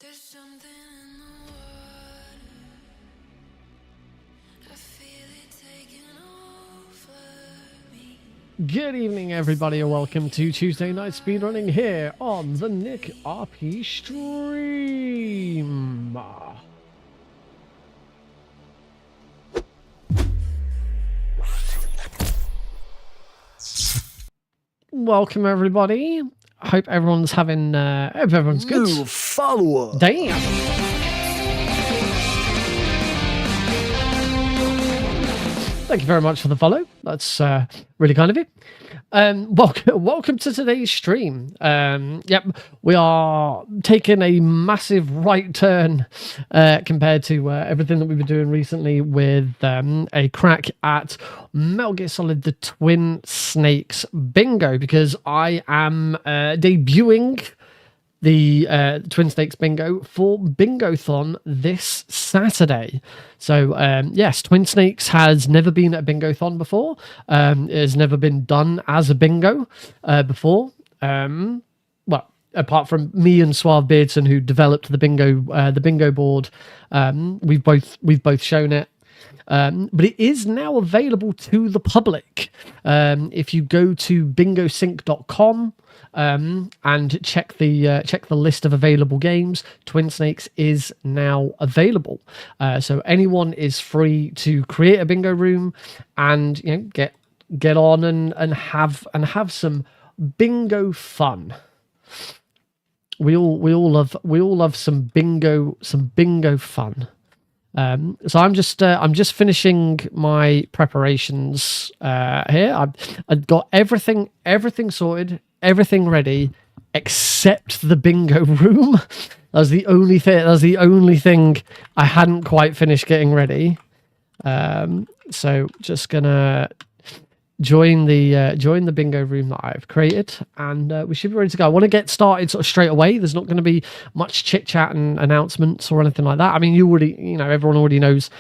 There's something in the water. I feel it taking over me. Good evening, everybody, and welcome to Tuesday Night Speedrunning here on the Nick RP stream. Welcome, everybody. Hope everyone's having. Hope everyone's good. New follower. Damn. Thank you very much for the follow. That's really kind of you. Welcome to today's stream. Yep, we are taking a massive right turn compared to everything that we've been doing recently with a crack at Metal Gear Solid: The Twin Snakes Bingo, because I am debuting the Twin Snakes Bingo for Bingothon this Saturday. So yes, Twin Snakes has never been at Bingothon before. It has never been done as a bingo before. Well, apart from me and Suave Beardson, who developed the bingo board, we've both shown it. But it is now available to the public. If you go to bingosync.com and check the list of available games, Twin Snakes is now available. So anyone is free to create a bingo room and get on and have some bingo fun. We all love some bingo fun. So I'm just finishing my preparations here. I've got everything sorted, everything ready, except the bingo room. That's the only thing I hadn't quite finished getting ready. So just gonna join the bingo room that I've created, and we should be ready to go. I want to get started sort of straight away. There's not going to be much chit chat and announcements or anything like that. I mean, everyone already knows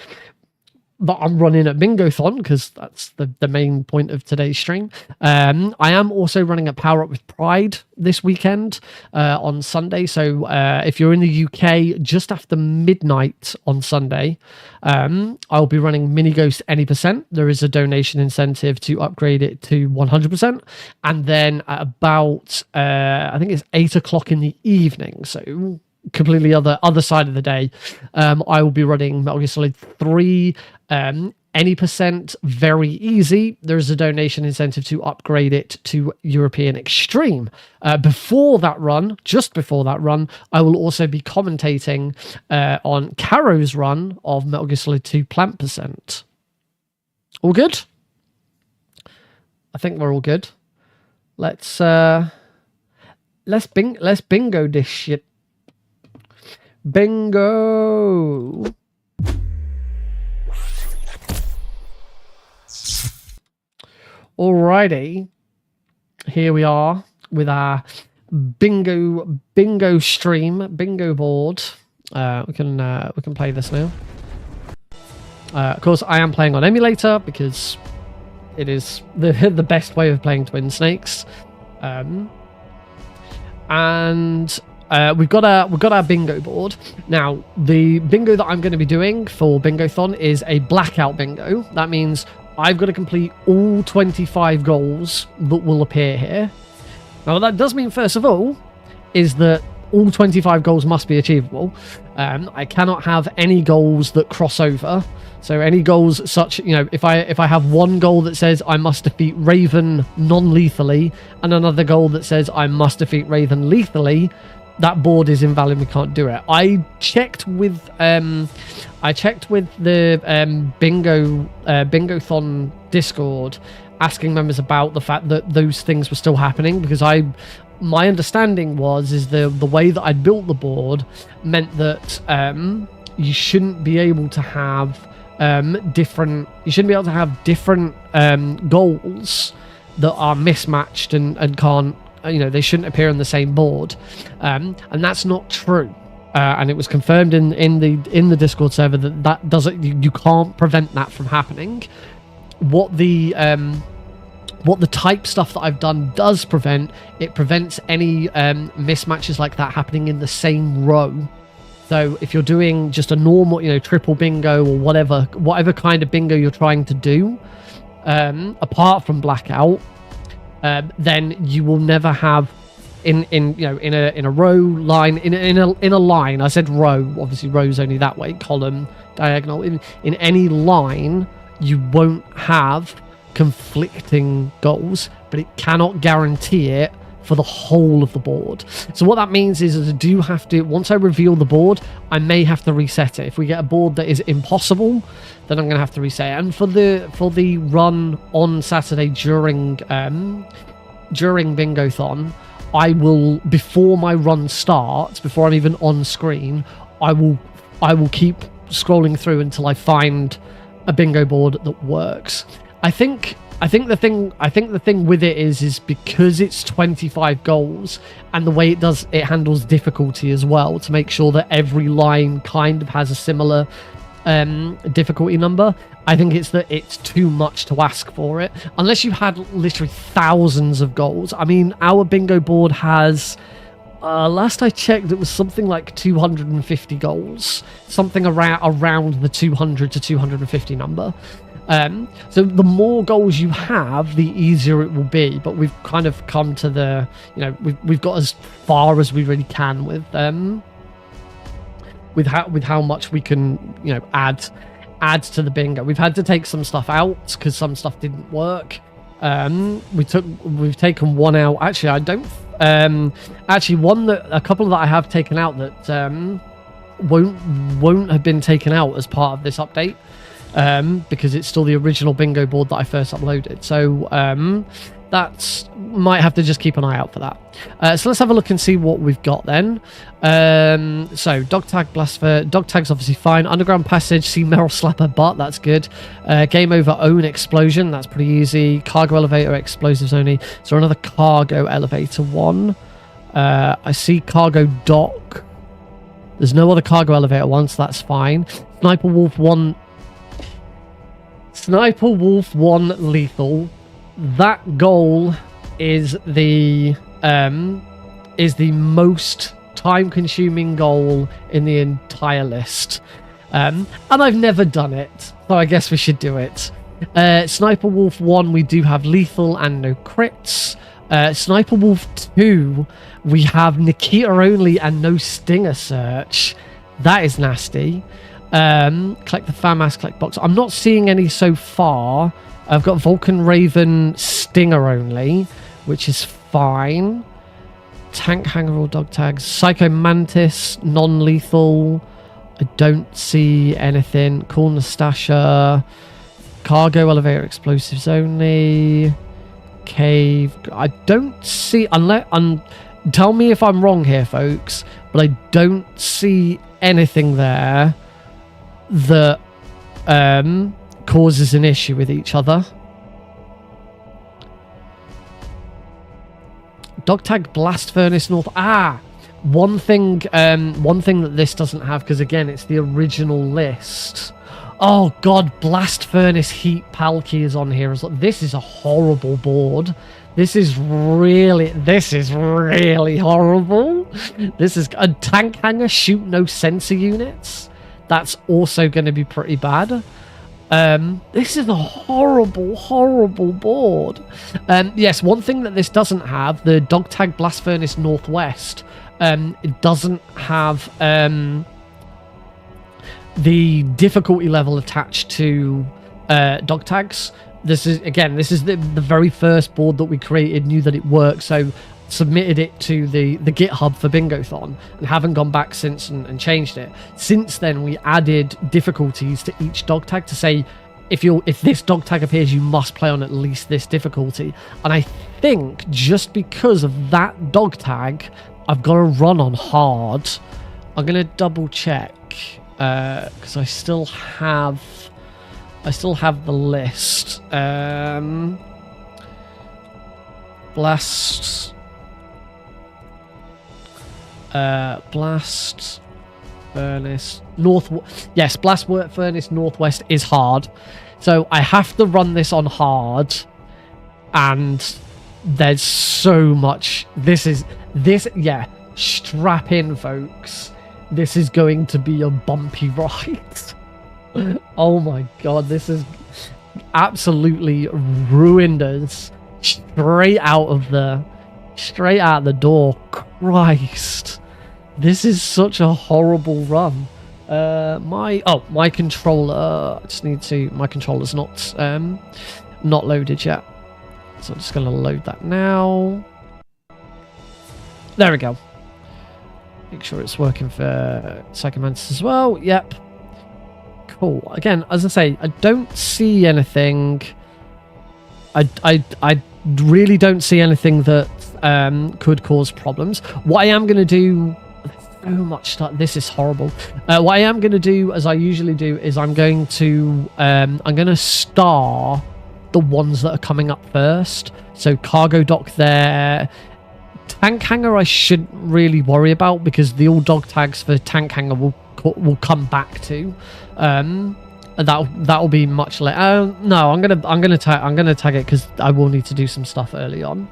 that I'm running at Bingothon, because that's the main point of today's stream. I am also running a Power Up with Pride this weekend on Sunday. So if you're in the UK, just after midnight on Sunday, I'll be running Mini Ghost any %. There is a donation incentive to upgrade it to 100%. And then at about, I think it's 8 o'clock in the evening, so completely other side of the day, I will be running Metal Gear Solid 3 any % very easy. There's a donation incentive to upgrade it to European Extreme. Just before that run, I will also be commentating on Caro's run of Metal Gear Solid 2 Plant %. All good? I think we're all good. Let's bingo this shit. Bingo. Alrighty, here we are with our bingo stream, bingo board. We can play this now. Of course, I am playing on emulator because it is the best way of playing Twin Snakes. And we've got our bingo board. Now, the bingo that I'm going to be doing for Bingothon is a blackout bingo. That means I've got to complete all 25 goals that will appear here. Now, what that does mean, first of all, is that all 25 goals must be achievable. I cannot have any goals that cross over. So any goals such, if I have one goal that says I must defeat Raven non-lethally and another goal that says I must defeat Raven lethally, that board is invalid. We can't do it. I checked with the Bingothon Discord, asking members about the fact that those things were still happening, because my understanding is the way that I'd built the board meant that you shouldn't be able to have different goals that are mismatched and can't. They shouldn't appear on the same board, and that's not true. And it was confirmed in the Discord server that doesn't. You can't prevent that from happening. What the type stuff that I've done does prevent, it prevents any mismatches like that happening in the same row So if you're doing just a normal, triple bingo or whatever kind of bingo you're trying to do, apart from blackout, then you will never have in a row line in a line. I said row, obviously row's only that way, column, diagonal. In any line, you won't have conflicting goals, but it cannot guarantee it for the whole of the board. So what that means is I do have to, once I reveal the board, I may have to reset it. If we get a board that is impossible, then I'm going to have to reset it. And for the run on Saturday during Bingothon, I will, before my run starts, before I'm even on screen, I will keep scrolling through until I find a bingo board that works. I think the thing with it is because it's 25 goals and the way it handles difficulty as well, to make sure that every line kind of has a similar difficulty number. I think it's too much to ask for it, unless you had literally thousands of goals. I mean, our bingo board has, last I checked, it was something like 250 goals, something around the 200 to 250 number. So the more goals you have, the easier it will be. But we've kind of come to the, we've got as far as we really can with how much we can, add to the bingo. We've had to take some stuff out because some stuff didn't work. We've taken one out. Actually, I don't. A couple that I have taken out that won't have been taken out as part of this update. Because it's still the original bingo board that I first uploaded. So that's might have to just keep an eye out for that. So let's have a look and see what we've got then. So dog tag, blaspher, dog tag's obviously fine. Underground passage, see Meryl slap her butt, that's good. Game over, own explosion, that's pretty easy. Cargo elevator, explosives only. So another cargo elevator one. I see cargo dock. There's no other cargo elevator one, so that's fine. Sniper Wolf 1 lethal. That goal is the most time-consuming goal in the entire list, and I've never done it, so I guess we should do it. Sniper Wolf 1, we do have lethal and no crits. Sniper Wolf 2, we have Nikita only and no stinger search. That is nasty. Collect the FAMAS, collect box. I'm not seeing any so far. I've got Vulcan Raven stinger only, which is fine. Tank hanger or dog tags. Psycho Mantis non-lethal. I don't see anything. Cool Nastasha. Cargo elevator explosives only. Cave. I don't see, tell me if I'm wrong here, folks, but I don't see anything there that causes an issue with each other. Dog tag, blast furnace north. One thing that this doesn't have, because again it's the original list. Oh god, blast furnace heat palki is on here as well. This is a horrible board. This is really horrible. This is a tank hanger, shoot no sensor units. That's also going to be pretty bad. This is a horrible board. Yes, one thing that this doesn't have, the dog tag blast furnace northwest, it doesn't have the difficulty level attached to dog tags. This is the very first board that we created, knew that it worked, so submitted it to the GitHub for Bingothon and haven't gone back since and changed it. Since then, we added difficulties to each dog tag to say, if this dog tag appears, you must play on at least this difficulty. And I think just because of that dog tag, I've got to run on hard. I'm gonna double check because I still have the list. Blast furnace north. Yes, blast furnace northwest is hard, so I have to run this on hard. And there's so much. Yeah, strap in, folks. this is going to be a bumpy ride. Oh my god, this is absolutely ruined us straight out the door. Christ, this is such a horrible run. My controller. I just need to. My controller's not loaded yet, so I'm just gonna load that now. There we go. Make sure it's working for Psychomantis as well. Yep. Cool. Again, as I say, I don't see anything. I really don't see anything that could cause problems. What I am going to do... So much stuff. This is horrible. What I am going to do, as I usually do, is I'm going to star the ones that are coming up first. So cargo dock there. Tank hangar I shouldn't really worry about because the all dog tags for tank hangar will come back to. And that'll be much later. No, I'm gonna tag it because I will need to do some stuff early on.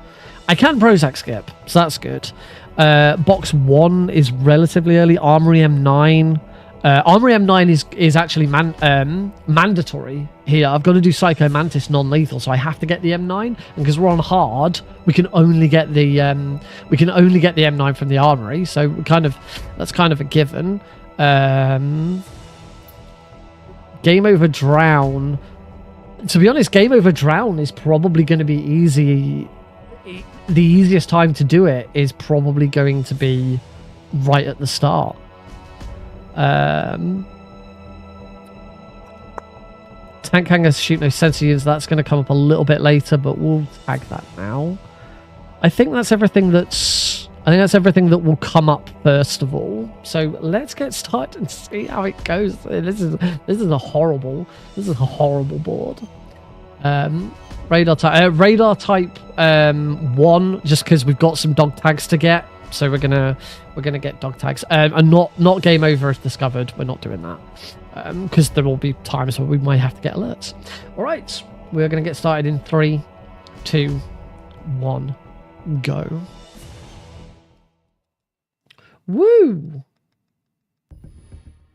I can Prozac skip, so that's good. Box 1 is relatively early. Armory M9. Armory M9 is actually mandatory here. I've got to do Psycho Mantis non-lethal, so I have to get the M9. And because we're on hard, we can only get the M9 from the Armory. So that's kind of a given. Game over drown. To be honest, game over drown is probably going to be easy. The easiest time to do it is probably going to be right at the start. Tank hangar shoot no sensor units. That's going to come up a little bit later, but we'll tag that now. I think that's everything that will come up first of all. So let's get started and see how it goes. This is a horrible board. Radar type 1, just because we've got some dog tags to get. So we're gonna get dog tags, and not game over if discovered. We're not doing that because there will be times where we might have to get alerts. All right, we're gonna get started in 3, 2, 1, go. Woo!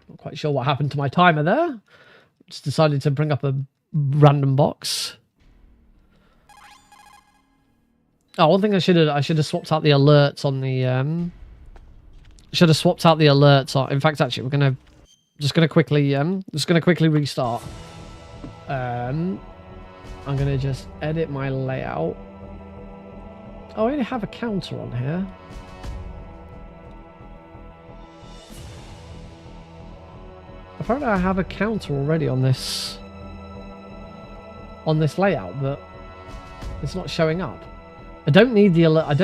Not quite sure what happened to my timer there. Just decided to bring up a random box. Oh, one thing I should have swapped out the alerts on the should have swapped out the alerts on. In fact, actually, we're just gonna quickly restart. I'm gonna just edit my layout. Oh, I only have a counter on here. Apparently, I have a counter already on this layout, but it's not showing up. I don't need the alert.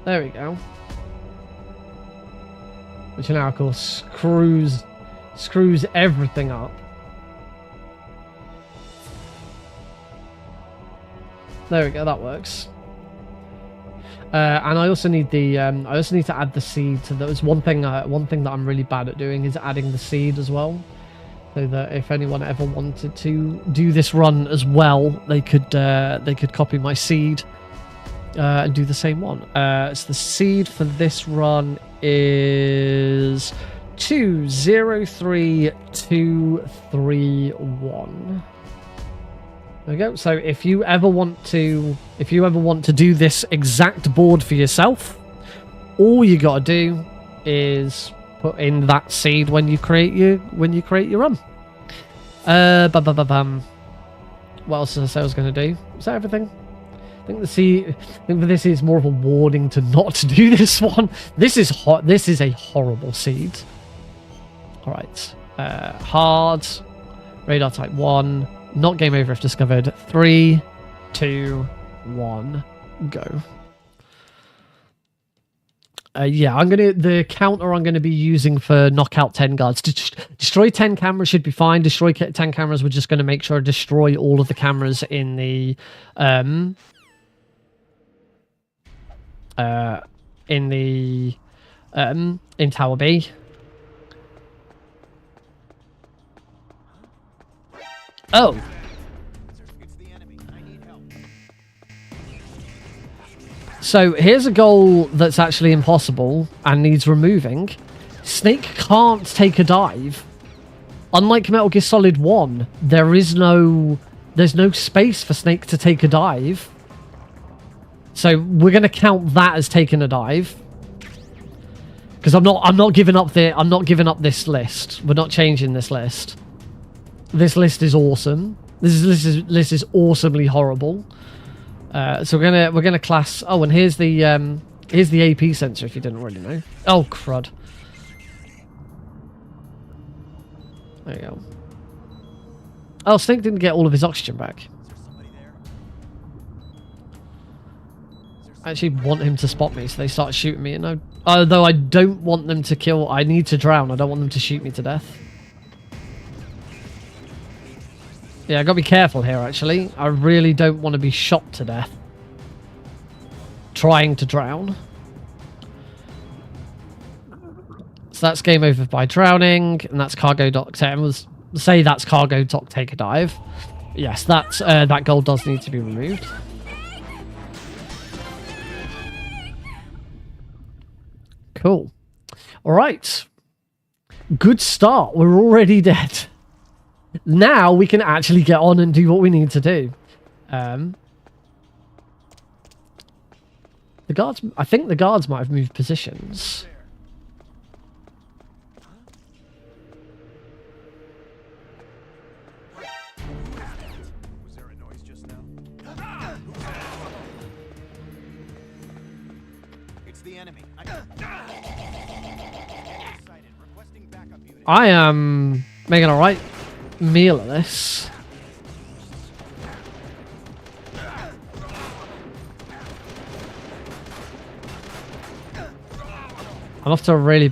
There we go. Which now, of course, screws everything up. There we go. That works. And I also need to add the seed to those. One thing that I'm really bad at doing is adding the seed as well, so that if anyone ever wanted to do this run as well, they could copy my seed and do the same one. So the seed for this run is 203231. There we go. So if you ever want to do this exact board for yourself, all you gotta do is put in that seed when you create your run. What else did I say I was gonna do? Is that everything? I think this is more of a warning to not to do this one. This is hot. This is a horrible seed. All right. Hard. Radar type 1. Not game over if discovered. 3, 2, 1, go. Yeah, the counter I'm gonna be using for knockout 10 guards. Destroy 10 cameras should be fine. Destroy 10 cameras. We're just gonna make sure to destroy all of the cameras in the in Tower B. Oh. So here's a goal that's actually impossible and needs removing. Snake can't take a dive. Unlike Metal Gear Solid 1, there's no space for Snake to take a dive. So we're going to count that as taking a dive. Because I'm not giving up this list. We're not changing this list. This list is awesome. This is awesomely horrible. So we're gonna class. Oh, and here's the AP sensor. If you didn't already know. Oh crud. There you go. Oh, Snake didn't get all of his oxygen back. I actually want him to spot me, so they start shooting me. And although I don't want them to kill, I need to drown. I don't want them to shoot me to death. Yeah, I gotta be careful here, actually. I really don't want to be shot to death trying to drown. So that's game over by drowning, and that's cargo dock. Say that's cargo dock, take a dive. Yes, that's that goal does need to be removed. Cool. All right. Good start. We're already dead. Now we can actually get on and do what we need to do. The guards... I think the guards might have moved positions. Was there a noise just now? It's the enemy. I am making a right meal of this. I'm off to a really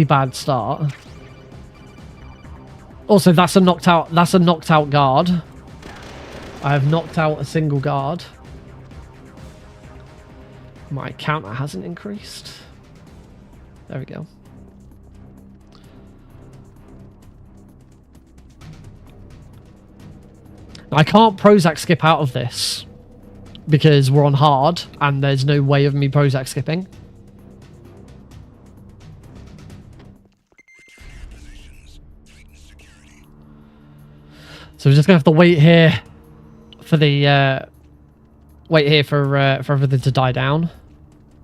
bad start. Also, that's a knocked out guard. I have knocked out a single guard. My counter hasn't increased. There we go. I can't Prozac skip out of this because we're on hard and there's no way of me Prozac skipping. So we're just gonna have to wait here for the for everything to die down.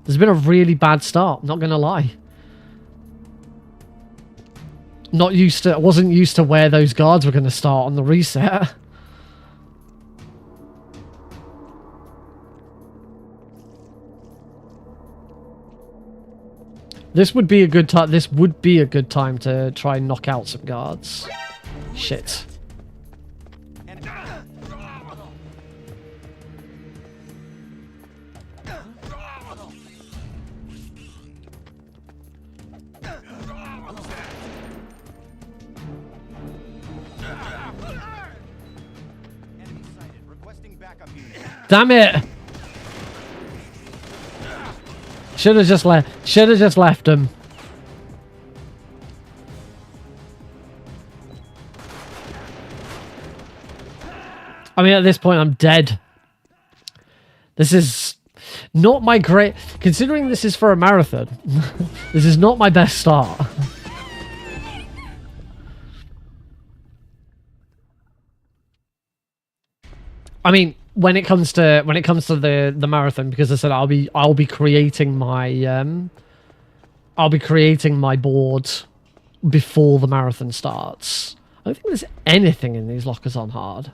There's been a really bad start, not gonna lie. Wasn't used to where those guards were gonna start on the reset. This would be a good time. This would be a good time to try and knock out some guards. Shit. Damn it! Should have just left him. I mean, at this point, I'm dead. This is not my great... Considering this is for a marathon, this is not my best start. I mean, when it comes to the marathon, because I said I'll be creating my board before the marathon starts. I don't think there's anything in these lockers on hard.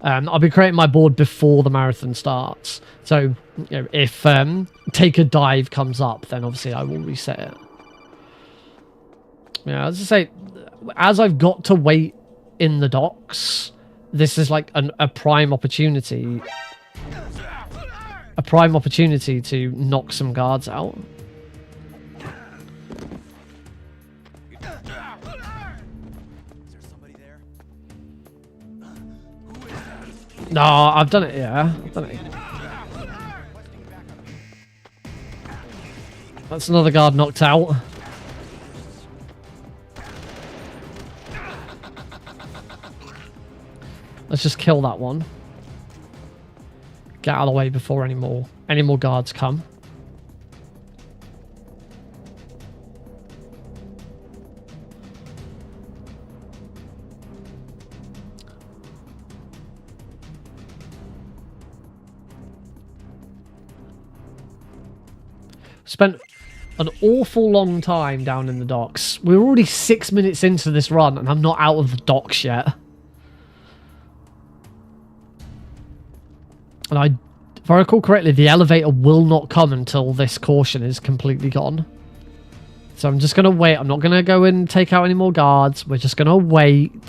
I'll be creating my board before the marathon starts. So, you know, if take a dive comes up, then obviously I will reset it. Yeah, as I say, as I've got to wait in the docks, this is like a prime opportunity. A prime opportunity to knock some guards out. No, I've done it, yeah. I've done it. That's another guard knocked out. Let's just kill that one. Get out of the way before any more guards come. Spent an awful long time down in the docks. We're already 6 minutes into this run and I'm not out of the docks yet. And if I recall correctly, the elevator will not come until this caution is completely gone. So I'm just going to wait. I'm not going to go and take out any more guards. We're just going to wait.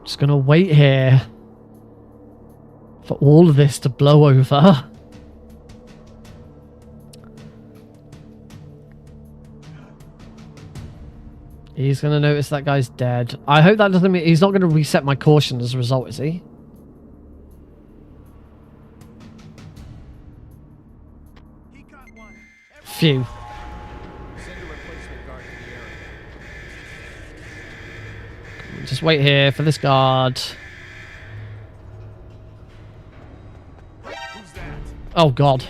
Just going to wait here for all of this to blow over. He's going to notice that guy's dead. I hope that doesn't mean... He's not going to reset my caution as a result, is he? Phew. Just wait here for this guard. Oh, God.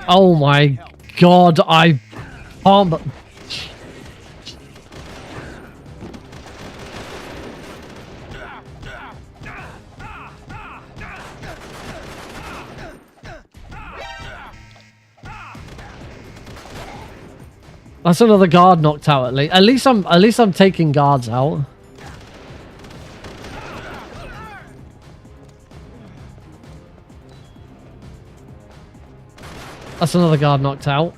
Oh my God, I can't... That's another guard knocked out at least. At least I'm taking guards out. That's another guard knocked out.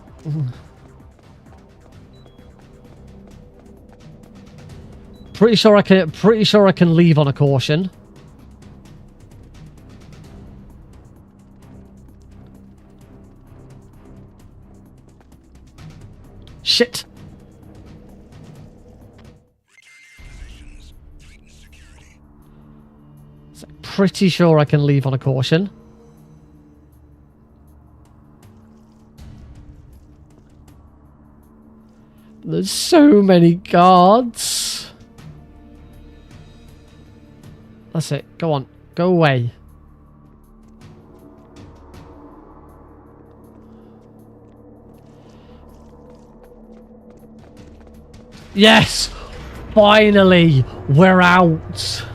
Pretty sure I can leave on a caution. Shit. So pretty sure I can leave on a caution. There's so many guards. That's it. Go on. Go away. Yes! Finally! We're out!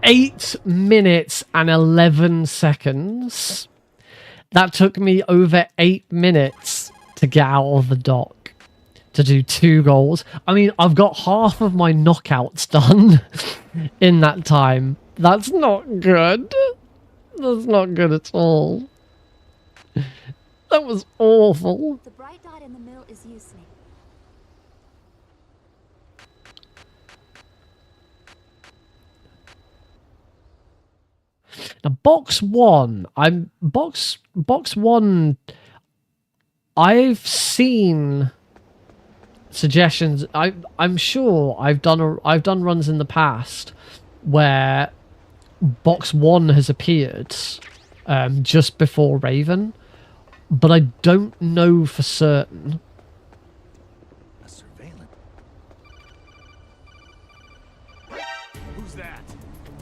8 minutes and 11 seconds. That took me over 8 minutes to get out of the dock. To do 2 goals. I mean, I've got half of my knockouts done in that time. That's not good. That's not good at all. That was awful. The bright dot in the middle is you, Snake. Now, box one. Box one. I've seen suggestions. I'm sure I've done runs in the past where box one has appeared just before Raven, but I don't know for certain. A surveillance. Who's that?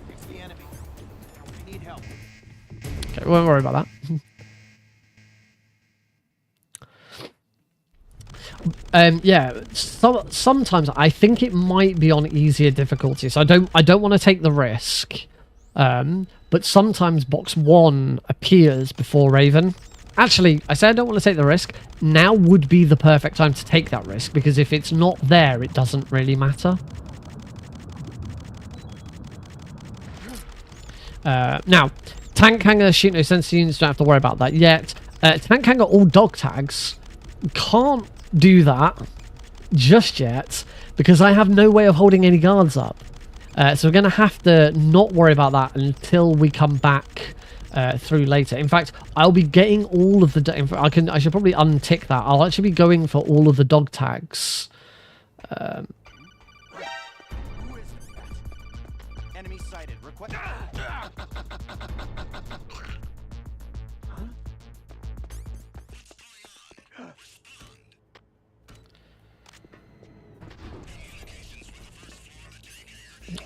It's the enemy. We need help. Okay, won't worry about that. Yeah, sometimes I think it might be on easier difficulty, so I don't want to take the risk. But sometimes box one appears before Raven. Actually, I said I don't want to take the risk. Now would be the perfect time to take that risk, because if it's not there, it doesn't really matter. Now, tank hanger, shoot no sensor units, don't have to worry about that yet. Tank hanger, all dog tags. Can't do that just yet because I have no way of holding any guards up. So we're going to have to not worry about that until we come back through later. In fact, I'll be getting all of the... I should probably untick that. I'll actually be going for all of the dog tags. Who is that? Enemy sighted. Request.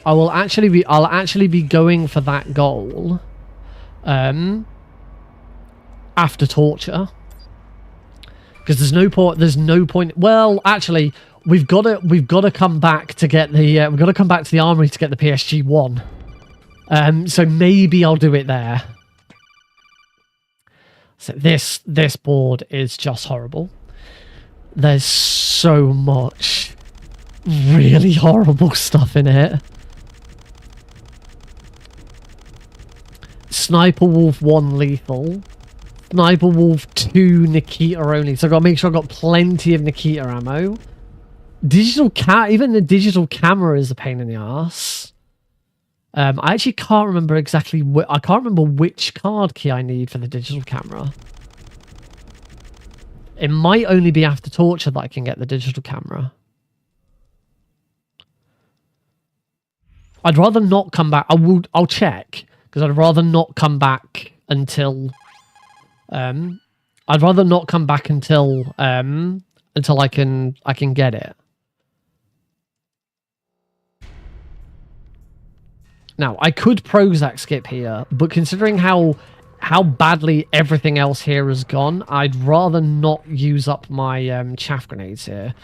I'll actually be going for that goal after torture. Because there's no point. Well, actually, we've got to come back to get the we've got to come back to the armory to get the PSG-1. So maybe I'll do it there. So this board is just horrible. There's so much really horrible stuff in it. Sniper Wolf 1 lethal. Sniper Wolf 2 Nikita only. So I've got to make sure I've got plenty of Nikita ammo. Even the digital camera is a pain in the ass. I actually can't remember exactly I can't remember which card key I need for the digital camera. It might only be after torture that I can get the digital camera. I'd rather not come back. I'll check, because I'd rather not come back until I'd rather not come back until I can get it. Now, I could Prozac skip here, but considering how badly everything else here has gone, I'd rather not use up my chaff grenades here.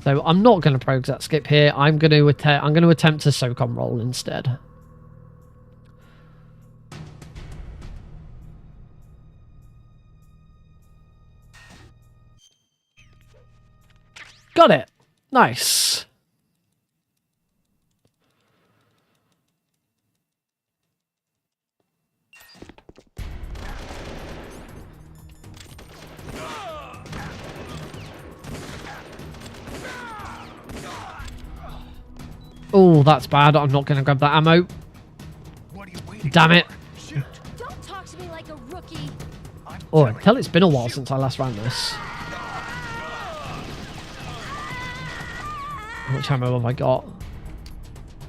So I'm not going to Prozac skip here. I'm going to attempt to SOCOM roll instead. Got it. Nice. Oh, that's bad. I'm not going to grab that ammo. Damn it. Don't talk to me like a rookie. Oh, I can tell it's been a while since I last ran this. How much ammo have I got?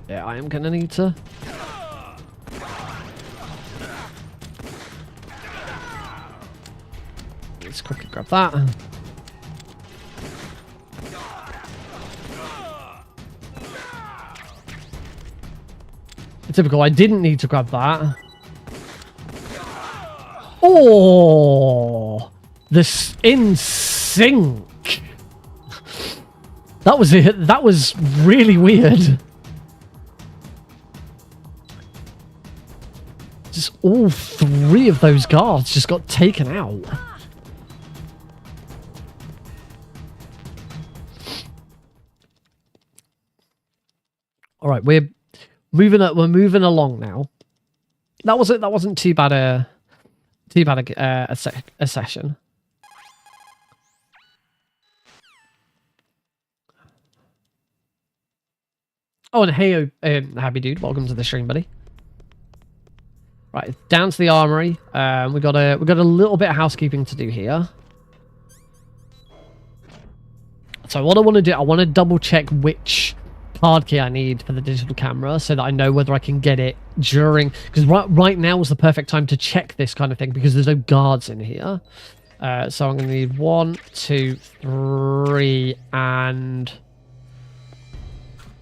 Yeah, I am going to need to. Let's quickly grab that. Typical, I didn't need to grab that. Oh! This in sync. That was it. That was really weird. Just all three of those guards just got taken out. All right, we're moving along now. That wasn't too bad a session. Oh, and hey, happy dude, welcome to the stream, buddy. Right, down to the armory. We got a little bit of housekeeping to do here. So what I want to do, I want to double check which card key I need for the digital camera so that I know whether I can get it during, because right now is the perfect time to check this kind of thing because there's no guards in here. So I'm going to need 1, 2, 3, and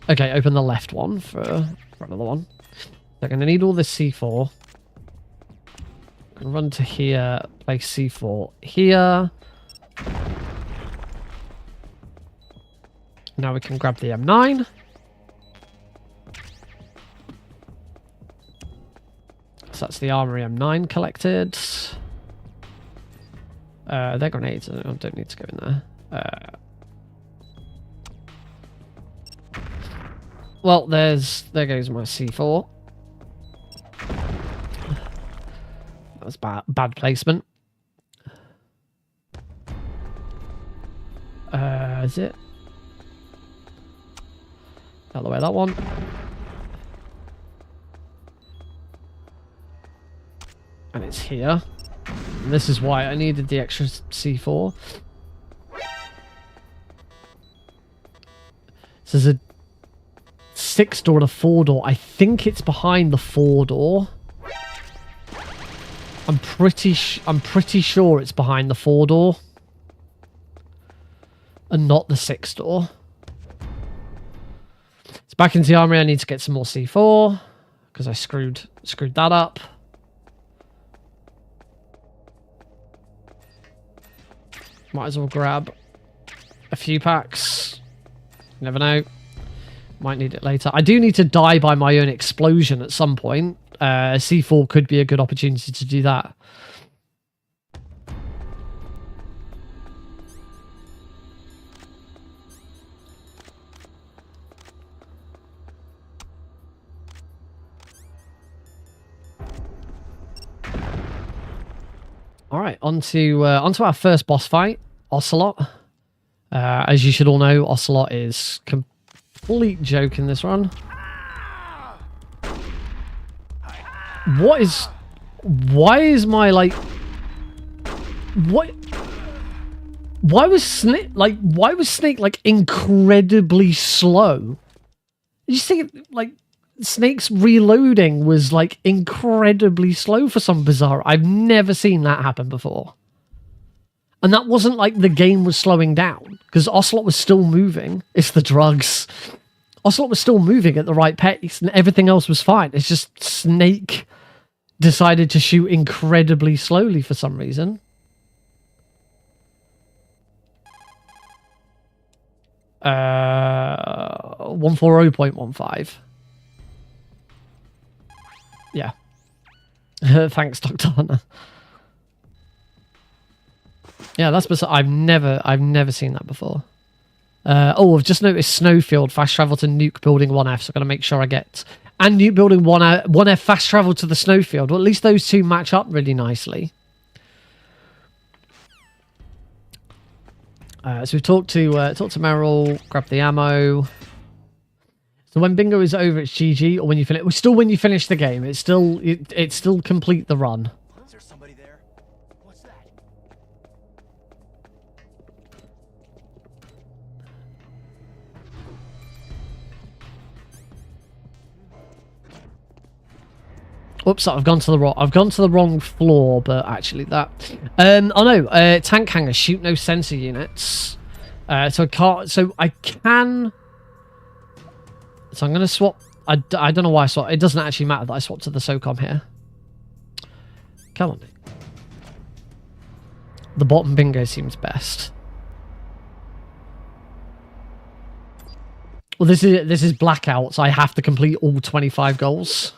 okay, open the left one for another one. So I'm going to need all this C4. I'm going to run to here, place C4 here. Now we can grab the M9. So that's the armory M9 collected. They're grenades. I don't need to go in there. Well, there goes my C4. That was bad placement. Is it? Out the way, that one. And it's here. And this is why I needed the extra C4. So there's a 6-door and a 4-door. I think it's behind the 4-door. I'm pretty sure it's behind the 4-door. And not the 6-door. Back into the armory, I need to get some more C4 because I screwed that up. Might as well grab a few packs. You never know. Might need it later. I do need to die by my own explosion at some point. C4 could be a good opportunity to do that. All right, onto our first boss fight, Ocelot. As you should all know, Ocelot is complete joke in this run. Why is my like what? Why was Snake like incredibly slow? You think like Snake's reloading was like incredibly slow for some bizarre. I've never seen that happen before. And that wasn't like the game was slowing down, because Ocelot was still moving. It's the drugs. Ocelot was still moving at the right pace and everything else was fine. It's just Snake decided to shoot incredibly slowly for some reason. Uh, 140.15. Yeah. Thanks, Dr. Hunter. Yeah, that's bizarre. I've never seen that before. Oh, I've just noticed Snowfield fast travel to Nuke Building 1F, so I've got to make sure I get... And Nuke Building 1F fast travel to the Snowfield. Well, at least those two match up really nicely. So we've talked to Meryl, grab the ammo. So when bingo is over, it's GG, or when you finish... Well, still when you finish the game, it's still complete the run. Is there somebody there? What's that? Oops, I've gone to the wrong floor, but actually that. Oh no, tank hanger, shoot no sensor units. So I can't. So I can. So I'm gonna swap. I don't know why I swap. It doesn't actually matter that I swap to the SOCOM here. Come on. The bottom bingo seems best. Well, this is blackout, so I have to complete all 25 goals.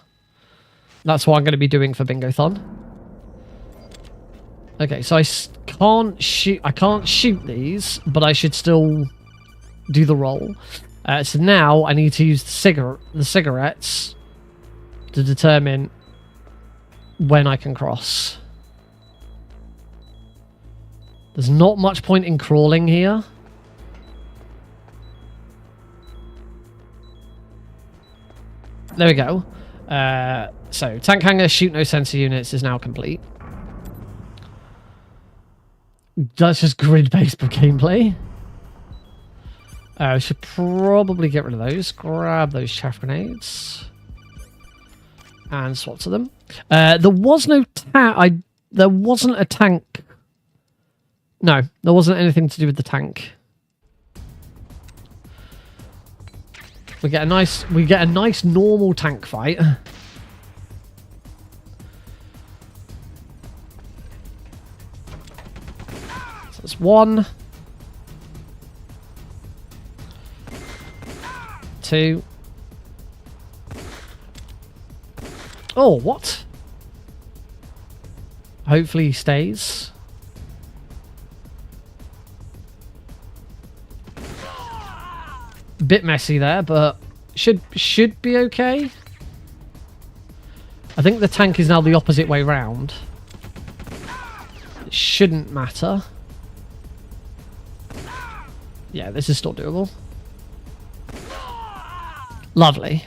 That's what I'm going to be doing for Bingothon. Okay, so I can't shoot these, but I should still do the roll. So now I need to use the cigarettes to determine when I can cross. There's not much point in crawling here. There we go. So, tank hanger, shoot no sensor units is now complete. That's just grid-based gameplay. We should probably get rid of those. Grab those chaff grenades. And swap to them. There was no there wasn't a tank. No, there wasn't anything to do with the tank. We get a nice normal tank fight. So that's 1, 2. Oh, what? Hopefully he stays. Bit messy there, but should be okay. I think the tank is now the opposite way round. It shouldn't matter. Yeah, this is still doable. Lovely.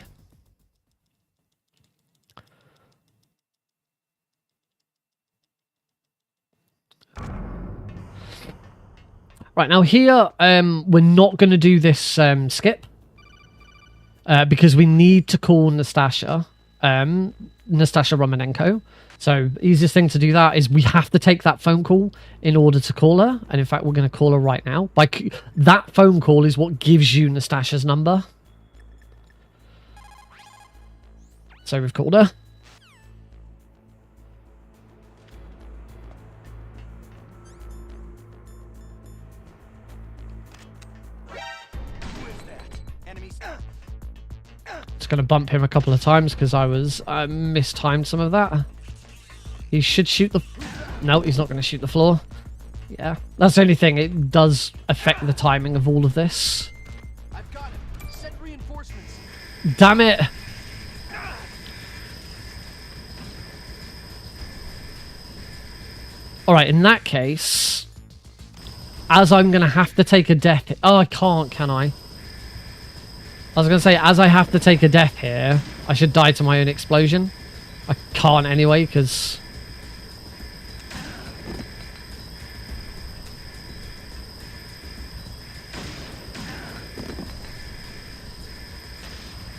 Right, now here, we're not going to do this skip. Because we need to call Nastasha. Nastasha Romanenko. So, easiest thing to do that is we have to take that phone call in order to call her. And in fact, we're going to call her right now. That phone call is what gives you Nastasha's number. So we've called her. Just going to bump him a couple of times because I mistimed some of that. He should shoot the... No, he's not going to shoot the floor. Yeah, that's the only thing. It does affect the timing of all of this. I've got it. Send reinforcements. Damn it! Alright, in that case... As I'm going to have to take a death... Oh, I can't, can I? I was going to say, as I have to take a death here, I should die to my own explosion. I can't anyway, because...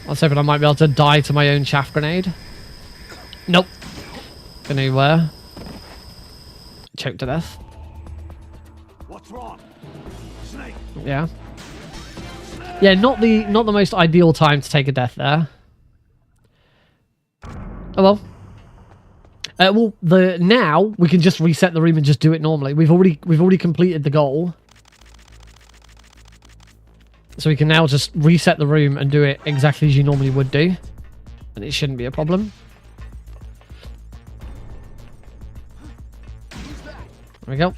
I was hoping I might be able to die to my own chaff grenade. Nope. Gonna choke to death. What's wrong? Snake. Yeah. Yeah, not the most ideal time to take a death there. Oh well. Now we can just reset the room and just do it normally. We've already completed the goal. So we can now just reset the room and do it exactly as you normally would do. And it shouldn't be a problem. There we go.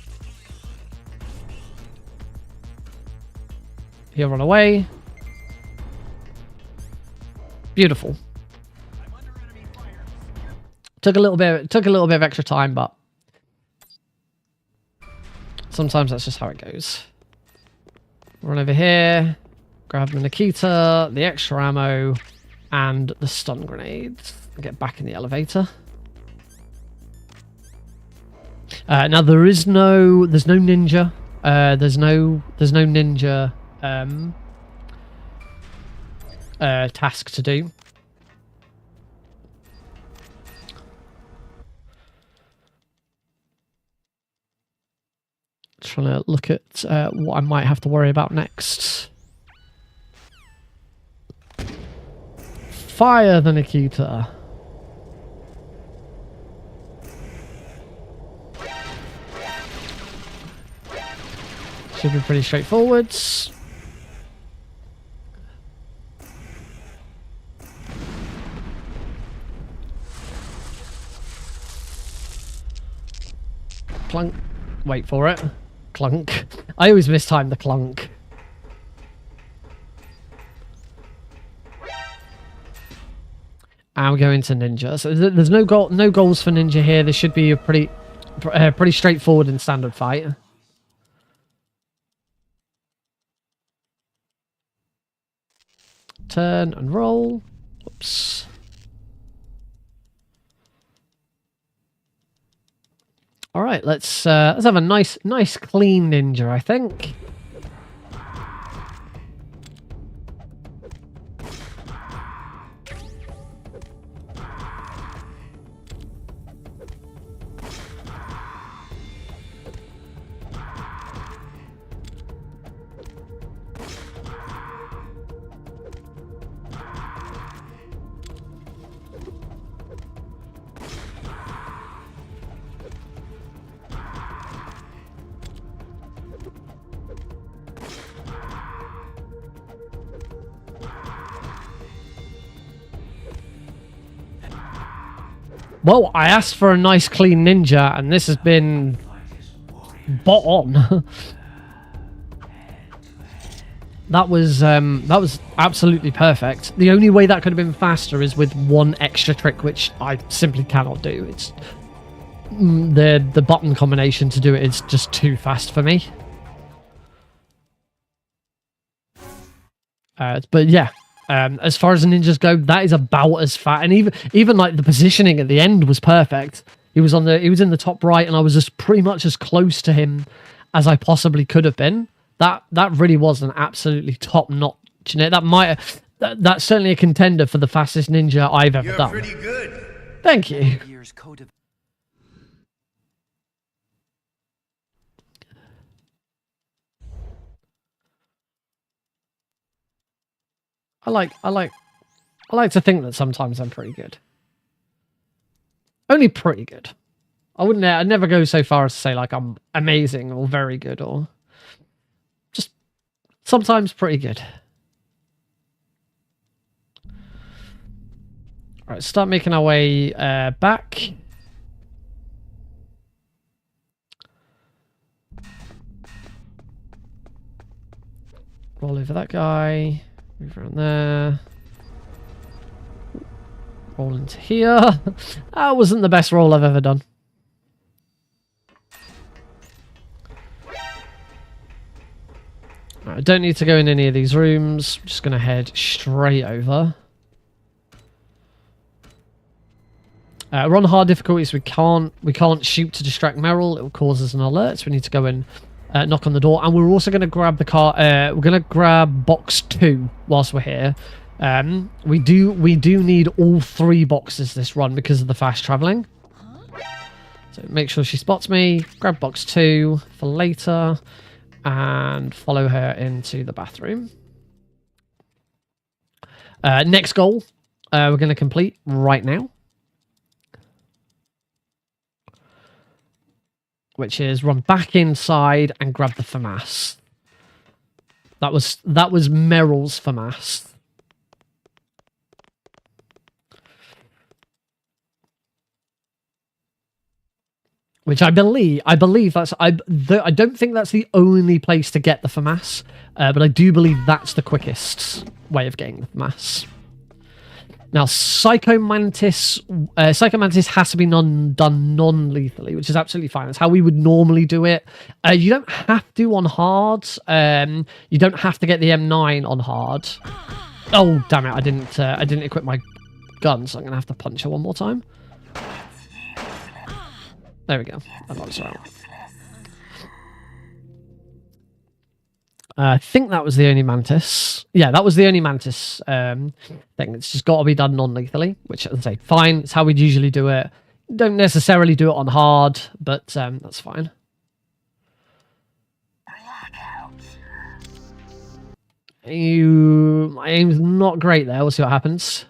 He'll run away. Beautiful. Took a little bit of extra time, but sometimes that's just how it goes. Run over here. Grab the Nikita, the extra ammo, and the stun grenades. Get back in the elevator. Now there's no ninja. There's no ninja task to do. Trying to look at what I might have to worry about next. Fire the Nikita. Should be pretty straightforward. Clunk. Wait for it. Clunk. I always mistime the clunk. And we're going to ninja. So there's no goals for ninja here. This should be a pretty straightforward and standard fight. Turn and roll. Whoops. All right, let's have a nice clean ninja, I think. Well, I asked for a nice clean ninja, and this has been bot on. That was absolutely perfect. The only way that could have been faster is with one extra trick, which I simply cannot do. It's the button combination to do it is just too fast for me. But yeah. As far as the ninjas go, that is about as fat, and even like the positioning at the end was perfect. He was in the top right, and I was just pretty much as close to him as I possibly could have been. That really was an absolutely top notch. You know, that's certainly a contender for the fastest ninja I've ever done. You're pretty good. Thank you. I I like to think that sometimes I'm pretty good. Only pretty good. I'd never go so far as to say like I'm amazing or very good or just sometimes pretty good. All right, start making our way back. Roll over that guy. Move around there. Roll into here. That wasn't the best roll I've ever done. Right, I don't need to go in any of these rooms. I'm just going to head straight over. We're on hard difficulties. We can't shoot to distract Meryl. It will cause us an alert. So we need to go and knock on the door. And we're also going to grab the car. We're going to grab box 2 whilst we're here. We do need all 3 boxes this run because of the fast traveling. So make sure she spots me. Grab box 2 for later, and follow her into the bathroom. Next goal, we're going to complete right now, which is run back inside and grab the FAMAS. That was Meryl's FAMAS. Which I believe that's I don't think that's the only place to get the FAMAS, but I do believe that's the quickest way of getting the FAMAS. Now, Psycho Mantis has to be done non-lethally, which is absolutely fine. That's how we would normally do it. You don't have to on hard. You don't have to get the M9 on hard. Oh, damn it! I didn't equip my gun, so I'm gonna have to punch her one more time. There we go. That looks right. I think that was the only Mantis. Yeah, that was the only Mantis thing. It's just got to be done non-lethally, which, as I say, fine. It's how we'd usually do it. Don't necessarily do it on hard, but that's fine. My aim's not great there. We'll see what happens.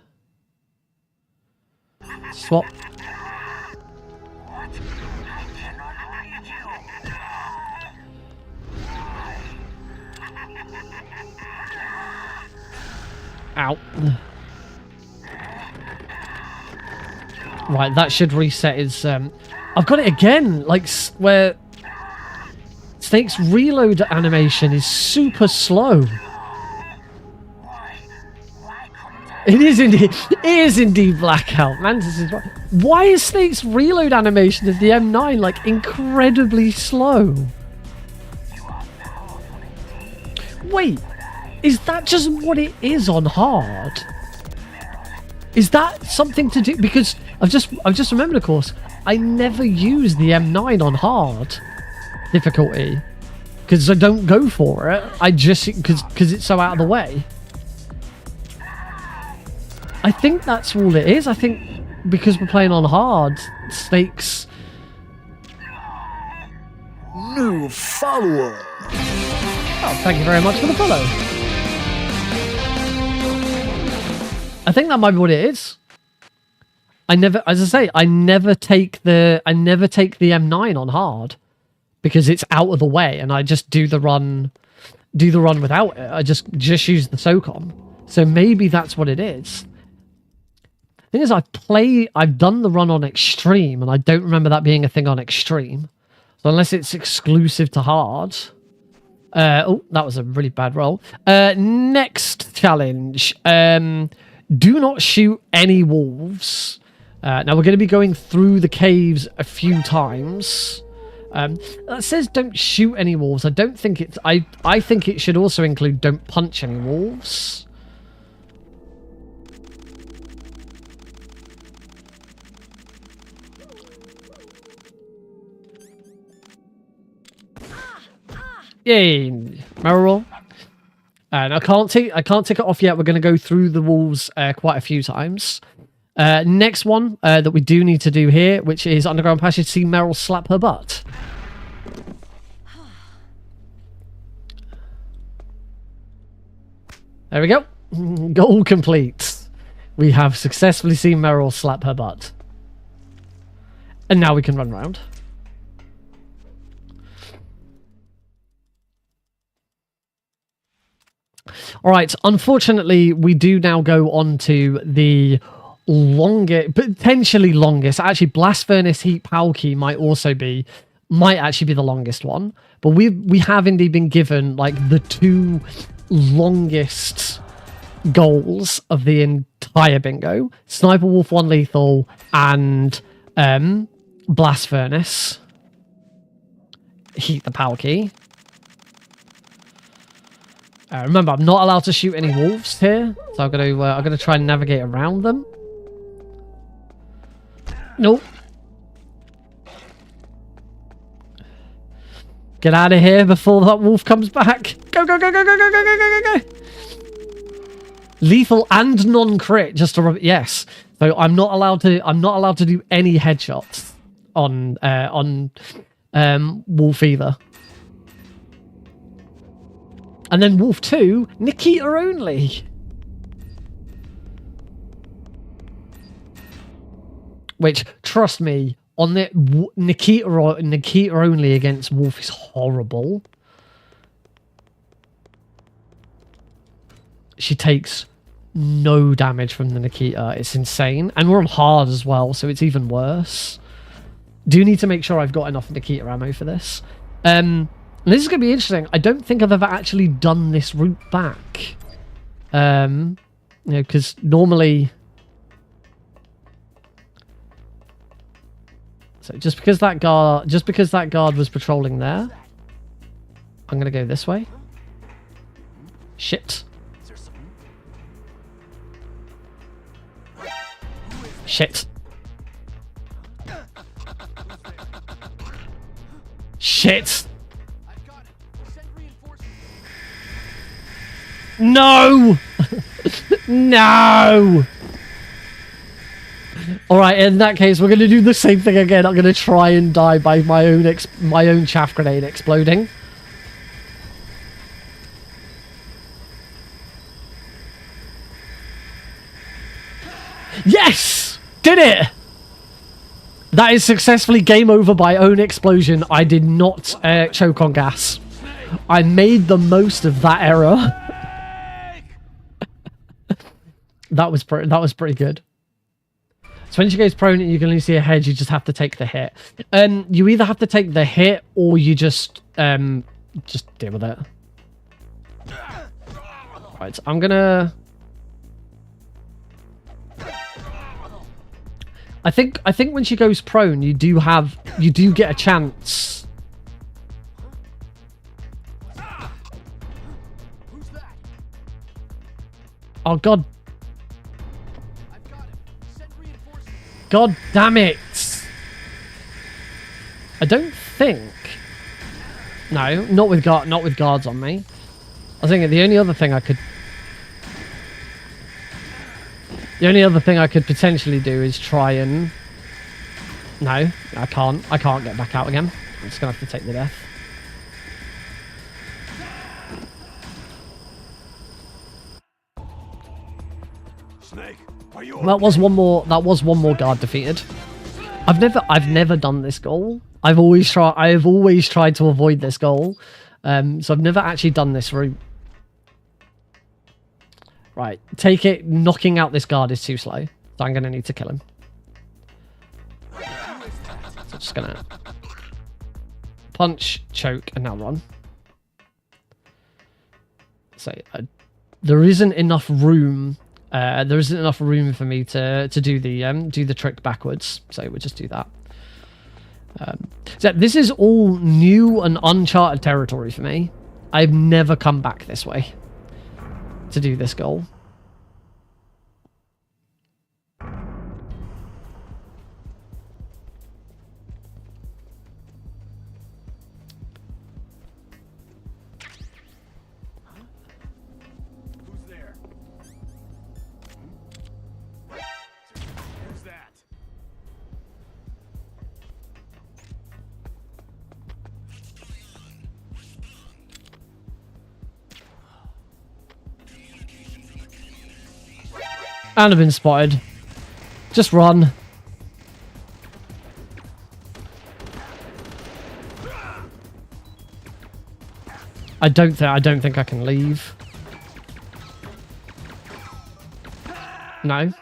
Swap. Ow. Right, that should reset his... I've got it again! Like, where... Snake's reload animation is super slow. It is indeed blackout. Mantis is right. Why is Snake's reload animation of the M9, like, incredibly slow? Wait. Is that just what it is on hard? Is that something to do? Because I've just remembered, of course, I never use the M9 on hard difficulty because I don't go for it. I just because it's so out of the way. I think that's all it is. I think because we're playing on hard, Snake's New follower. Oh, thank you very much for the follow. I think that might be what it is. As I say, I never take the M9 on hard because it's out of the way, and I just do the run without it. I just use the SOCOM. So maybe that's what it is. The thing is, I've done the run on extreme, and I don't remember that being a thing on extreme. So unless it's exclusive to hard. Oh, that was a really bad roll. Next challenge. Do not shoot any wolves. Now we're going to be going through the caves a few times. That says don't shoot any wolves. I don't think it's... I think it should also include don't punch any wolves. Yay, Meryl. And I can't take it off yet. We're going to go through the walls quite a few times. Next one that we do need to do here, which is Underground Passage, see Meryl slap her butt. There we go. Goal complete. We have successfully seen Meryl slap her butt. And now we can run around. Alright, unfortunately, we do now go on to the potentially longest. Actually, Blast Furnace Heat Palki might actually be the longest one. But we have indeed been given like the 2 longest goals of the entire bingo. Sniper Wolf 1 Lethal and Blast Furnace Heat the Palki. Remember, I'm not allowed to shoot any wolves here, so I'm gonna try and navigate around them. Nope. Get out of here before that wolf comes back. Go, go, go, go, go, go, go, go, go, go, go. Lethal and non-crit, just to yes. So I'm not allowed to do any headshots on wolf either. And then Wolf 2, Nikita only. Which, trust me, on the Nikita only against Wolf is horrible. She takes no damage from the Nikita. It's insane. And we're on hard as well, so it's even worse. Do need to make sure I've got enough Nikita ammo for this. This is going to be interesting. I don't think I've ever actually done this route back. You know, because normally... So just because that guard was patrolling there, I'm going to go this way. Shit. Shit. Shit. No! No! Alright, in that case, we're going to do the same thing again. I'm going to try and die by my own chaff grenade exploding. Yes! Did it! That is successfully game over by own explosion. I did not choke on gas. I made the most of that error. That was pretty good. So when she goes prone and you can only see her head, you just have to take the hit. You either have to take the hit or you just deal with it. Right, I'm gonna... I think when she goes prone, you do get a chance. Oh god. God damn it! I don't think. No, not with guards on me. I was thinking the only other thing I could potentially do is try and... No, I can't. I can't get back out again. I'm just gonna have to take the death. Snake, are you That was one more guard defeated. I've never done this goal. I've always tried to avoid this goal. So I've never actually done this route. Right, take it. Knocking out this guard is too slow, so I'm going to need to kill him. So I'm just going to punch, choke, and now run. So there isn't enough room. There isn't enough room for me to do the trick backwards. So we'll just do that. So this is all new and uncharted territory for me. I've never come back this way to do this goal. Who's there? Who's that? And I've been spotted. Just run. I don't think I can leave. No.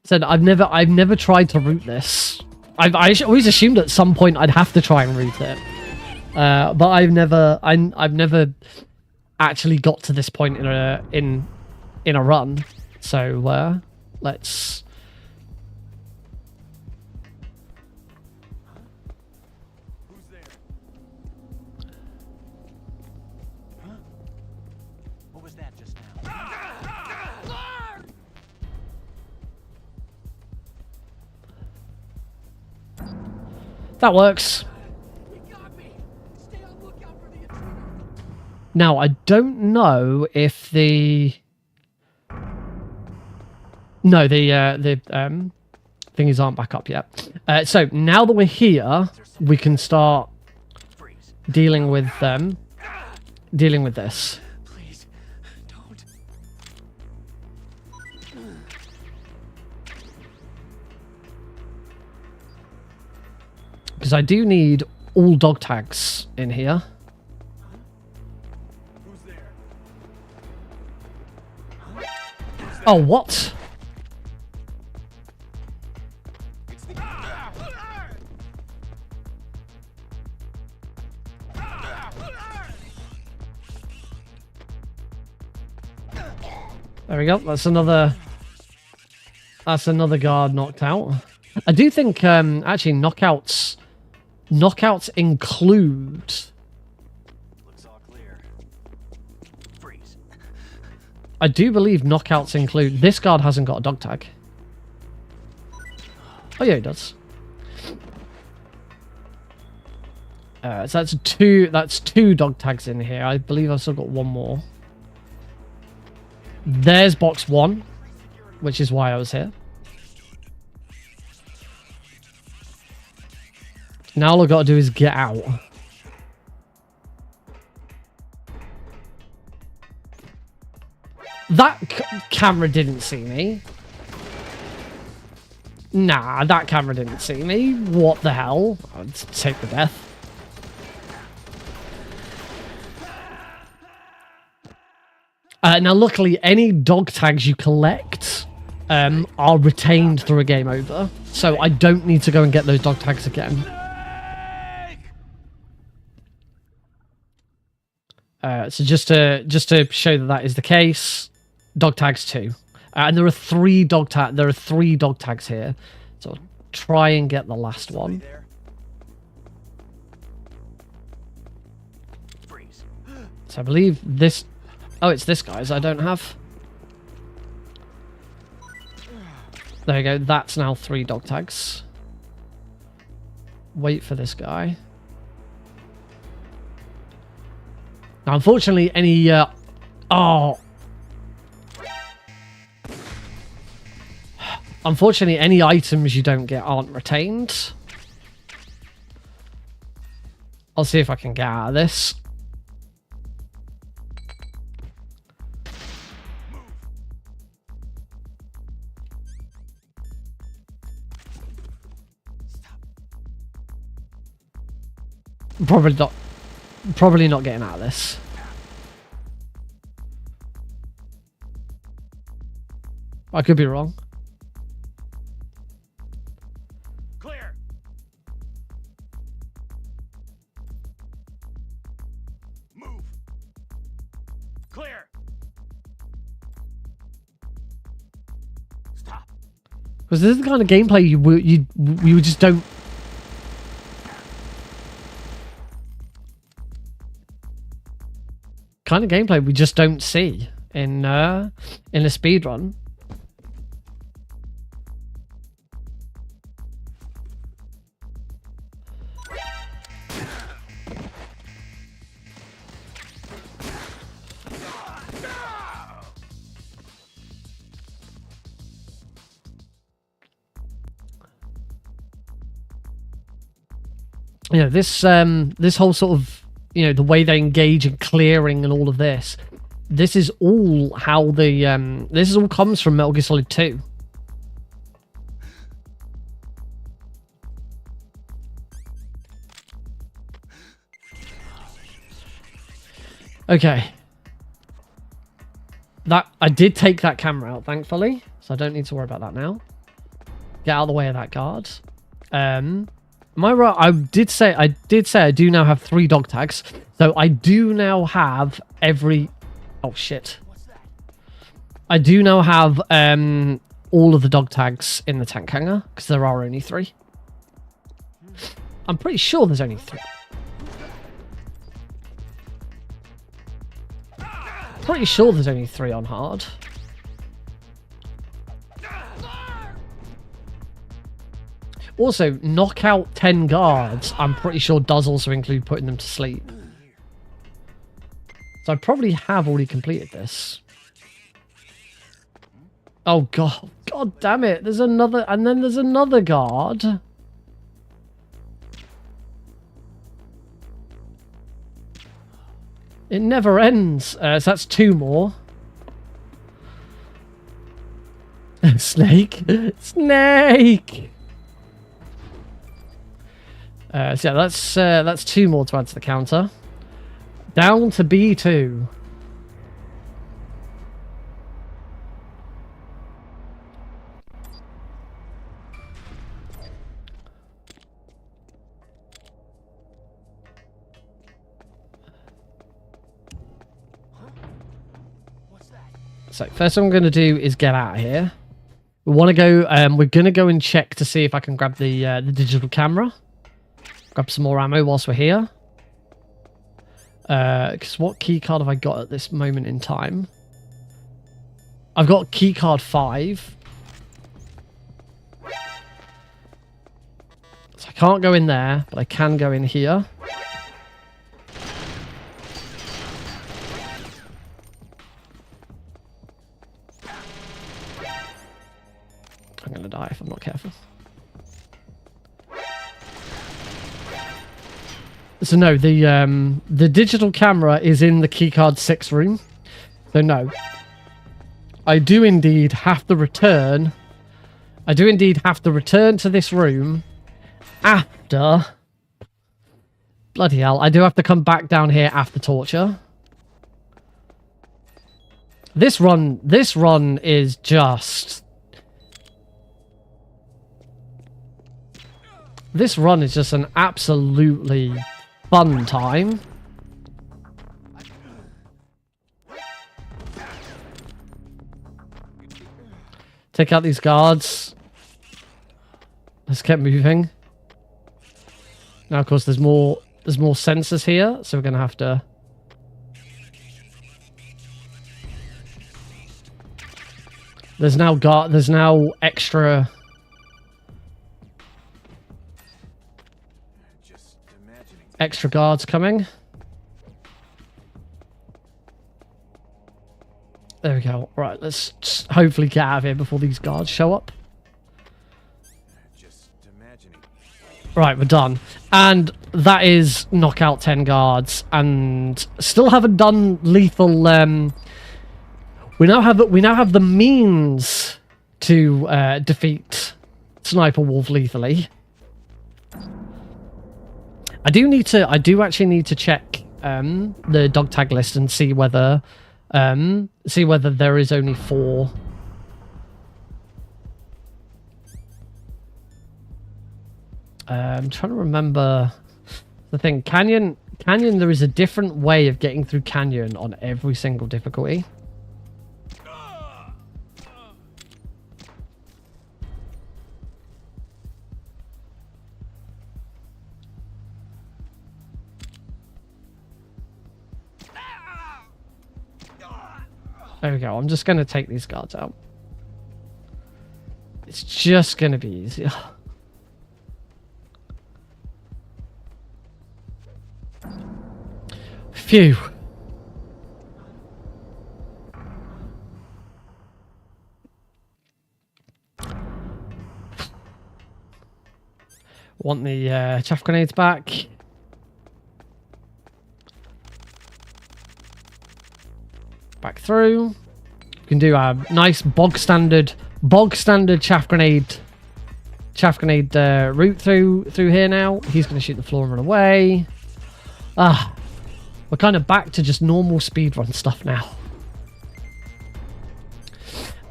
Said I've never tried to route this. I always assumed at some point I'd have to try and route it. But I've never actually got to this point in a run. So let's. Who's there? Huh? What was that just now? That works. Now, I don't know if the... No, the thingies aren't back up yet. So, now that we're here, we can start dealing with this. Please, don't. Because I do need all dog tags in here. Who's there? Oh, what? It's the... There we go. That's another guard knocked out. I do think actually knockouts include. Looks all clear. Freeze. I do believe knockouts include. This guard hasn't got a dog tag. Oh yeah, he does. So that's two dog tags in here. I believe I've still got one more. There's box 1, which is why I was here. Now all I've got to do is get out. That camera didn't see me. Nah, that camera didn't see me. What the hell? I'd take the death. Now, luckily, any dog tags you collect are retained through a game over. So I don't need to go and get those dog tags again. So just to show that is the case, dog tags 2, and there are 3 dog tags here. So I'll try and get the last one. Freeze. So I believe this. Oh, it's this guy's I don't have. There you go. That's now 3 dog tags. Wait for this guy. Now, unfortunately, any... Unfortunately, any items you don't get aren't retained. I'll see if I can get out of this. Probably not getting out of this. I could be wrong. Clear. Move. Clear. Stop. Because this is the kind of gameplay you just don't. Kind of gameplay we just don't see in a speedrun. You know, this whole sort of, you know, the way they engage in clearing and all of this This is all how the this is all comes from Metal Gear Solid 2. Okay. That I did take that camera out, thankfully, so I don't need to worry about that now. Get out of the way of that guard. Am I right? I did say I do now have 3 dog tags, so I do now have every. Oh shit! I do now have all of the dog tags in the tank hangar because there are only 3. I'm pretty sure there's only 3. Pretty sure there's only 3 on hard. Also, knock out 10 guards, I'm pretty sure does also include putting them to sleep. So I probably have already completed this. Oh god. God damn it. There's another, and then there's another guard. It never ends. So that's 2 more. Snake. Snake! So yeah, that's 2 more to add to the counter. Down to B2. So first thing I'm going to do is get out of here. We want to go. We're going to go and check to see if I can grab the digital camera. Grab some more ammo whilst we're here. Because what key card have I got at this moment in time? I've got key card 5. So I can't go in there, but I can go in here. I'm going to die if I'm not careful. So no, the digital camera is in the keycard 6 room. So no. I do indeed have to return. I do indeed have to return to this room after. Bloody hell, I do have to come back down here after torture. This run is just. This run is just an absolutely fun time. Take out these guards. Let's get moving. Now, of course, there's more sensors here, so we're gonna have to. There's now extra. Extra guards coming. There we go. Right, let's just hopefully get out of here before these guards show up. Just imagining. Right, we're done. And that is knock out 10 guards. And still haven't done lethal. We now have the means to defeat Sniper Wolf lethally. I do actually need to check the dog tag list and see whether there is only 4. I'm trying to remember the thing. Canyon, there is a different way of getting through Canyon on every single difficulty. There we go. I'm just going to take these guards out. It's just going to be easier. Phew. Want the chaff grenades back. through. We can do a nice bog standard chaff grenade route through here now. He's going to shoot the floor and run away. We're kind of back to just normal speedrun stuff now.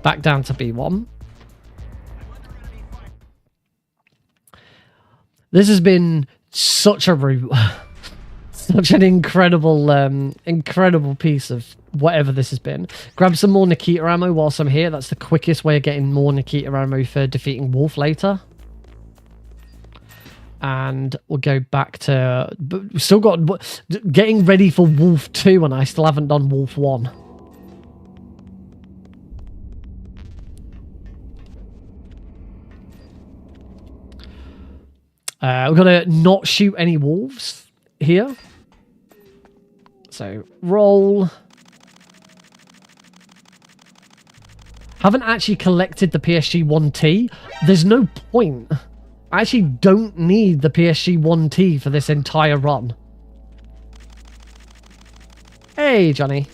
Back down to B1. This has been such a route. Such an incredible piece of whatever this has been. Grab some more Nikita ammo whilst I'm here. That's the quickest way of getting more Nikita ammo for defeating Wolf later. And we'll go back to... But we've still got... Getting ready for Wolf 2 and I still haven't done Wolf 1. We've got to not shoot any wolves here. So, roll. Haven't actually collected the PSG-1T. There's no point. I actually don't need the PSG-1T for this entire run. Hey, Johnny.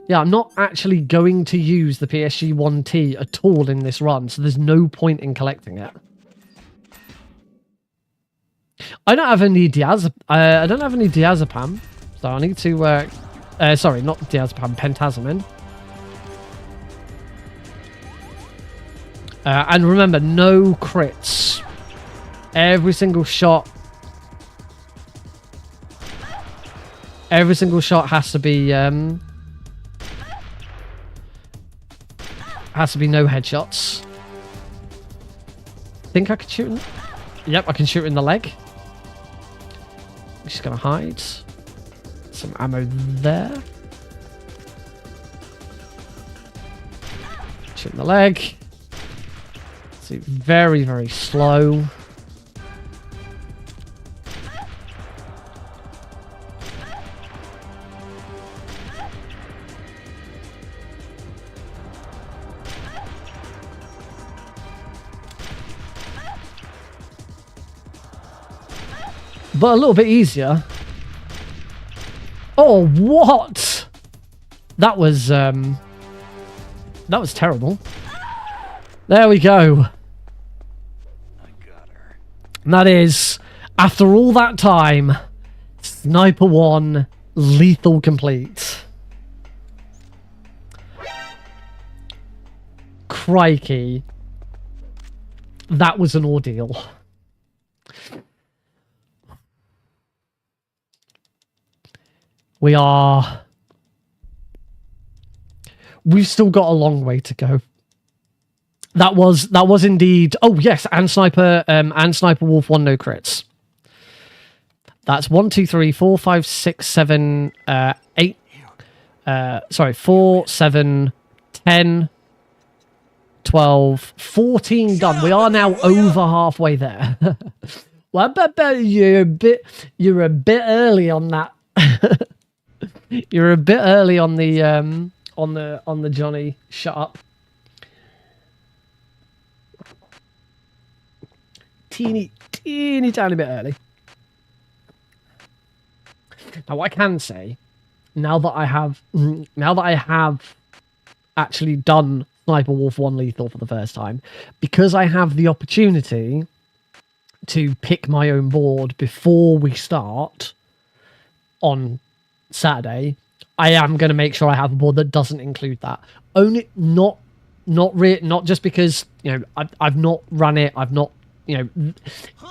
Yeah, I'm not actually going to use the PSG-1T at all in this run, so there's no point in collecting it. I don't have any diazepam, so I need to sorry, not diazepam, pentazemin. And remember, no crits. Every single shot has to be no headshots. Think I could shoot him? Yep, I can shoot in the leg. I'm just gonna hide. Some ammo there. Shoot in the leg. See, very, very slow. But a little bit easier. Oh, what? That was terrible. There we go. I got her. And that is, after all that time, Sniper 1 lethal complete. Crikey. That was an ordeal. We've still got a long way to go. That was indeed. Oh yes, and Sniper Wolf 1 no crits. That's 1, 2, 3, 4, 5, 6, 7, 8. Sorry, 4, 7, 10, 12, 14 done. We are now over halfway there. Well, but you're a bit early on that. You're a bit early on the Johnny. Shut up. Teeny tiny bit early. Now what I can say, now that I have actually done Sniper Wolf 1 lethal for the first time, because I have the opportunity to pick my own board before we start on Saturday, I am going to make sure I have a board that doesn't include that. Only not just because, you know, I've not run it. I've not, you know,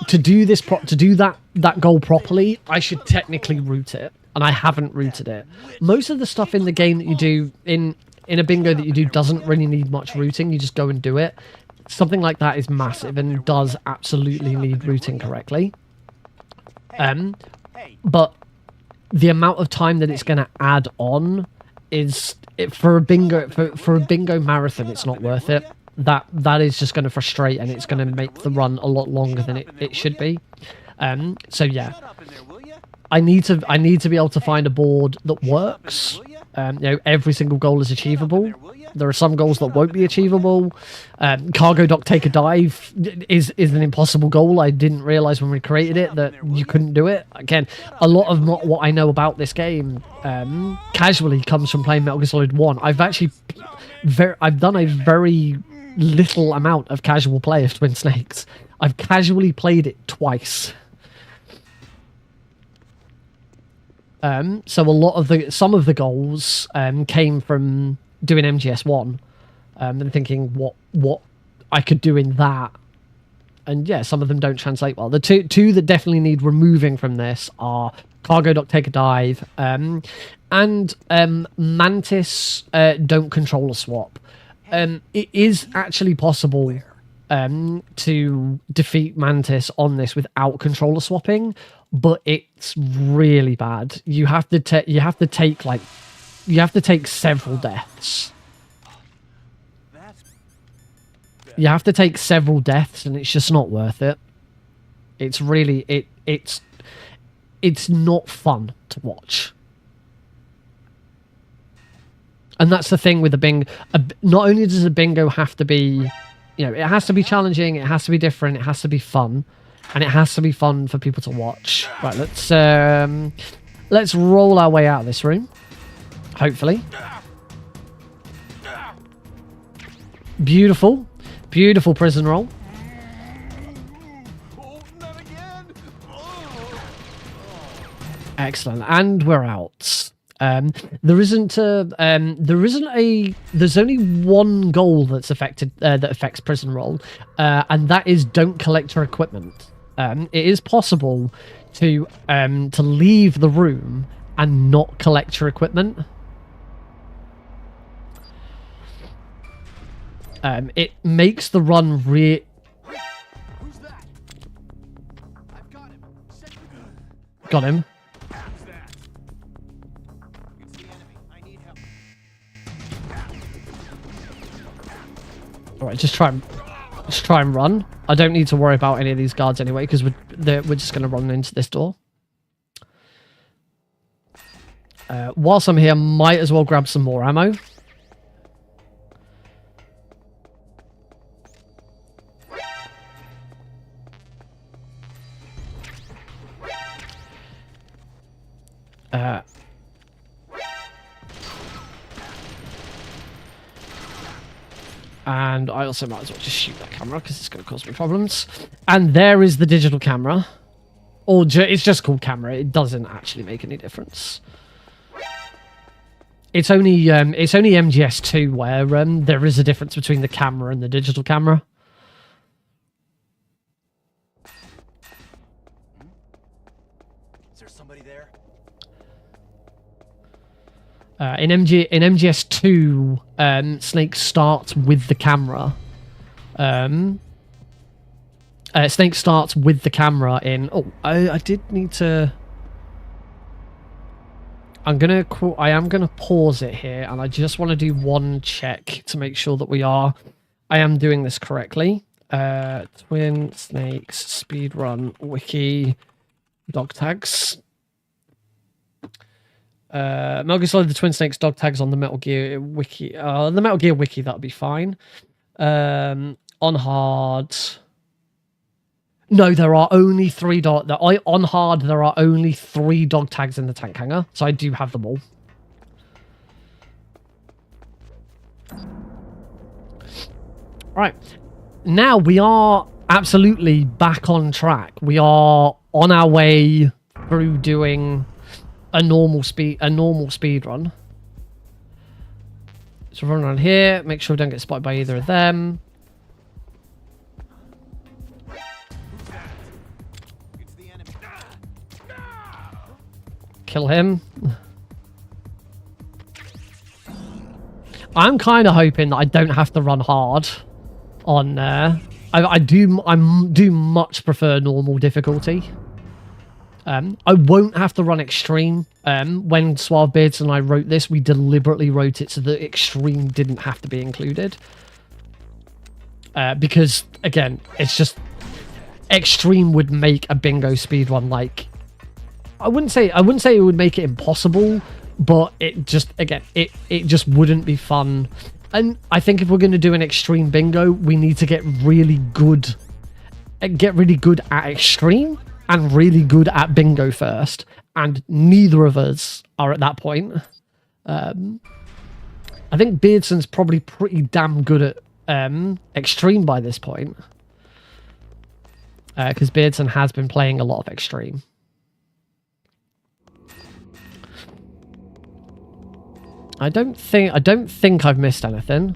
to do that goal properly, I should technically route it, and I haven't routed it. Most of the stuff in the game that you do in a bingo that you do doesn't really need much routing. You just go and do it. Something like that is massive and does absolutely need routing correctly. But the amount of time that it's going to add on is for a bingo marathon. It's not worth it. That is just going to frustrate, and it's going to make the run a lot longer than it should be. So yeah, I need to be able to find a board that works Every single goal is achievable. There are some goals that won't be achievable. Cargo dock take a dive is an impossible goal. I didn't realize when we created it that you couldn't do it. Again, a lot of what I know about this game casually comes from playing Metal Gear Solid 1. I've actually I've done a very little amount of casual play of Twin Snakes. I've casually played it twice. So some of the goals came from doing MGS1 and thinking what I could do in that. And yeah, some of them don't translate well. The two that definitely need removing from this are Cargo Dock Take a Dive and Mantis Don't Control a Swap. It is actually possible to defeat Mantis on this without controller swapping, but it's really bad. You have to take several deaths. You have to take several deaths, and it's just not worth it. It's really it's not fun to watch. And that's the thing with the bingo. Not only does a bingo have to be, it has to be challenging, it has to be different, it has to be fun, and it has to be fun for people to watch. Right, let's roll our way out of this room. Hopefully. Beautiful. Beautiful prison roll. Excellent. And we're out. There's only one goal that's affected that affects prison roll, and that is don't collect your equipment. It is possible to leave the room and not collect your equipment. It makes the run Who's that? I've got him. Got him. Who's that? It's the enemy. I need help. All right, just try and run. I don't need to worry about any of these guards anyway, because we're just going to run into this door. Whilst I'm here, might as well grab some more ammo. And I also might as well just shoot that camera because it's going to cause me problems. And there is the digital camera. Or it's just called camera. It doesn't actually make any difference. It's only MGS2 where there is a difference between the camera and the digital camera. Is there somebody there? In MGS2, Snake starts with the camera. Snake starts with the camera in... Oh, I did need to... I am gonna pause it here, and I just want to do one check to make sure that I am doing this correctly. Twin Snakes speedrun wiki dog tags. Metal Gear Solid the Twin Snakes dog tags on the Metal Gear wiki. The Metal Gear wiki, that'll be fine. On hard. No, there are only 3 dog. On hard, there are only 3 dog tags in the tank hangar, so I do have them all. Right, now we are absolutely back on track. We are on our way through doing a normal speed run. So run around here, make sure we don't get spotted by either of them. Kill him. I'm kind of hoping that I don't have to run hard on I do much prefer normal difficulty. I won't have to run extreme. When Suave Beards and I wrote this, we deliberately wrote it so that extreme didn't have to be included. Because again, it's just extreme would make a bingo speedrun like I wouldn't say it would make it impossible, but it just, again, it just wouldn't be fun. And I think if we're going to do an extreme bingo, we need to get really good at extreme and really good at bingo first. And neither of us are at that point. I think Beardson's probably pretty damn good at extreme by this point. Because Beardson has been playing a lot of extreme. I don't think I've missed anything.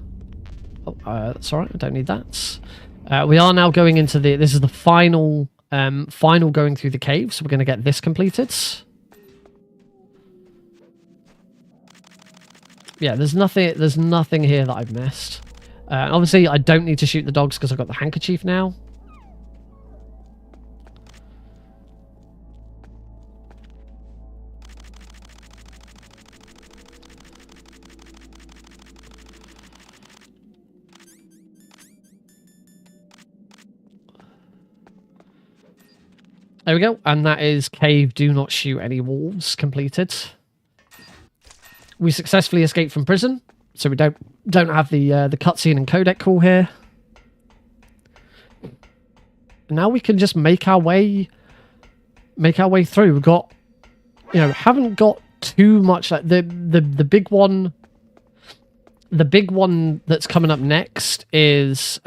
Oh, that's all right. I don't need that. We are now going into this is the final going through the cave, so we're going to get this completed. Yeah, there's nothing here that I've missed. Obviously, I don't need to shoot the dogs because I've got the handkerchief now. There we go, and that is cave do not shoot any wolves completed. We successfully escaped from prison, so we don't have the cutscene and codec call here. Now we can just make our way through. We've got, haven't got too much. Like the big one. The big one that's coming up next is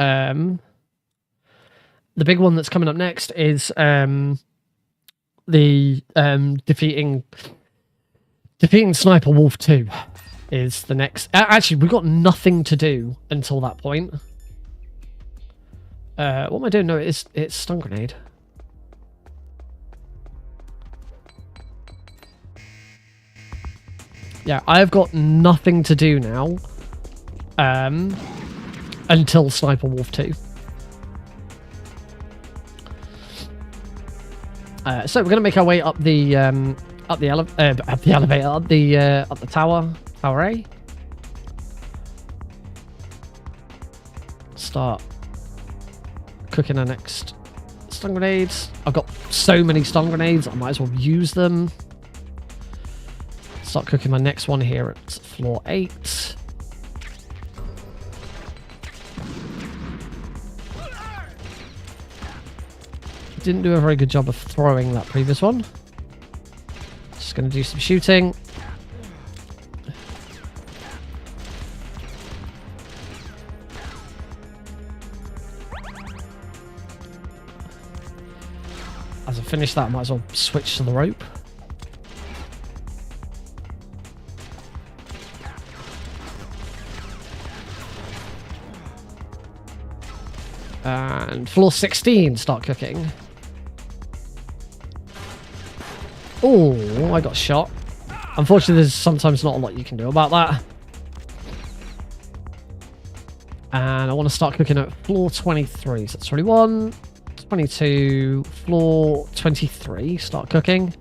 defeating Sniper Wolf 2 is the next. Actually, we've got nothing to do until that point. What am I doing? No, it's stun grenade. Yeah, I've got nothing to do now. Until Sniper Wolf 2. So we're gonna make our way up the elevator, up the tower A. Start cooking our next stun grenades. I've got so many stun grenades, I might as well use them. Start cooking my next one here at floor 8. Didn't do a very good job of throwing that previous one. Just going to do some shooting. As I finish that, I might as well switch to the rope. And floor 16, start cooking. Oh, I got shot. Unfortunately, there's sometimes not a lot you can do about that. And I want to start cooking at floor 23. So that's 21, 22, floor 23, start cooking.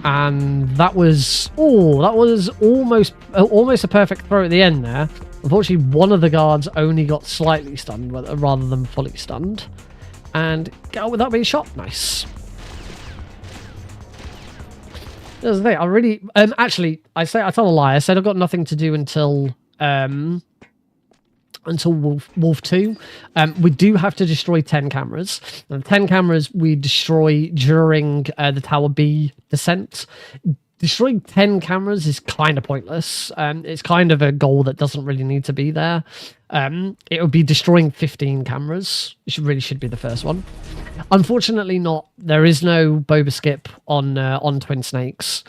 And that was almost a perfect throw at the end there. Unfortunately, one of the guards only got slightly stunned rather than fully stunned. And get out without being shot. Nice. That's the thing. I really... actually, I tell a lie. I said I've got nothing to do until Wolf 2. We do have to destroy 10 cameras. And 10 cameras we destroy during the Tower B descent. Destroying 10 cameras is kind of pointless. It's kind of a goal that doesn't really need to be there. It would be destroying 15 cameras. It really should be the first one. Unfortunately not. There is no boba skip on Twin Snakes.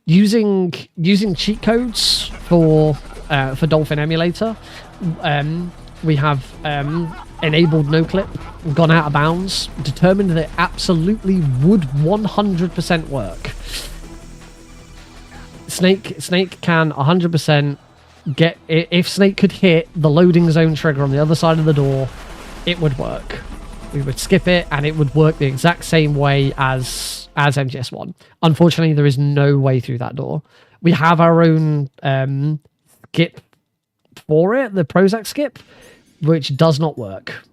Using cheat codes for Dolphin Emulator, we have enabled no clip, gone out of bounds, determined that it absolutely would 100% work. Snake can 100% get it. If Snake could hit the loading zone trigger on the other side of the door, it would work. We would skip it and it would work the exact same way as MGS1. Unfortunately, there is no way through that door. We have our own skip for it, the Prozac skip, which does not work.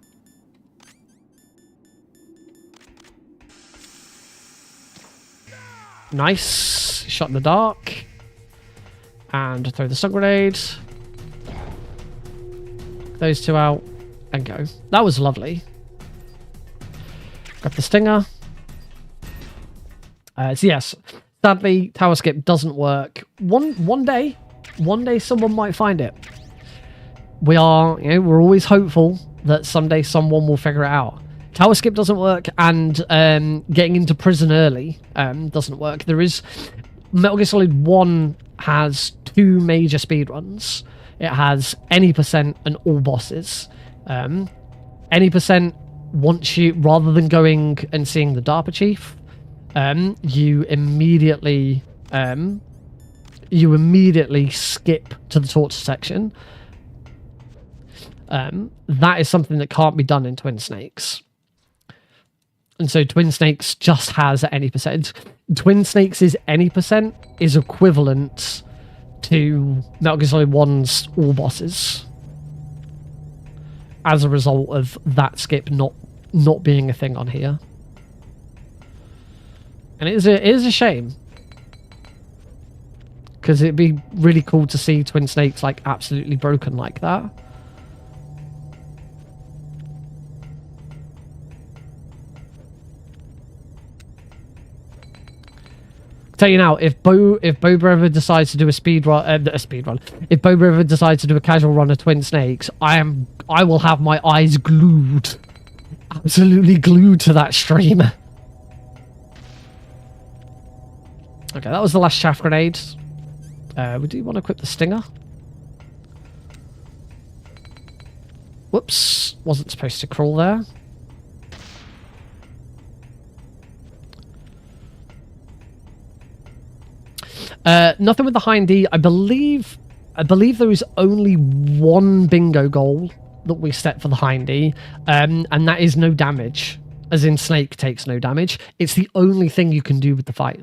Nice. Shot in the dark. And throw the stun grenade. Those two out. And go. That was lovely. Grab the stinger. So yes, sadly, tower skip doesn't work. One day someone might find it. We're always hopeful that someday someone will figure it out. Tower skip doesn't work, and getting into prison early doesn't work. There is Metal Gear Solid 1 has 2 major speedruns. It has any percent and all bosses. Any percent, once you, rather than going and seeing the DARPA chief, you immediately skip to the torture section. That is something that can't be done in Twin Snakes. And so Twin Snakes just has any percent. Twin Snakes' any percent is equivalent to Metal Gear Solid 1's all bosses. As a result of that skip not being a thing on here. And it is a shame. Because it'd be really cool to see Twin Snakes like absolutely broken like that. Tell you now, if Bo ever decides to do a speedrun, if Bo ever decides to do a casual run of Twin Snakes, I will have my eyes glued, absolutely glued to that stream. Okay, that was the last chaff grenade. We do want to equip the stinger. Whoops, wasn't supposed to crawl there. Nothing with the hind D. I believe there is only one bingo goal that we set for the hind D, and that is no damage, as in Snake takes no damage. It's the only thing you can do with the fight.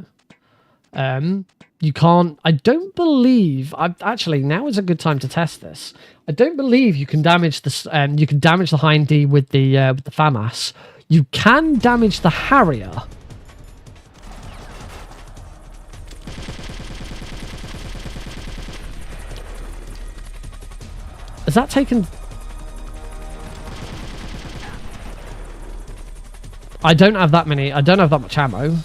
You can't. I don't believe. Actually, now is a good time to test this. I don't believe you can damage this. You can damage the hind D with the FAMAS. You can damage the Harrier. Has that taken... I don't have that many... I don't have that much ammo.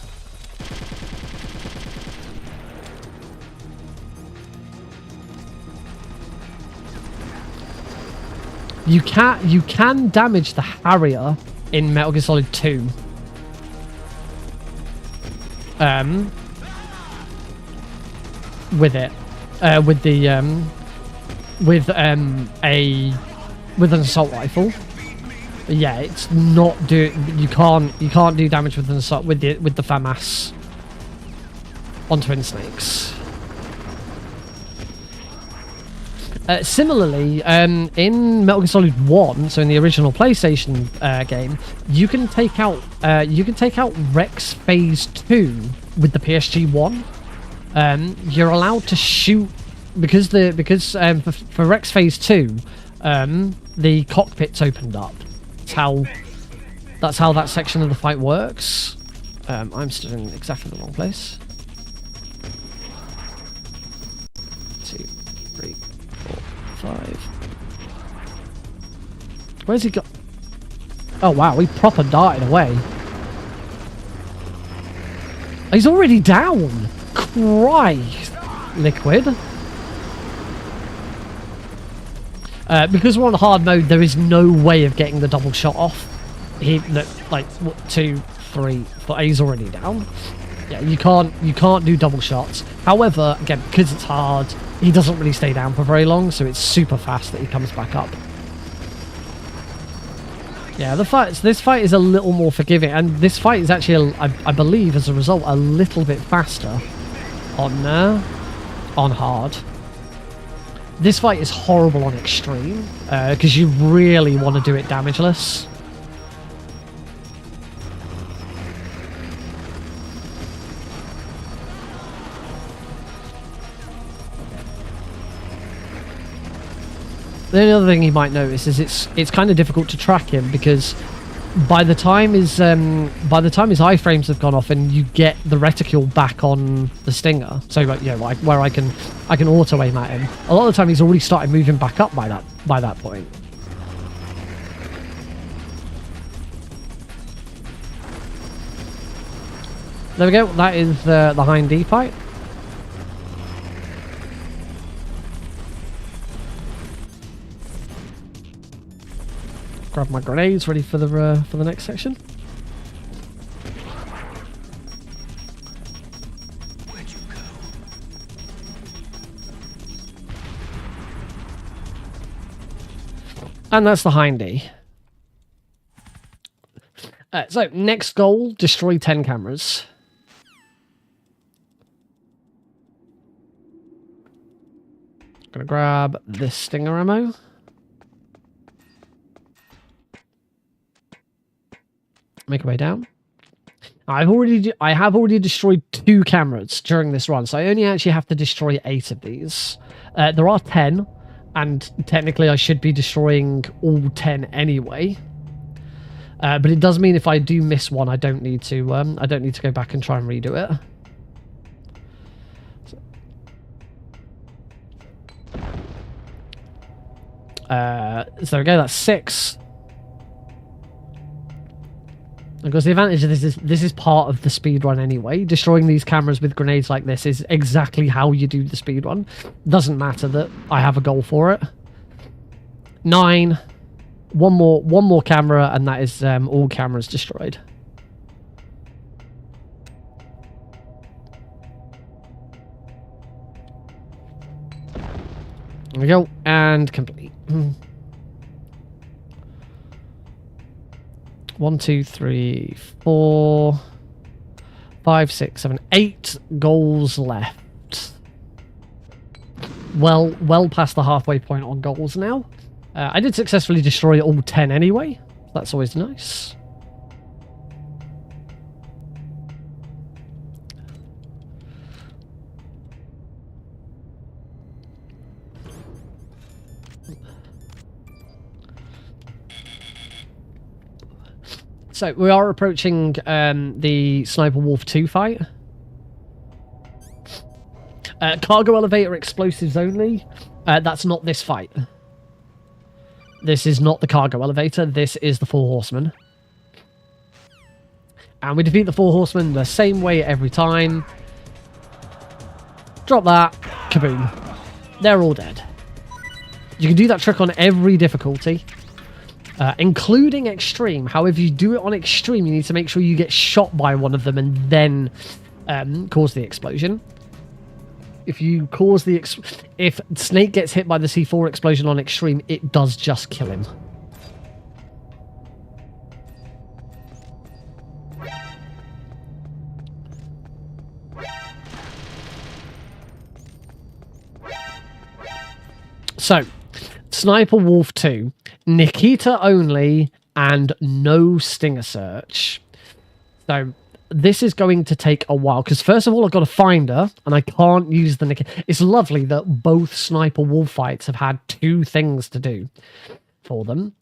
You can damage the Harrier in Metal Gear Solid 2. With it. With an assault rifle. But yeah, it's not you can't do damage with an assault with the FAMAS on Twin Snakes. Similarly, in Metal Gear Solid 1, so in the original PlayStation game, you can take out Rex Phase 2 with the PSG-1. You're allowed to shoot because for Rex Phase 2, the cockpit's opened up. That's how that section of the fight works. I'm stood in exactly the wrong place. 2, 3, 4, 5. Where's he got? Oh wow, he proper darted away. He's already down. Christ, Liquid. Because we're on hard mode, there is no way of getting the double shot off. He's already down. Yeah, you can't do double shots. However, again, because it's hard, he doesn't really stay down for very long, so it's super fast that he comes back up. Yeah, this fight is a little more forgiving, and this fight is actually, I believe, as a result, a little bit faster on hard. This fight is horrible on extreme, because you really want to do it damageless. The only other thing you might notice is it's kind of difficult to track him because by the time his iframes have gone off and you get the reticule back on the Stinger, so like, you know, like where I can auto aim at him, a lot of the time he's already started moving back up by that point. There we go. That is the Hind D fight. Grab my grenades, ready for the next section. Where'd you go? And that's the Hindy. So, next goal, destroy 10 cameras. Gonna grab this Stinger ammo. Make our way down. I have already destroyed 2 cameras during this run, so I only actually have to destroy 8 of these. There are 10, and technically I should be destroying all 10 anyway. But it does mean if I do miss one, I don't need to go back and try and redo it. So there we go. That's 6. Because the advantage of this is part of the speed run anyway. Destroying these cameras with grenades like this is exactly how you do the speed run. Doesn't matter that I have a goal for it. 9. One more camera, and that is all cameras destroyed. There we go, and complete. 1, 2, 3, 4, 5, 6, 7, 8 goals left. Well past the halfway point on goals now. I did successfully destroy all 10 anyway. That's always nice. So we are approaching the Sniper Wolf 2 fight. Cargo elevator explosives only. That's not this fight. This is not the cargo elevator. This is the 4 horsemen. And we defeat the 4 horsemen the same way every time. Drop that. Kaboom. They're all dead. You can do that trick on every difficulty. Including extreme. However, you do it on extreme, you need to make sure you get shot by one of them and then cause the explosion. If you cause the if Snake gets hit by the C4 explosion on extreme, it does just kill him. So, Sniper Wolf 2, Nikita only, and no Stinger search. So, this is going to take a while, because first of all, I've got to find her, and I can't use the Nikita. It's lovely that both Sniper Wolf fights have had 2 things to do for them.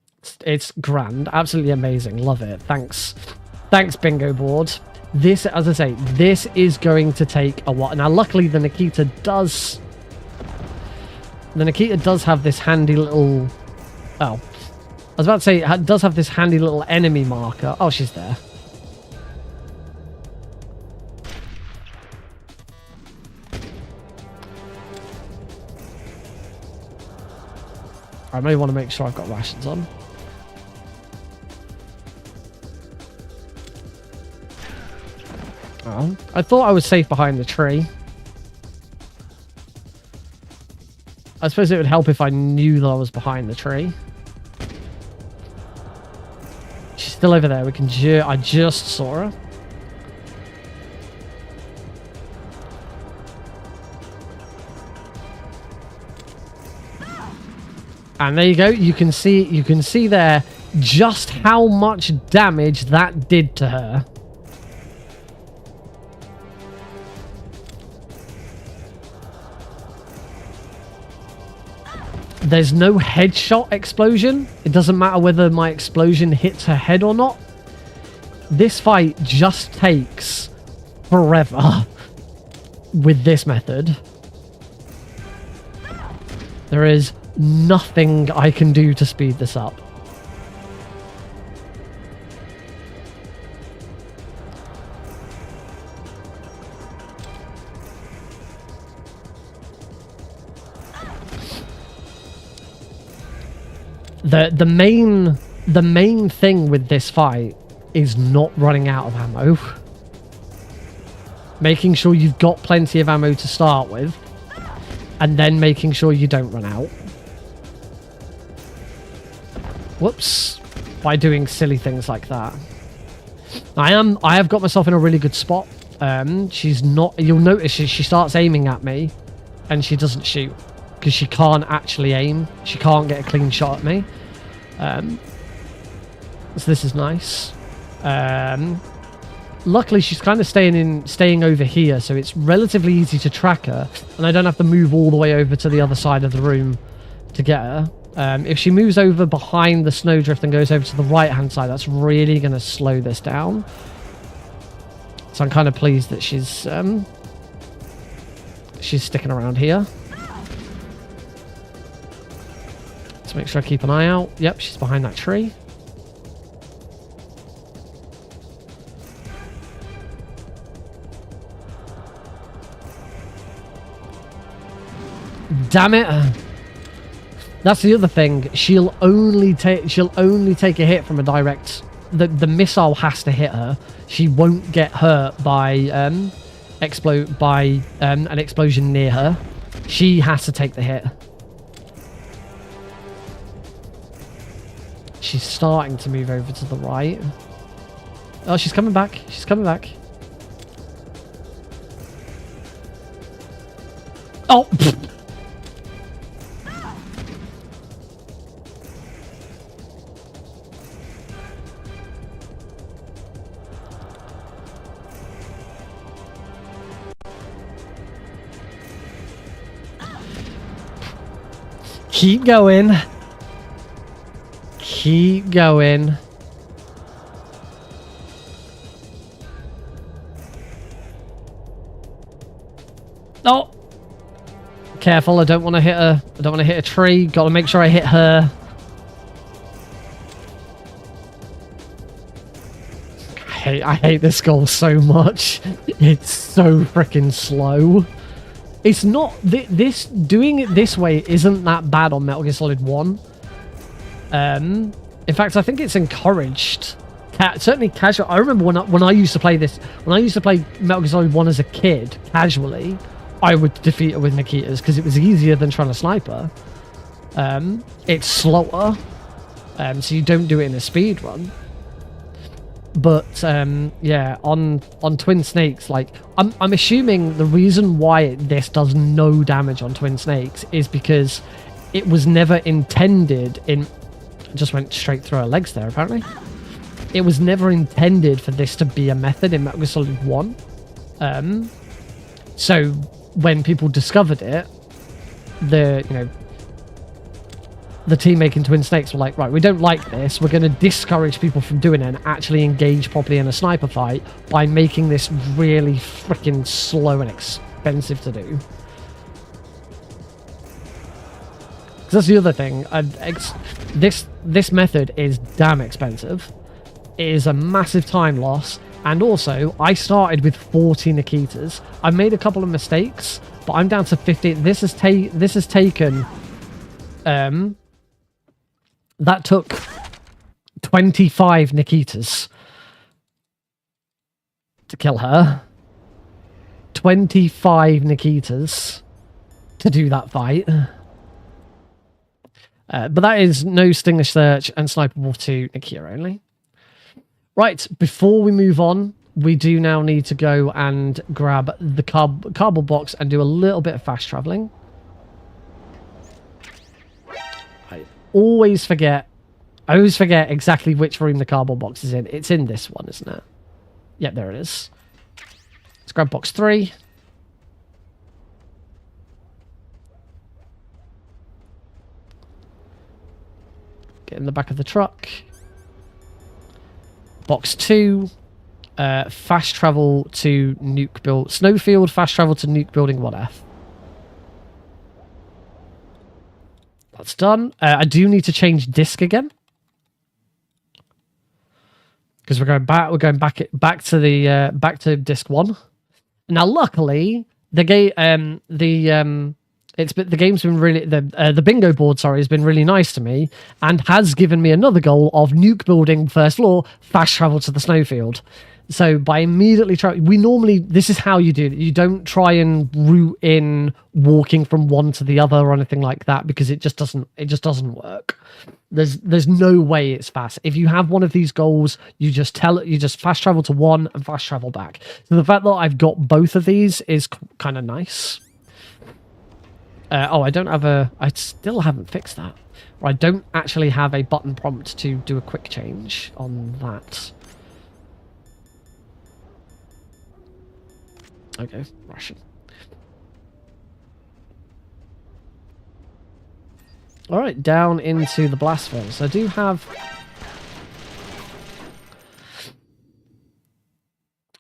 It's grand, absolutely amazing, love it. Thanks Bingo Board. This, as I say, this is going to take a while. Now, luckily, the Nikita does have this handy little... Oh. I was about to say, it does have this handy little enemy marker. Oh, she's there. I may want to make sure I've got rations on. Oh, I thought I was safe behind the tree. I suppose it would help if I knew that I was behind the tree. She's still over there. We can I just saw her. And there you go. You can see there just how much damage that did to her. there's no headshot explosion. It doesn't matter whether my explosion hits her head or not. This fight just takes forever with this method. There is nothing I can do to speed this up. The main thing with this fight is not running out of ammo. Making sure you've got plenty of ammo to start with, and then making sure you don't run out. Whoops. By doing silly things like that. I have got myself in a really good spot. She's not... You'll notice she starts aiming at me, and she doesn't shoot. Because she can't actually aim. She can't get a clean shot at me. So this is nice. Luckily, she's kind of staying over here, so it's relatively easy to track her, and I don't have to move all the way over to the other side of the room to get her. If she moves over behind the snowdrift and goes over to the right-hand side, that's really going to slow this down. So I'm kind of pleased that she's sticking around here. Let's make sure I keep an eye out. Yep, she's behind that tree. Damn it! That's the other thing. She'll only take a hit from a direct. The missile has to hit her. She won't get hurt by an explosion near her. She has to take the hit. She's starting to move over to the right. Oh, she's coming back. She's coming back. Oh! Keep going. Keep going. Oh! Careful, I don't want to hit her. I don't want to hit a tree. Got to make sure I hit her. I hate this goal so much. It's so freaking slow. It's not... doing it this way isn't that bad on Metal Gear Solid 1. In fact, I think it's encouraged. Certainly casual. I remember when I used to play this... When I used to play Metal Gear Solid 1 as a kid, casually, I would defeat her with Nikitas because it was easier than trying to snipe her. It's slower. So you don't do it in a speed run. But yeah, on Twin Snakes, like I'm assuming the reason why this does no damage on Twin Snakes is because it was never intended in... Just went straight through her legs there, apparently. It was never intended for this to be a method in Metal Gear Solid 1. So when people discovered it, the team making Twin Snakes were like, right, we don't like this. We're going to discourage people from doing it and actually engage properly in a sniper fight by making this really freaking slow and expensive to do. Because that's the other thing. This method is damn expensive. It is a massive time loss. And also, I started with 40 Nikitas. I made a couple of mistakes, but I'm down to 50. This has taken... that took 25 Nikitas to kill her. 25 Nikitas to do that fight. But that is no Stinger Search and Sniper Wolf 2 Nikia only. Right, before we move on, we do now need to go and grab the cardboard box and do a little bit of fast traveling. I always forget exactly which room the cardboard box is in. It's in this one, isn't it? Yep, there it is. Let's grab box 3. Get in the back of the truck. Box 2. Fast travel to nuke build. Snowfield, fast travel to nuke building 1F. That's done. I do need to change disc again. Because we're going back. We're going back to the back to disc 1. Now, luckily, the game the game's been really the bingo board, sorry, has been really nice to me and has given me another goal of nuke building first floor, fast travel to the snowfield. So by immediately this is how you do it. You don't try and route in walking from one to the other or anything like that, because it just doesn't work. There's no way it's fast. If you have one of these goals, you just fast travel to one and fast travel back. So the fact that I've got both of these is kind of nice. I still haven't fixed that. Or I don't actually have a button prompt to do a quick change on that. Okay, Russian. Alright, down into the blast furnace. I do have...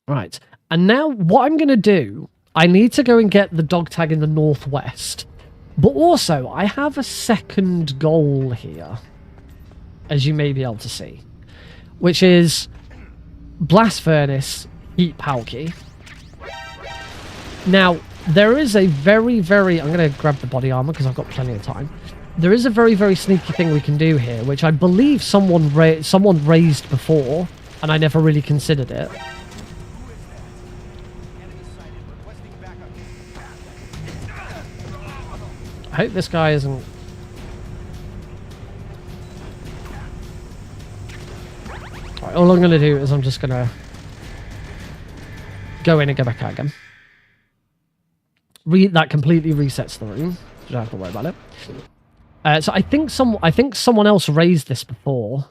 Right, and now what I'm going to do, I need to go and get the dog tag in the northwest. But also, I have a second goal here, as you may be able to see, which is blast furnace, heat palki. Now, there is a very, very... I'm going to grab the body armor because I've got plenty of time. There is a very, very sneaky thing we can do here, which I believe someone raised before, and I never really considered it. I hope this guy isn't... Right, all I'm going to do is I'm just going to go in and go back out again. That completely resets the room. You don't have to worry about it. So I think someone else raised this before.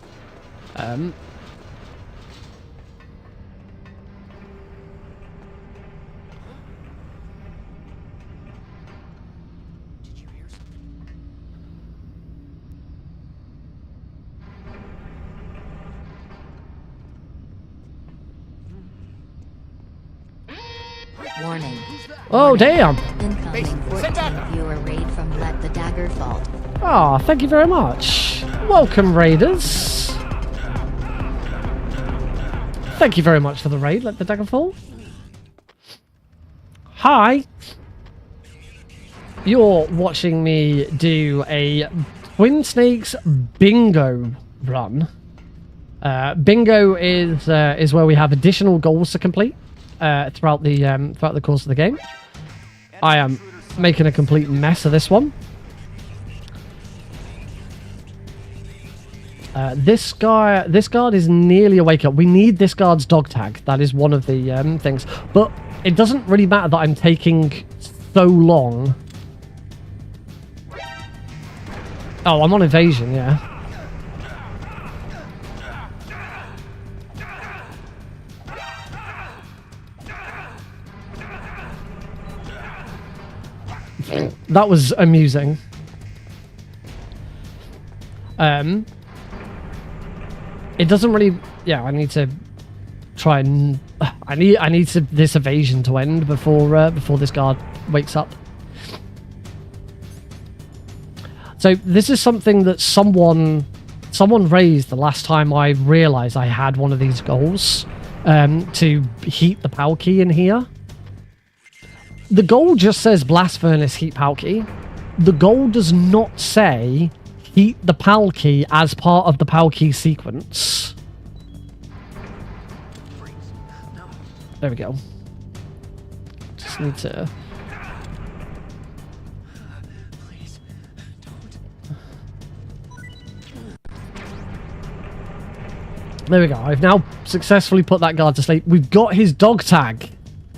Warning. Oh, damn. Incoming 14 viewer raid from Let the Dagger Fall. Ah, thank you very much. Welcome, raiders. Thank you very much for the raid, Let the Dagger Fall. Hi. You're watching me do a Twin Snakes bingo run. Bingo is where we have additional goals to complete throughout the course of the game. I am making a complete mess of this one. This guard is nearly awake up. We need this guard's dog tag. That is one of the things. But it doesn't really matter that I'm taking so long. Oh, I'm on evasion, yeah. That was amusing. It doesn't really... Yeah, I need to try and... I need this evasion to end before this guard wakes up. So this is something that someone raised the last time I realised I had one of these goals, to heat the palki in here. The goal just says blast furnace heat palki. The goal does not say heat the palki as part of the palki sequence. There we go. Just need to... There we go. I've now successfully put that guard to sleep. We've got his dog tag.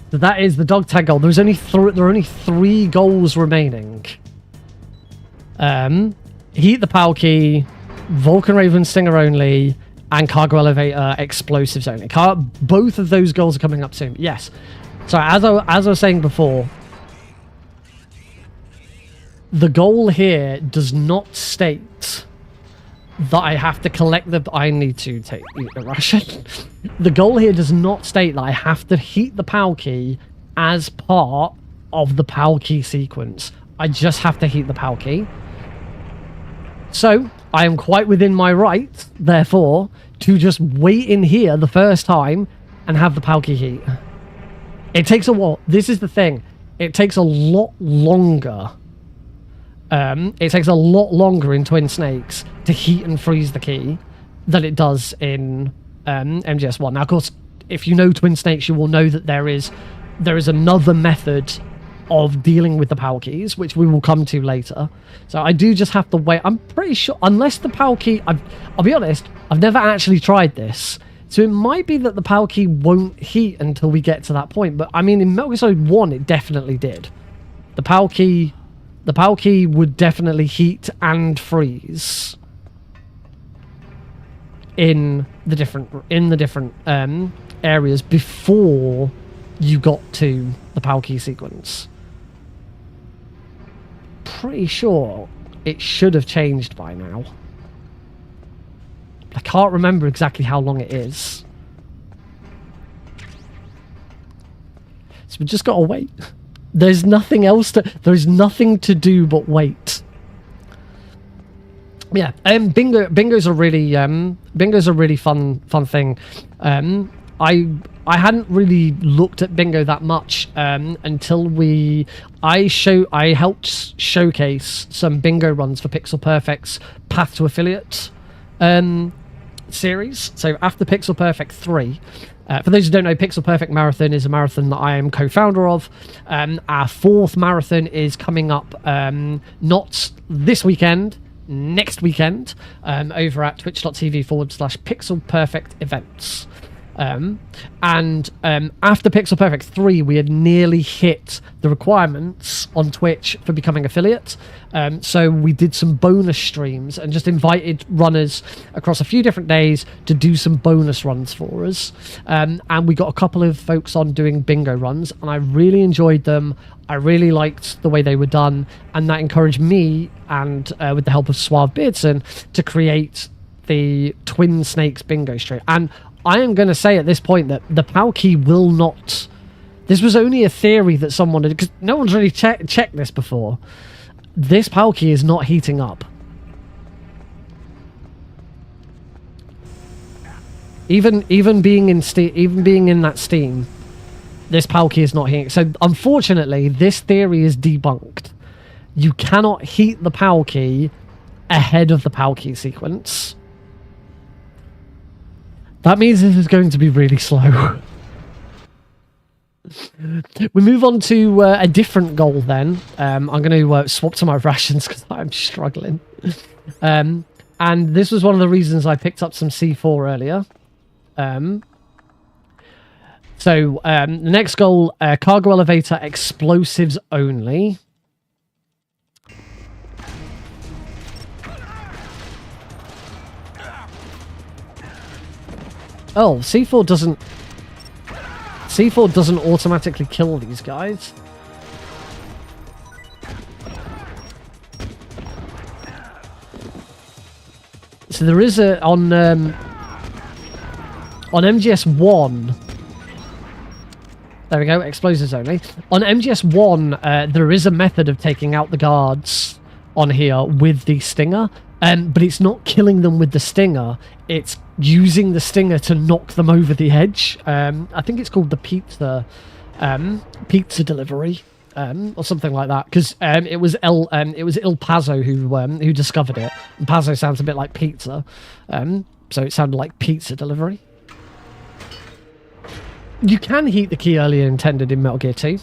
So that is the dog tag goal. There are only 3 goals remaining. Heat the palki, Vulcan Raven Stinger only, and cargo elevator explosives only. Both of those goals are coming up soon. Yes. So as I was saying before, the goal here does not state that I have to collect the... I need to eat the ration. The goal here does not state that I have to heat the PAL key as part of the PAL key sequence. I just have to heat the PAL key. So, I am quite within my right, therefore, to just wait in here the first time and have the PAL key heat. It takes a while. This is the thing. It takes a lot longer. It takes a lot longer in Twin Snakes to heat and freeze the key than it does in MGS1. Now, of course, if you know Twin Snakes, you will know that there is another method of dealing with the PAL keys, which we will come to later. So I do just have to wait. I'm pretty sure, unless the PAL key... I'll be honest, I've never actually tried this. So it might be that the PAL key won't heat until we get to that point. But, I mean, in Metal Gear Solid 1, it definitely did. The PAL key would definitely heat and freeze in the different areas before you got to the PAL key sequence. Pretty sure it should have changed by now. I can't remember exactly how long it is. So we just gotta wait. There's nothing to do but wait. Yeah, bingo's a really fun thing. I hadn't really looked at bingo that much until I helped showcase some bingo runs for Pixel Perfect's Path to Affiliate series. So after Pixel Perfect 3, for those who don't know, Pixel Perfect Marathon is a marathon that I am co-founder of. Our fourth marathon is coming up not this weekend, next weekend, over at twitch.tv/Pixel Perfect events. After Pixel Perfect 3, we had nearly hit the requirements on Twitch for becoming affiliate. So we did some bonus streams and just invited runners across a few different days to do some bonus runs for us. And we got a couple of folks on doing bingo runs, and I really enjoyed them. I really liked the way they were done, and that encouraged me, and with the help of Suave Beardson, to create the Twin Snakes bingo stream. And I am going to say at this point that the PAL key will not... This was only a theory that someone did, because no one's really checked this before. This PAL key is not heating up. Even being in that steam, this PAL key is not heating. So unfortunately, this theory is debunked. You cannot heat the PAL key ahead of the PAL key sequence. That means this is going to be really slow. We move on to a different goal then. I'm going to swap to my rations because I'm struggling. And this was one of the reasons I picked up some C4 earlier. So the next goal, cargo elevator explosives only. Oh, C4 doesn't automatically kill these guys. So there is a on MGS1. There we go, explosives only. On MGS1, there is a method of taking out the guards on here with the stinger, but it's not killing them with the stinger. It's using the stinger to knock them over the edge. I think it's called the pizza delivery, or something like that. Because it was Il Pazzo who discovered it. And Pazzo sounds a bit like pizza, so it sounded like pizza delivery. You can heat the key earlier intended in Metal Gear 2.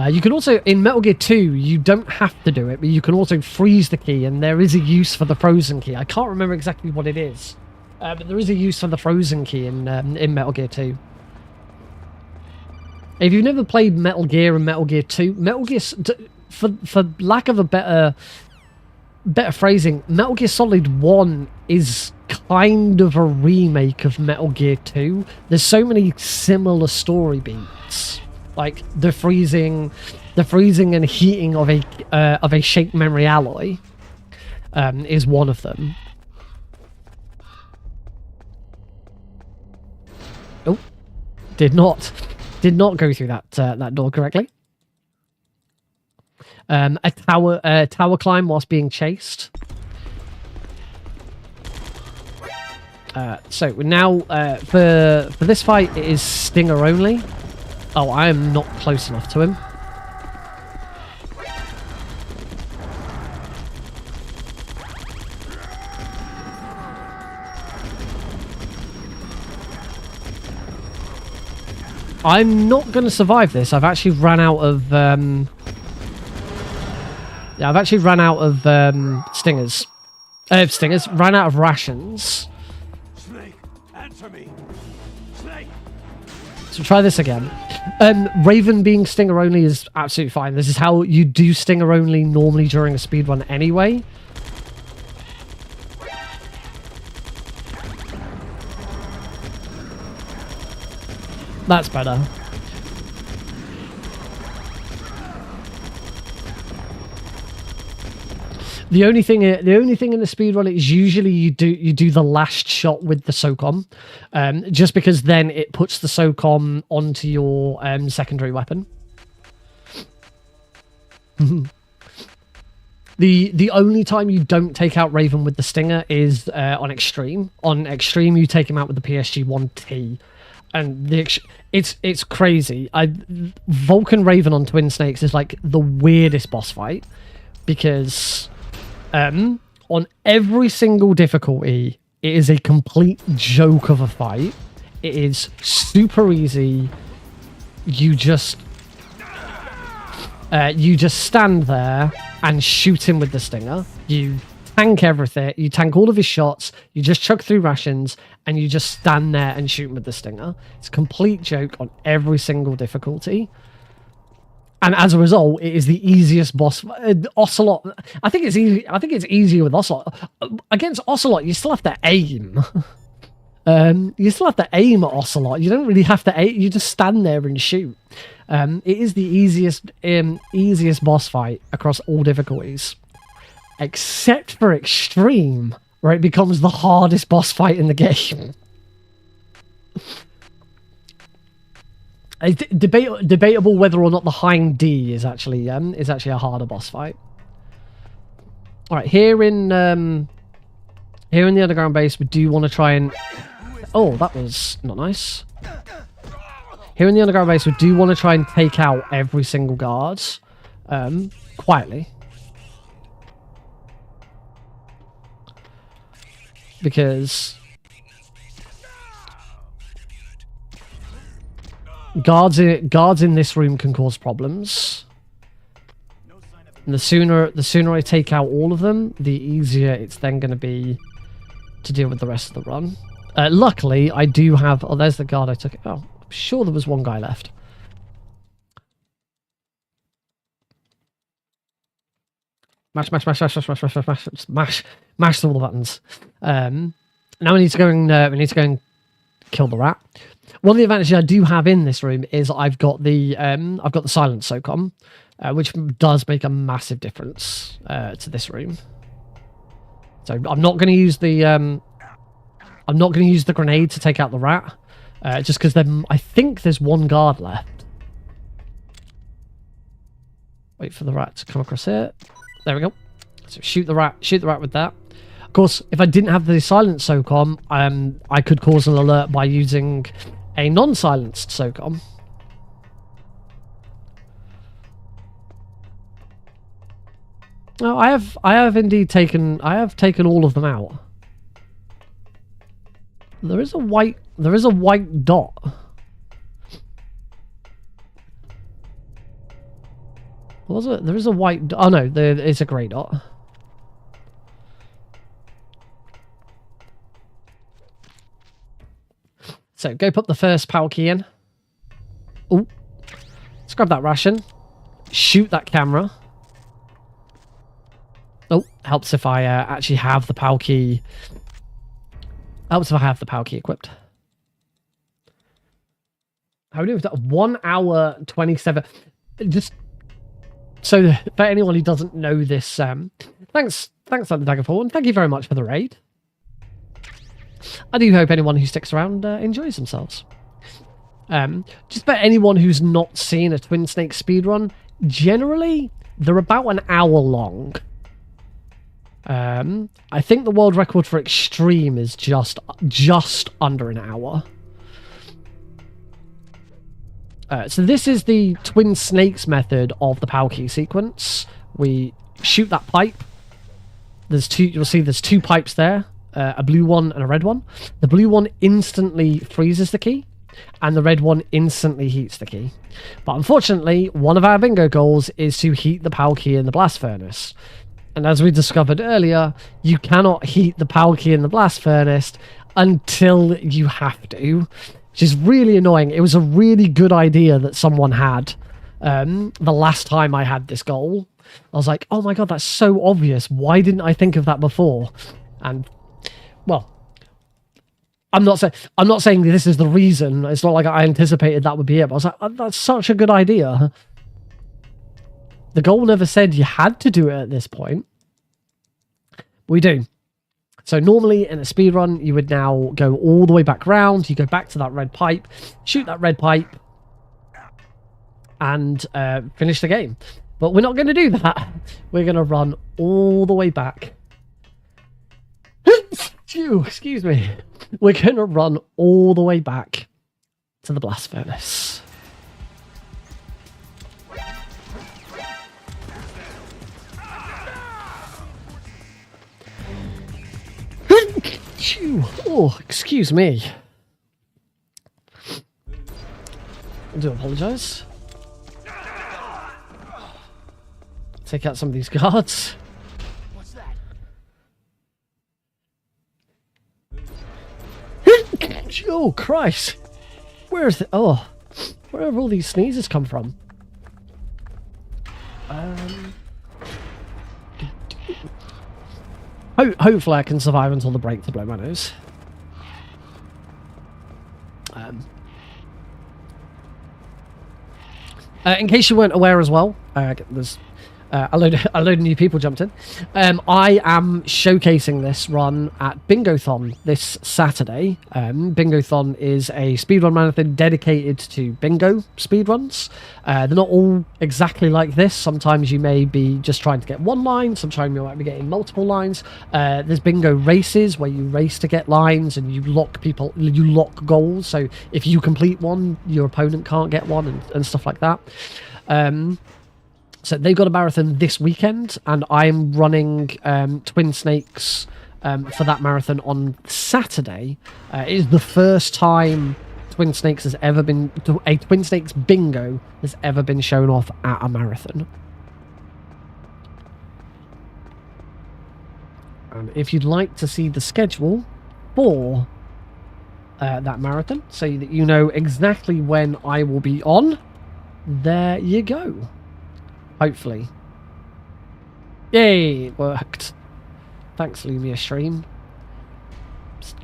You can also, in Metal Gear 2, you don't have to do it, but you can also freeze the key, and there is a use for the frozen key. I can't remember exactly what it is, but there is a use for the frozen key in Metal Gear 2. If you've never played Metal Gear and Metal Gear 2, Metal Gear, for lack of a better phrasing, Metal Gear Solid 1 is kind of a remake of Metal Gear 2. There's so many similar story beats. Like the freezing and heating of a shaped memory alloy, is one of them. Oh, did not go through that door correctly. A tower climb whilst being chased. So now for this fight, it is Stinger only. Oh, I am not close enough to him. I'm not going to survive this. I've actually run out of stingers. Ran out of rations. Snake, answer me. Snake. So try this again. Raven being Stinger only is absolutely fine. This is how you do Stinger only normally during a speedrun anyway. That's better. The only thing in the speedrun is usually you do the last shot with the SOCOM, just because then it puts the SOCOM onto your secondary weapon. The only time you don't take out Raven with the Stinger is on Extreme. On Extreme, you take him out with the PSG-1T. And it's crazy. Vulcan Raven on Twin Snakes is like the weirdest boss fight, because on every single difficulty, it is a complete joke of a fight. It is super easy. You just stand there and shoot him with the Stinger. You tank everything. You tank all of his shots. You just chuck through rations, and you just stand there and shoot him with the Stinger. It's a complete joke on every single difficulty. And as a result, it is the easiest boss. Ocelot. I think it's easy. I think it's easier with Ocelot. Against Ocelot, you still have to aim. You still have to aim at Ocelot. You don't really have to aim. You just stand there and shoot. It is the easiest boss fight across all difficulties, except for Extreme, where it becomes the hardest boss fight in the game. It's debatable whether or not the Hind D is actually a harder boss fight. All right, here in the underground base, we do want to try and... Oh, that was not nice. Here in the underground base, we do want to try and take out every single guard, quietly. Because guards in this room can cause problems. And the sooner I take out all of them, the easier it's then going to be to deal with the rest of the run. Luckily, I do have... Oh, there's the guard I took. Oh, I'm sure there was one guy left. Mash all the buttons. Now we need to go and kill the rat. One of the advantages I do have in this room is I've got the silent SOCOM, which does make a massive difference to this room. So I'm not going to use the grenade to take out the rat, just because I think there's one guard left. Wait for the rat to come across here. There we go. So shoot the rat with that. Of course, if I didn't have the silent SOCOM, I could cause an alert by using a non-silenced SOCOM. No, I have indeed taken all of them out. There is a white dot. What was it? There is a white... Oh no, there is a grey dot. So, go put the first power key in. Oh. Let's grab that ration. Shoot that camera. Oh, helps if I actually have the power key. Helps if I have the power key equipped. How are we doing with that? 1 hour 27. Just... So, for anyone who doesn't know this, thanks Thanks, Let the Dagger Fall, and thank you very much for the raid. I do hope anyone who sticks around enjoys themselves. Just about anyone who's not seen a Twin Snake speedrun, generally, they're about an hour long. I think the world record for extreme is just under an hour. So this is the Twin Snakes method of the power key sequence. We shoot that pipe. There's two. You'll see there's two pipes there, a blue one and a red one. The blue one instantly freezes the key, and the red one instantly heats the key. But unfortunately, one of our bingo goals is to heat the power key in the blast furnace. And as we discovered earlier, you cannot heat the power key in the blast furnace until you have to, which is really annoying. It was a really good idea that someone had the last time I had this goal. I was like, oh my god, that's so obvious. Why didn't I think of that before? And, well, I'm not saying this is the reason. It's not like I anticipated that would be it. But I was like, oh, that's such a good idea. The goal never said you had to do it at this point. We do. So normally in a speedrun, you would now go all the way back round. You go back to that red pipe, shoot that red pipe, and finish the game. But we're not going to do that. We're going to run all the way back. Excuse me. We're going to run all the way back to the blast furnace. Oh, excuse me. I do apologise. Take out some of these guards. What's that? Oh, Christ. Where's the... Oh. Where have all these sneezes come from? Hopefully I can survive until the break to blow my nose. In case you weren't aware as well, there's a load of new people jumped in. I am showcasing this run at Bingothon this Saturday. Bingothon is a speedrun marathon dedicated to bingo speedruns. They're not all exactly like this. Sometimes you may be just trying to get one line. Sometimes you might be getting multiple lines. There's bingo races where you race to get lines and you lock goals. So if you complete one, your opponent can't get one and stuff like that. So they've got a marathon this weekend, and I'm running Twin Snakes for that marathon on Saturday. It is the first time Twin Snakes has ever been... a Twin Snakes bingo has ever been shown off at a marathon. And if you'd like to see the schedule for that marathon, so that you know exactly when I will be on, there you go. Hopefully. Yay, it worked. Thanks, Lumia Stream.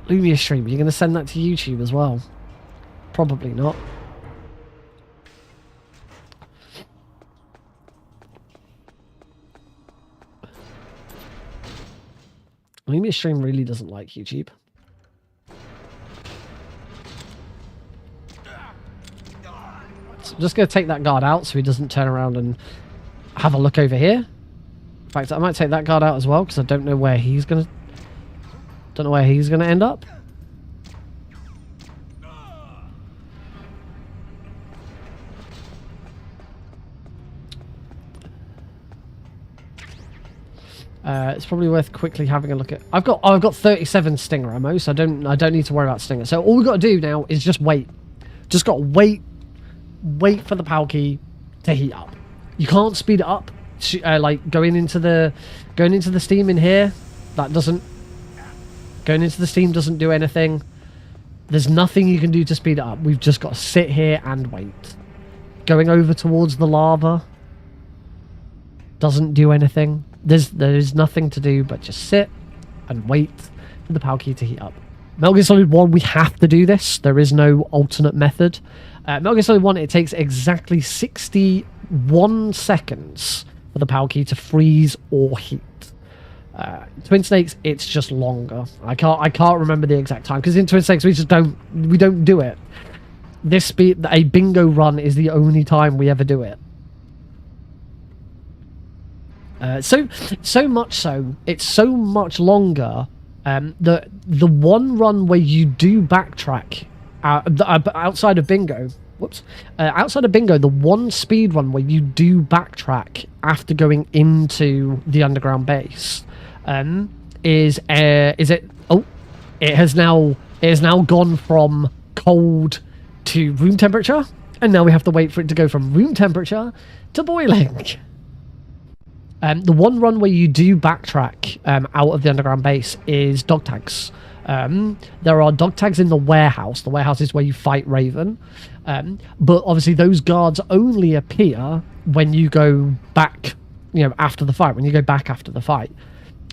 Lumia Stream, you're going to send that to YouTube as well? Probably not. Lumia Stream really doesn't like YouTube. So I'm just going to take that guard out so he doesn't turn around and have a look over here. In fact, I might take that guard out as well because I don't know where he's gonna end up. It's probably worth quickly having a look at. I've got 37 stinger ammo, so I don't need to worry about stinger. So all we've got to do now is just wait. Just got to wait for the power key to heat up. You can't speed it up. Like going into the steam in here, that doesn't... Going into the steam doesn't do anything. There's nothing you can do to speed it up. We've just got to sit here and wait. Going over towards the lava doesn't do anything. There's nothing to do but just sit and wait for the power key to heat up. Metal Gear Solid 1, we have to do this. There is no alternate method. Metal Gear Solid 1, it takes exactly 61 seconds for the power key to freeze or heat. Twin Snakes, it's just longer. I can't remember the exact time because in Twin Snakes we don't do it. A bingo run is the only time we ever do it. So much so, it's so much longer. The one run where you do backtrack outside of bingo. Outside of bingo, the one speed run where you do backtrack after going into the underground base is it? Oh, it has now gone from cold to room temperature, and now we have to wait for it to go from room temperature to boiling. The one run where you do backtrack out of the underground base is dog tags. There are dog tags in the warehouse. The warehouse is where you fight Raven. But obviously those guards only appear when you go back, after the fight, when you go back after the fight.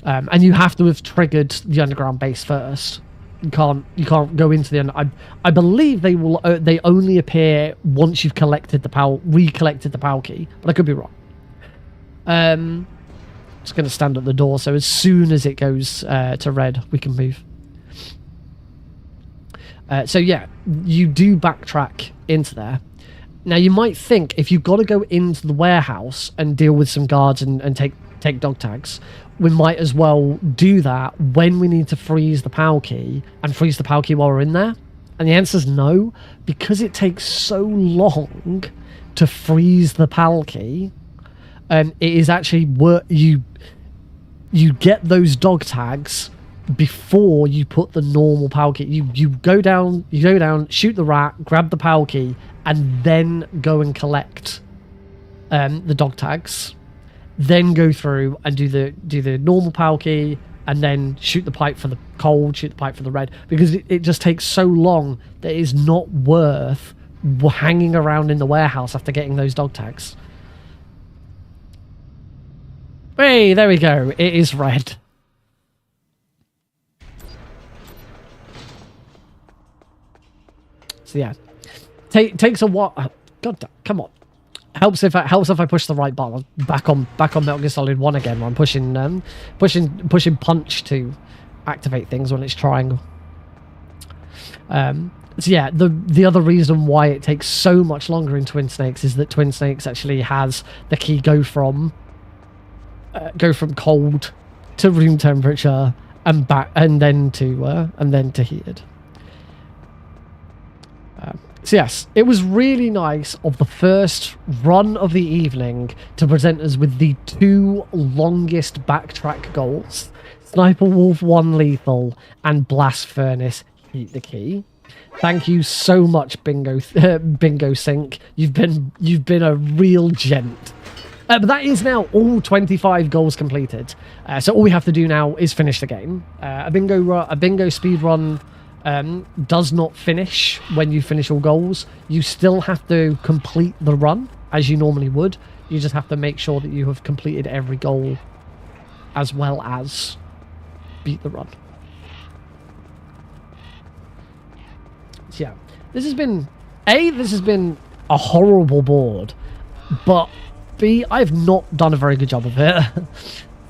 And you have to have triggered the underground base first. You can't go into the I believe they only appear once you've recollected the PAL key, but I could be wrong. Just going to stand at the door, so as soon as it goes to red, we can move. So yeah, you do backtrack into there. Now you might think if you've got to go into the warehouse and deal with some guards and take dog tags, we might as well do that when we need to freeze the PAL key and freeze the PAL key while we're in there. And the answer is no, because it takes so long to freeze the PAL key. It is actually you get those dog tags before you put the normal PAL key. You go down, shoot the rat, grab the PAL key, and then go and collect the dog tags. Then go through and do the normal PAL key, and then shoot the pipe for the cold, shoot the pipe for the red, because it just takes so long that it is not worth hanging around in the warehouse after getting those dog tags. Hey, there we go. It is red. So yeah, takes a while. God, come on. Helps if I push the right button. Back on Metal Gear Solid 1 again. Where I'm pushing punch to activate things when it's triangle. So yeah, the other reason why it takes so much longer in Twin Snakes is that Twin Snakes actually has the key go from cold to room temperature and back, and then to heated. So yes, it was really nice of the first run of the evening to present us with the two longest backtrack goals: Sniper Wolf 1 lethal and Blast Furnace heat the key. Thank you so much, Bingo Sync. You've been a real gent. But that is now all 25 goals completed. So all we have to do now is finish the game. A bingo speed run does not finish when you finish all goals. You still have to complete the run as you normally would. You just have to make sure that you have completed every goal as well as beat the run. So yeah, this has been a horrible board, but B, I've not done a very good job of it.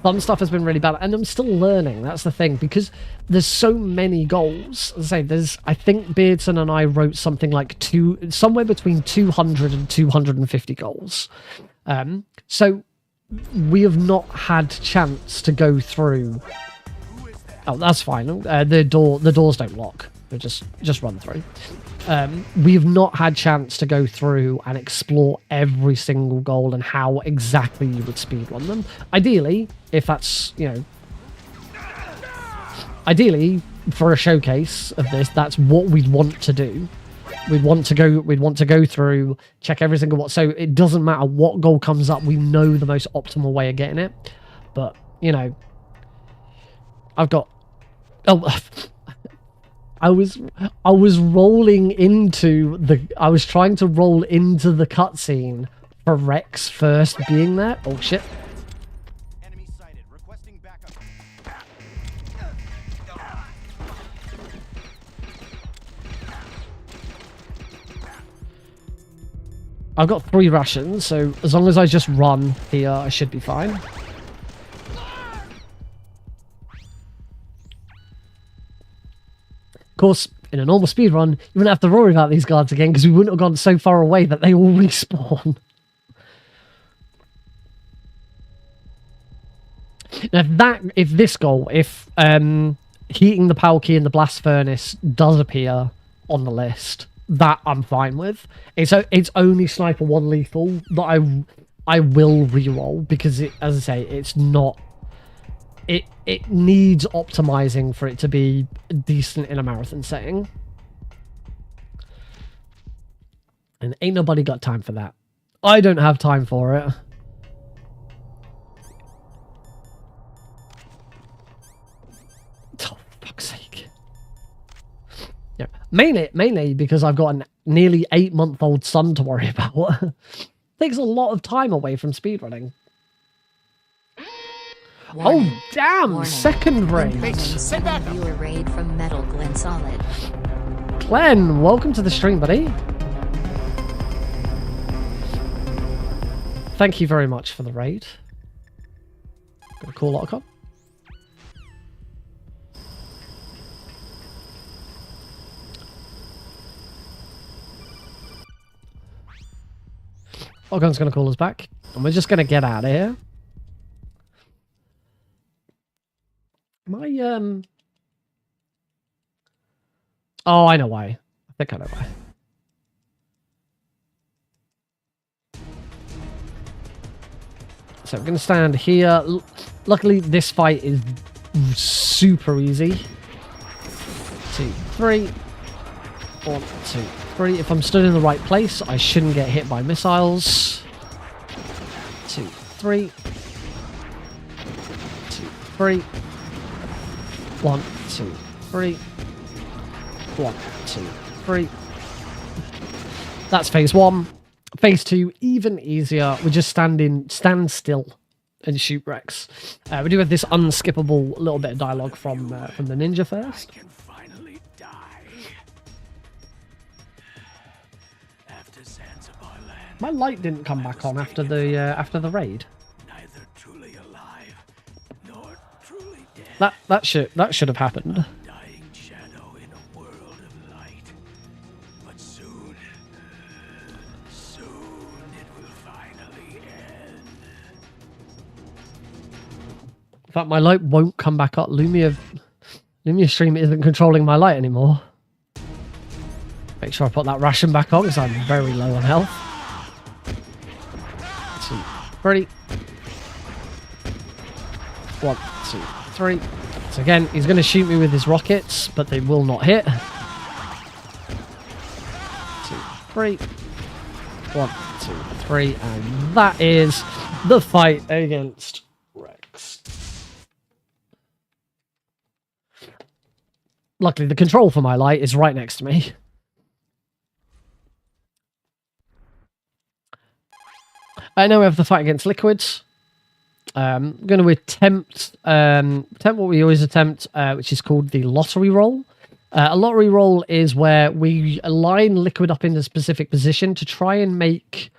Some stuff has been really bad, and I'm still learning. That's the thing, because there's so many goals. As I say, I think Beardson and I wrote something like somewhere between 200 and 250 goals. So we have not had chance to go through. Oh, that's fine. The doors don't lock. They just run through. We have not had chance to go through and explore every single goal and how exactly you would speedrun them. Ideally, if that's, ideally for a showcase of this, that's what we'd want to do. We'd want to go through, check every single one. So it doesn't matter what goal comes up, we know the most optimal way of getting it. But, I've got... Oh... I was rolling into the... I was trying to roll into the cutscene for Rex first being there. Oh, shit. Enemy sighted. Requesting backup. I've got 3 rations, so as long as I just run here, I should be fine. course, in a normal speedrun, you wouldn't have to worry about these guards again because we wouldn't have gone so far away that they all respawn. Now, if this goal, if heating the power key in the blast furnace does appear on the list, that I'm fine with. It's only Sniper 1 lethal that I will reroll because, as I say, it's not... It needs optimizing for it to be decent in a marathon setting. And ain't nobody got time for that. I don't have time for it. Oh, fuck's sake. Yeah, mainly because I've got a nearly 8-month-old son to worry about. Takes a lot of time away from speedrunning. Warning. Oh, damn! Warning. Second raid. Viewer raid from Metal Glen Solid. Glenn, welcome to the stream, buddy. Thank you very much for the raid. Got a cool icon. Ogon's going to call us back, and we're just going to get out of here. Oh, I know why. I think I know why. So we're going to stand here. Luckily, this fight is super easy. 2, 3. 1, 2, 3. If I'm stood in the right place, I shouldn't get hit by missiles. 2, 3. 2, 3. 1, 2, 3. 1, 2, 3. That's phase 1. Phase 2, even easier. We just stand still and shoot Rex. We do have this unskippable little bit of dialogue from the ninja first. I can finally die. After Zanzibar land. My light didn't come back on after the raid. Neither truly alive nor truly dead. That should have happened. Dying shadow in a world of light. But soon it will finally end. In fact, my light won't come back up. Lumia stream isn't controlling my light anymore. Make sure I put that ration back on because I'm very low on health. 2, 3. 1, 2, 3. So again, he's going to shoot me with his rockets, but they will not hit. 2, 3. 1, 2, 3. And that is the fight against Rex. Luckily, the control for my light is right next to me. Now we have the fight against liquids. I'm going to attempt what we always attempt, which is called the lottery roll. A lottery roll is where we line liquid up in a specific position to try and make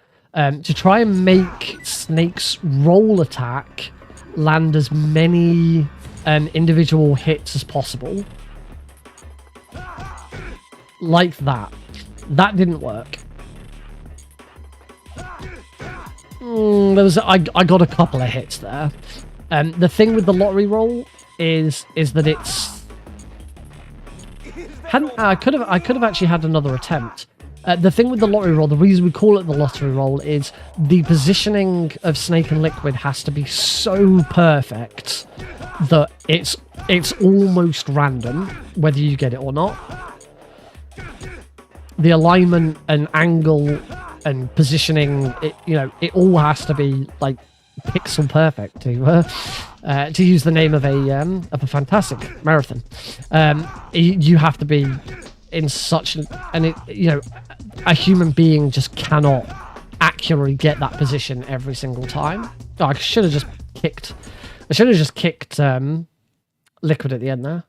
Snake's roll attack land as many individual hits as possible. Like that. That didn't work. I got a couple of hits there. The thing with the lottery roll is that it's I could have actually had another attempt. The thing with the lottery roll, the reason we call it the lottery roll is the positioning of Snake and Liquid has to be so perfect that it's almost random whether you get it or not. The alignment and angle and positioning, it all has to be like pixel perfect to use the name of a fantastic marathon. You have to be in such a human being just cannot accurately get that position every single time. Oh, I should have just kicked Liquid at the end there.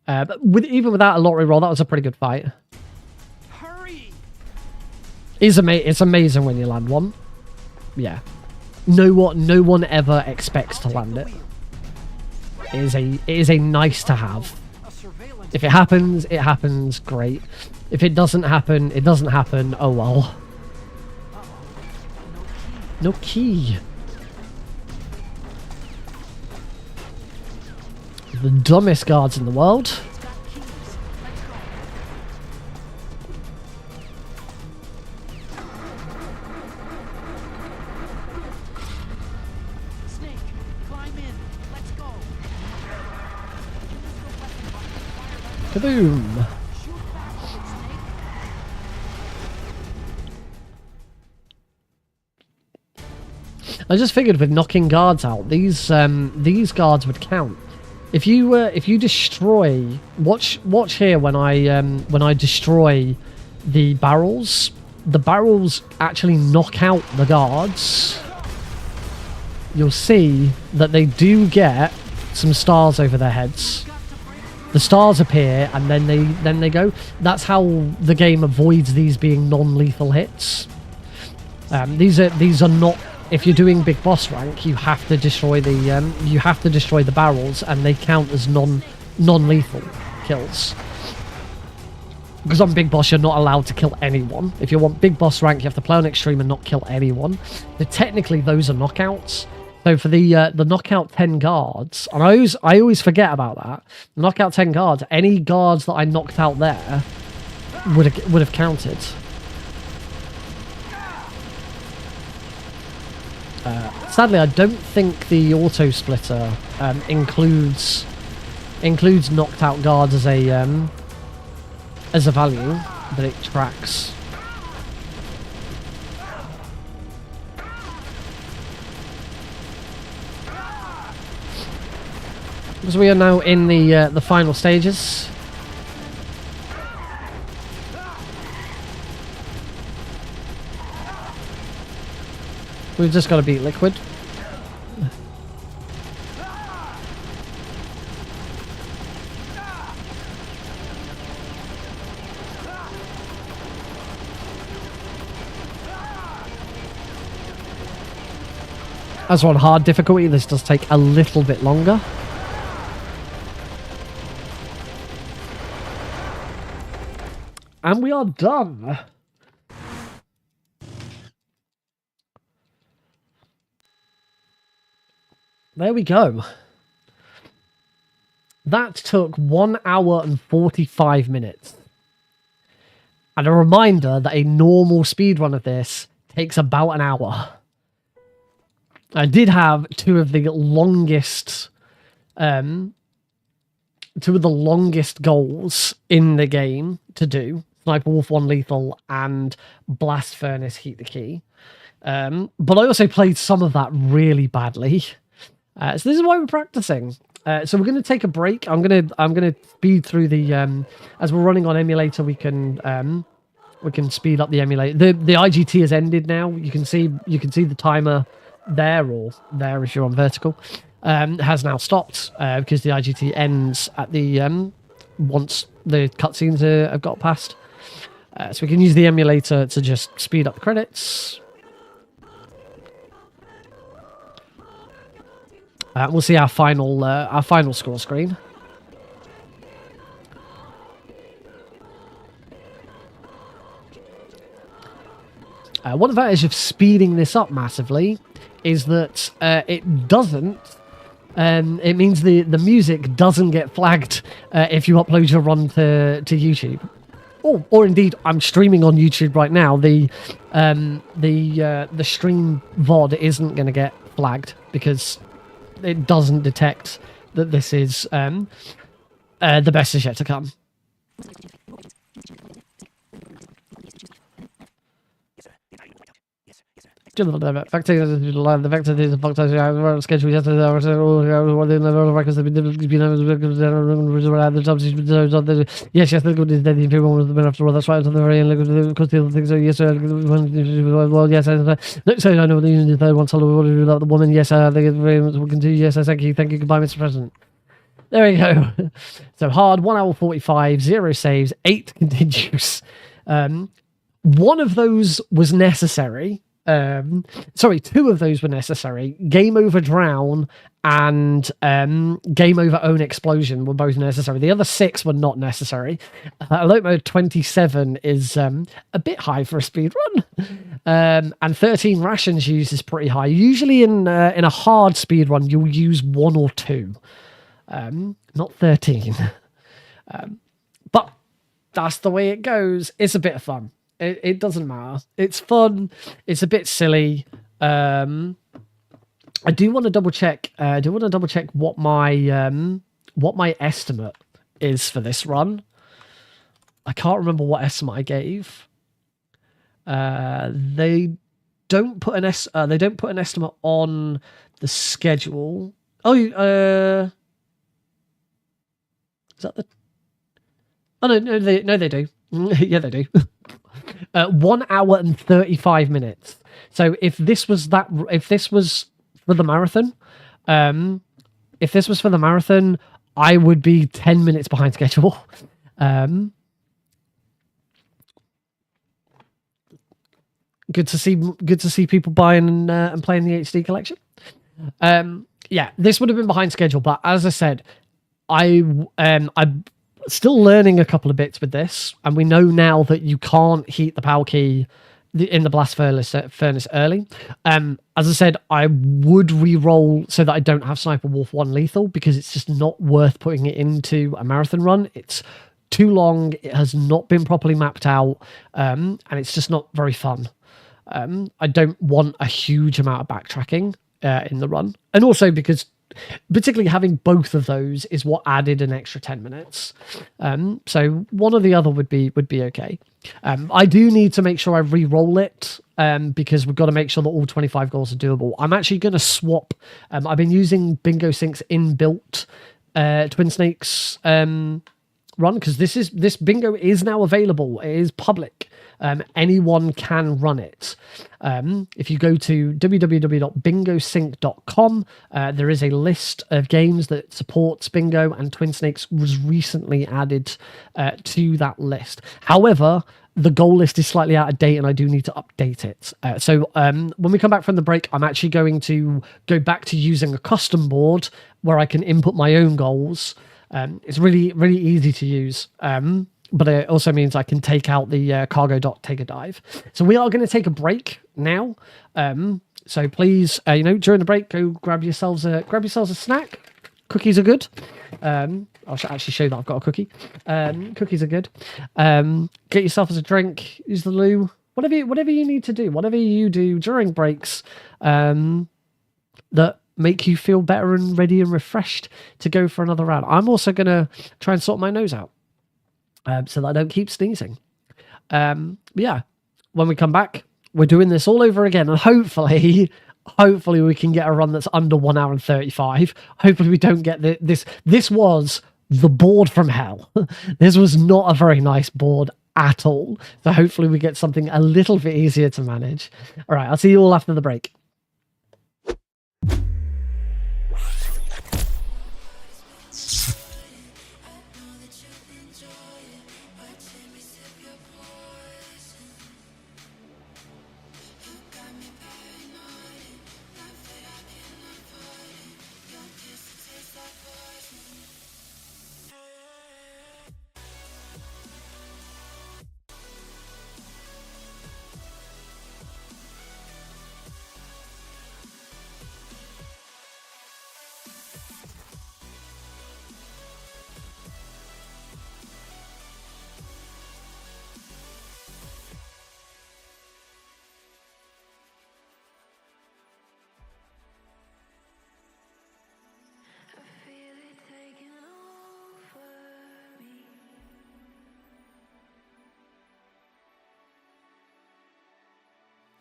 But even without a lottery roll, that was a pretty good fight. Hurry! It's amazing when you land one. Yeah. no one ever expects to land it. It is a nice to have. If it happens, it happens. Great. If it doesn't happen, it doesn't happen. Oh well. No key. The dumbest guards in the world. Snake, climb in. Let's go. Kaboom. I just figured with knocking guards out, these guards would count. If you destroy, watch here when I destroy the barrels actually knock out the guards. You'll see that they do get some stars over their heads. The stars appear and then they go. That's how the game avoids these being non-lethal hits. These are not. If you're doing big boss rank, you have to destroy the barrels, and they count as non-lethal kills. Because on big boss, you're not allowed to kill anyone. If you want big boss rank, you have to play on extreme and not kill anyone. But technically, those are knockouts. So for the knockout 10 guards, and I always forget about that. The knockout 10 guards, any guards that I knocked out there would have counted. Sadly, I don't think the auto splitter includes knocked out guards as a value, but it tracks. Because we are now in the final stages. We've just got to beat Liquid. As we're on hard difficulty, this does take a little bit longer. And we are done. There we go. That took 1 hour and 45 minutes. And a reminder that a normal speedrun of this takes about an hour. I did have two of the longest goals in the game to do. Sniper Wolf 1 Lethal and Blast Furnace Heat the Key. But I also played some of that really badly. So this is why we're practicing. So we're going to take a break. I'm gonna speed through the as we're running on emulator. We can speed up the emulator. The IGT has ended now. You can see the timer there, or there if you're on vertical. Has now stopped because the IGT ends at the once the cutscenes have got past. So we can use the emulator to just speed up the credits. We'll see our final score screen. One advantage of speeding this up massively is that it doesn't. It means the music doesn't get flagged if you upload your run to YouTube. Or indeed, I'm streaming on YouTube right now. The stream VOD isn't going to get flagged because it doesn't detect that this is the best is yet to come. The vector is a function schedule yesterday. Yes, the good is that everyone was been after all. That's right. The very end, because the things are yes, well, yes, no, so I know the third one. Tell about the woman. Yes, I think we can do. Yes, thank you, goodbye, Mr. President. There we go. So hard, 1 hour 45, 0 saves, 8 continues. One of those was necessary. Sorry, 2 of those were necessary. Game over drown and game over own explosion were both necessary. The other 6 were not necessary. Alert mode 27 is a bit high for a speed run, and 13 rations used is pretty high. Usually in a hard speed run, you'll use 1 or 2, not 13. But that's the way it goes. It's a bit of fun. It doesn't matter. It's fun. It's a bit silly. I do want to double check. What my estimate is for this run. I can't remember what estimate I gave. They don't put an estimate on the schedule. Oh, is that the? Oh no, they do. Yeah, they do. 1 hour and 35 minutes. So if this was for the marathon, I would be 10 minutes behind schedule. Good to see people buying and playing the HD collection. Yeah, this would have been behind schedule, but as I said, I'm still learning a couple of bits with this, and we know now that you can't heat the power key in the blast furnace early. As I said, I would re-roll so that I don't have Sniper Wolf 1 lethal, because it's just not worth putting it into a marathon run. It's too long, it has not been properly mapped out, and it's just not very fun. I don't want a huge amount of backtracking in the run, and also because particularly having both of those is what added an extra 10 minutes. So one or the other would be okay. I do need to make sure I re-roll it, because we've got to make sure that all 25 goals are doable. I'm actually going to swap. I've been using Bingo Sync's inbuilt Twin Snakes run, because this bingo is now available. It is public. Anyone can run it. If you go to www.bingosync.com, there is a list of games that supports bingo, and Twin Snakes was recently added to that list. However, the goal list is slightly out of date, and I do need to update it. So when we come back from the break, I'm actually going to go back to using a custom board where I can input my own goals. It's really, really easy to use. But it also means I can take out the cargo dot take a dive. So we are going to take a break now. So please, during the break, go grab yourselves a snack. Cookies are good. I'll actually show that I've got a cookie. Cookies are good. Get yourself as a drink. Use the loo. Whatever you need to do. Whatever you do during breaks that make you feel better and ready and refreshed to go for another round. I'm also going to try and sort my nose out. So that I don't keep sneezing. Yeah, when we come back, we're doing this all over again, and hopefully we can get a run that's under 1 hour and 35. Hopefully we don't get this. This was the board from hell. This was not a very nice board at all. So hopefully we get something a little bit easier to manage. All right, I'll see you all after the break.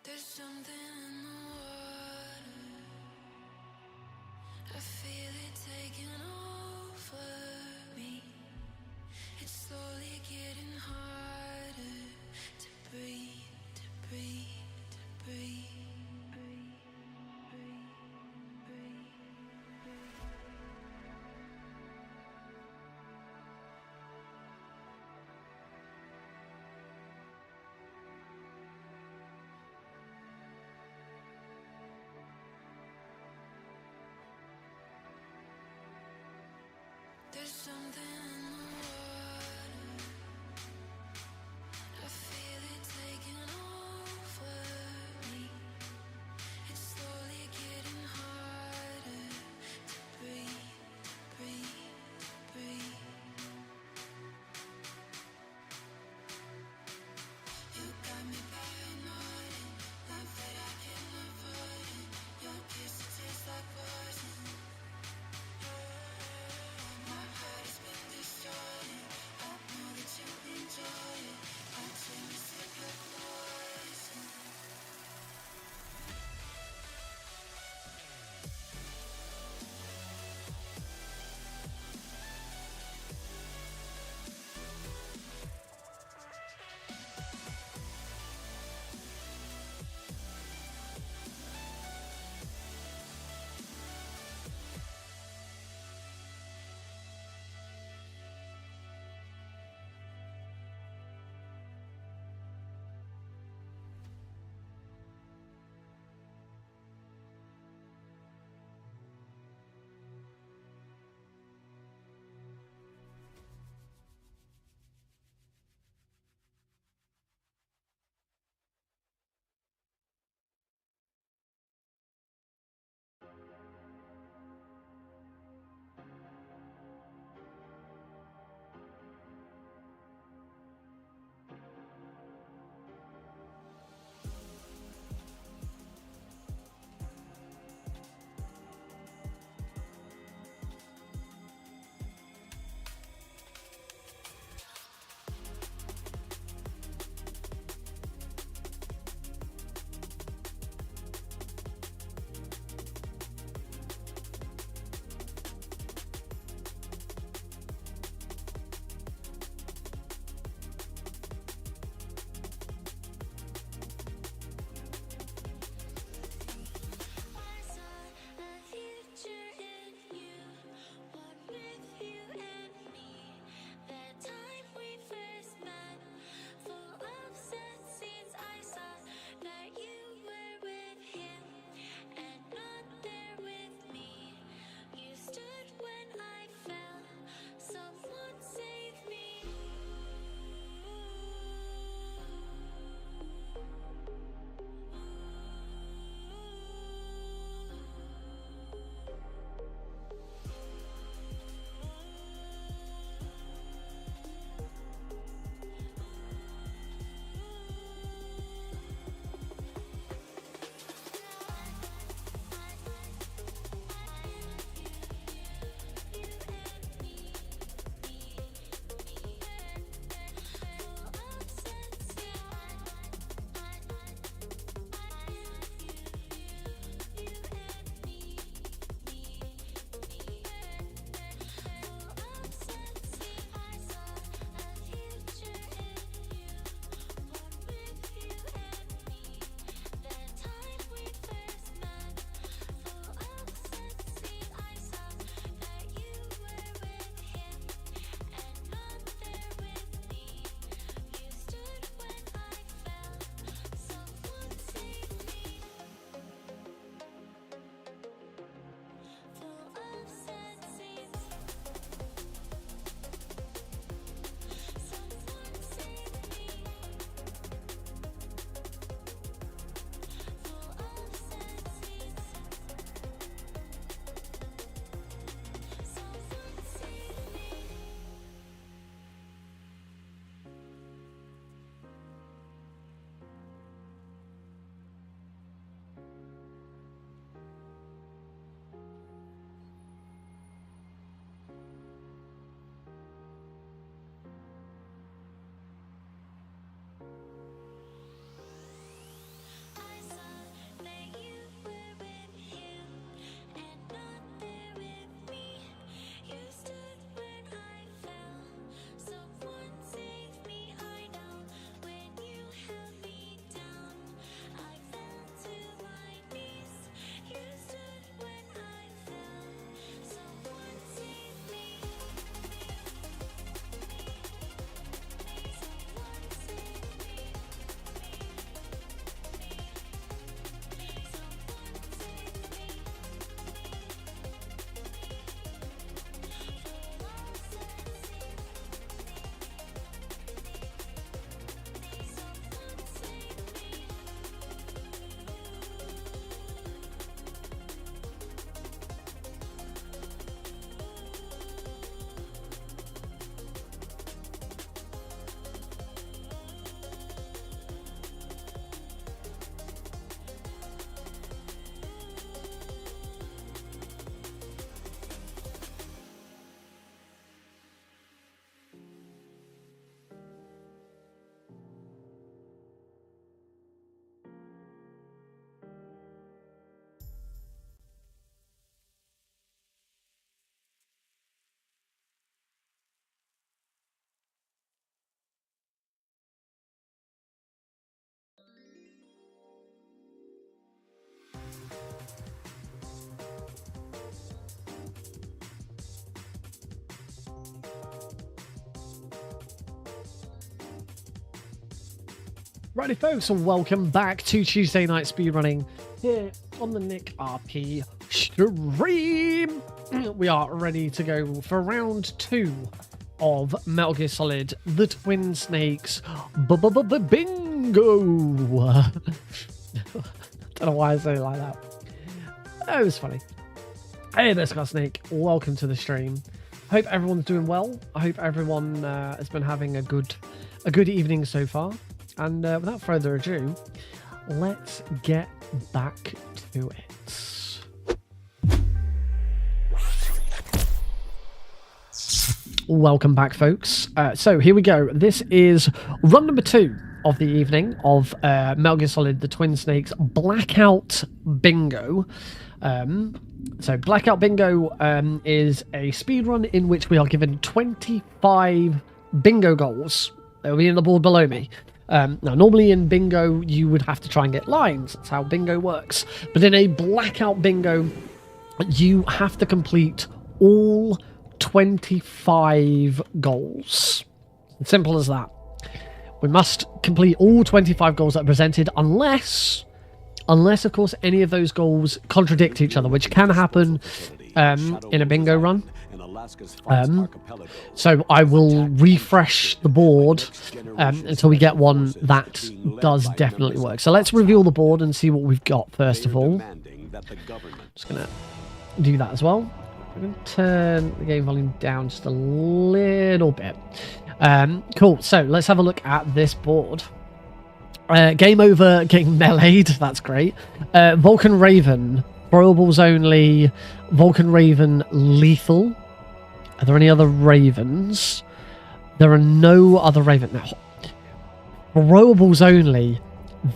There's something in the water. I feel it taking over me. It's slowly getting harder to breathe, to breathe, to breathe, breathe, breathe, breathe. something in the water. I feel it taking over me. It's slowly getting harder to breathe, breathe, breathe. You got me paranoid, love that I can avoid it. Your kiss tastes like poison. My heart has been Righty folks, and welcome back to Tuesday Night Speedrunning here on the Nick RP stream. We are ready to go for round 2 of Metal Gear Solid The Twin Snakes Bingo. I don't know why I say it like that. It was funny. Hey there, Scar Snake. Welcome to the stream. Hope everyone's doing well. I hope everyone has been having a good evening so far. And without further ado, let's get back to it. Welcome back, folks. So here we go. This is run number 2 of the evening of Metal Gear Solid The Twin Snakes Blackout Bingo. So Blackout Bingo is a speedrun in which we are given 25 bingo goals. They'll be in the board below me. Now, normally in bingo, you would have to try and get lines. That's how bingo works. But in a blackout bingo, you have to complete all 25 goals. Simple as that. We must complete all 25 goals that are presented unless, of course, any of those goals contradict each other, which can happen in a bingo run. So I will refresh the board until we get one that does definitely work. So let's reveal the board and see what we've got first of all. Just going to do that as well. I'm going to turn the game volume down just a little bit. Cool, so let's have a look at this board. Game over, getting meleeed, that's great. Vulcan Raven, throwables only. Vulcan Raven, lethal. Are there any other Ravens? There are no other Raven. Now, throwables only.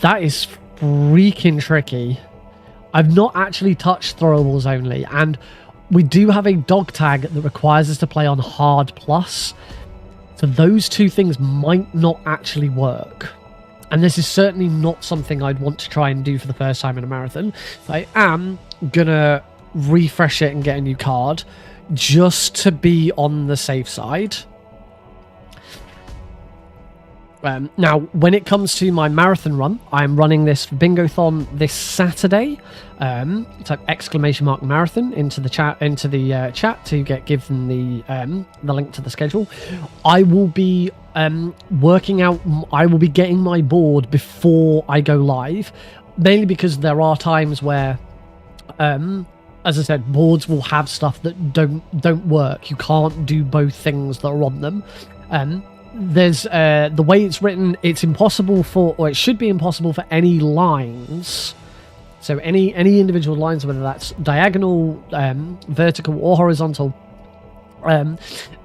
That is freaking tricky. I've not actually touched throwables only, and we do have a dog tag that requires us to play on hard plus. So those two things might not actually work. And this is certainly not something I'd want to try and do for the first time in a marathon. I am gonna refresh it and get a new card, just to be on the safe side. Now, when it comes to my marathon run, I'm running this Bingothon this Saturday. Type !marathon into the chat to get given the link to the schedule. I will be working out. I will be getting my board before I go live, mainly because there are times where, as I said, boards will have stuff that don't work. You can't do both things that are on them. There's the way it's written, it's impossible for, or it should be impossible for any lines. So any individual lines, whether that's diagonal, vertical, or horizontal,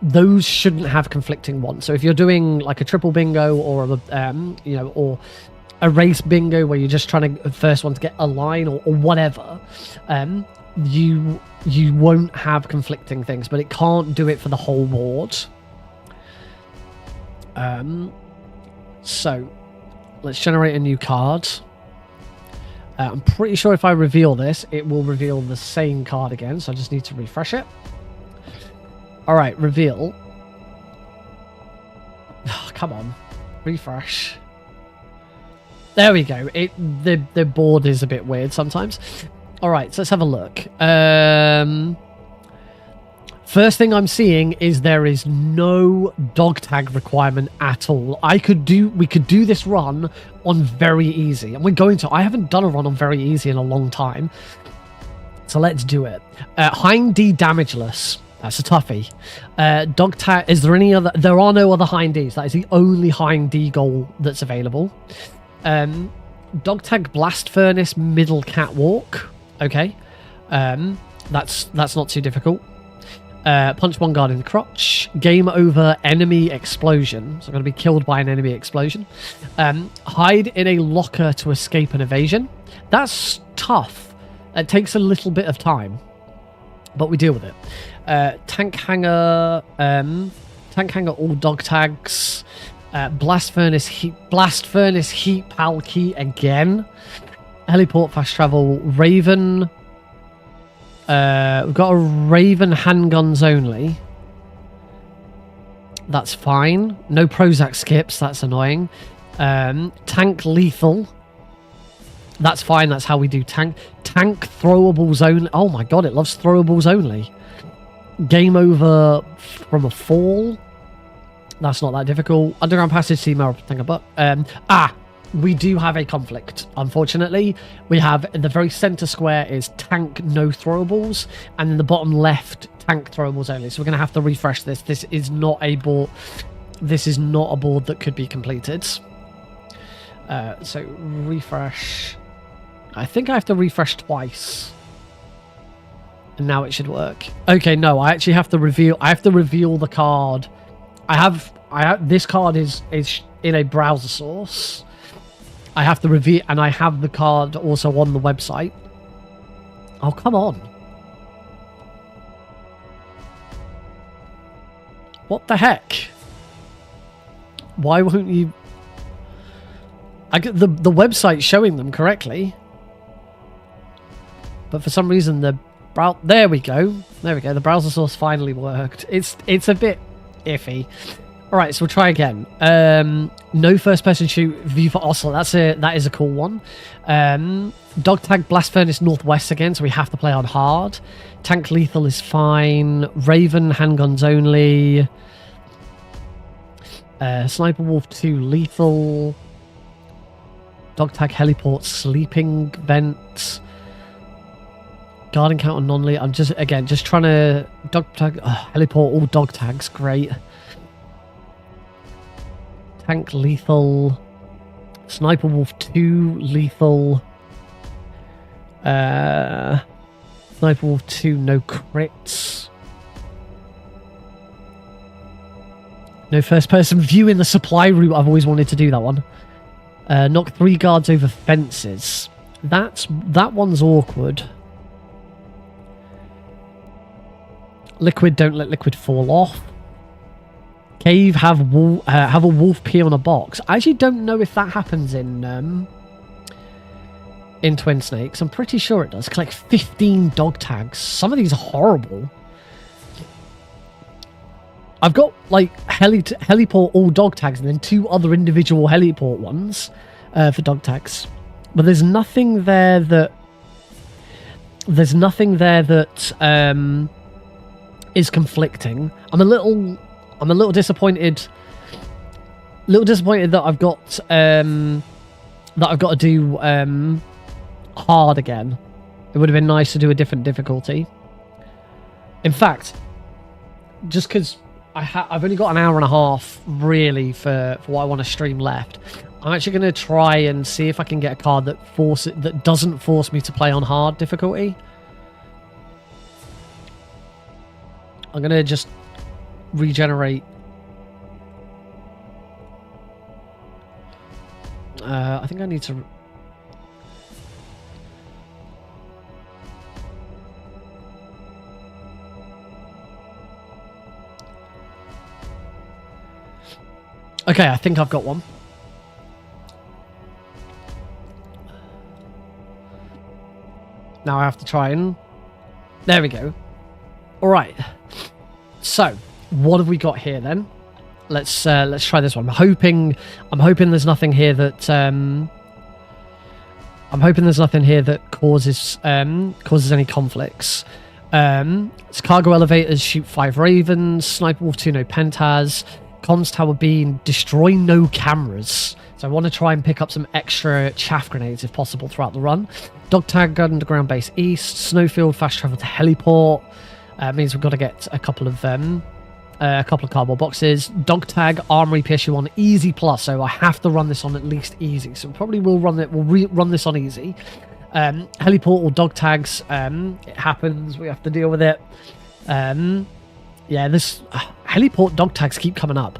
those shouldn't have conflicting ones. So if you're doing like a triple bingo or or a race bingo where you're just trying to first one to get a line or whatever, you won't have conflicting things, but it can't do it for the whole board. So let's generate a new card. I'm pretty sure if I reveal this, it will reveal the same card again, so I just need to refresh it. Alright, reveal. Oh, come on. Refresh. There we go. The board is a bit weird sometimes. Alright, so let's have a look. First thing I'm seeing is there is no dog tag requirement at all. We could do this run on very easy, and we're going to. I haven't done a run on very easy in a long time, so let's do it. Hind D damageless. That's a toughie. Dog tag. Is there any other? There are no other Hind Ds. That is the only Hind D goal that's available. Dog tag blast furnace middle catwalk. Okay, that's not too difficult. Punch one guard in the crotch. Game over enemy explosion. So I'm going to be killed by an enemy explosion. Hide in a locker to escape an evasion. That's tough. It takes a little bit of time, but we deal with it. Tank hanger all dog tags. Blast furnace heat pal key again. Heliport fast travel. Raven. We've got a Raven handguns only. That's fine. No Prozac skips. That's annoying. Tank lethal. That's fine. That's how we do tank. Tank throwables only. Oh my god, it loves throwables only. Game over from a fall. That's not that difficult. Underground passage, sea mirror, thing about. We do have a conflict. Unfortunately, we have in the very center square is tank no throwables, and in the bottom left tank throwables only. So we're gonna have to refresh this. This is not a board. This is not a board that could be completed. So refresh. I think I have to refresh twice. And now it should work. Okay, no, I actually have to reveal. I have to reveal the card. I have this card is in a browser source. I have to reveal, and I have the card also on the website. Oh, come on. What the heck? Why won't you? I get the website showing them correctly, but for some reason the there we go. There we go. The browser source finally worked. It's a bit iffy. All right, so we'll try again. No first-person shoot view for Oslo. That is a cool one. Dog tag blast furnace northwest again, so we have to play on hard. Tank lethal is fine. Raven handguns only. Sniper wolf 2 lethal. Dog tag heliport sleeping vent. Guard encounter non-lethal. I'm just trying to dog tag heliport all dog tags. Great. Tank lethal. Sniper wolf 2 lethal. Sniper wolf 2 no crits. No first person view in the supply route. I've always wanted to do that one. Knock 3 guards over fences. That one's awkward. Liquid, don't let liquid fall off. Cave, have a wolf pee on a box. I actually don't know if that happens in Twin Snakes. I'm pretty sure it does. Collect 15 dog tags. Some of these are horrible. I've got like heliport all dog tags and then 2 other individual heliport ones for dog tags. But there's nothing there that is conflicting. I'm a little disappointed. That I've got to do hard again. It would have been nice to do a different difficulty. In fact, just because I've only got an hour and a half really for what I want to stream left, I'm actually going to try and see if I can get a card that doesn't force me to play on hard difficulty. I'm going to just regenerate. I think I need to. Okay, I think I've got one. Now I have to try and. There we go. All right. So, what have we got here then? Let's try this one. I'm hoping there's nothing here that causes any conflicts. It's cargo elevators, shoot 5 ravens, sniper wolf 2 no pentas, comms tower beam, destroy no cameras. So I want to try and pick up some extra chaff grenades if possible throughout the run. Dog tag underground base east, snowfield fast travel to heliport. Means we've got to get a couple of cardboard boxes. Dog tag armory PSU on easy plus, so I have to run this on at least easy. So probably we'll run this on easy. Heliport or dog tags. It happens. We have to deal with it. Yeah, this heliport dog tags keep coming up.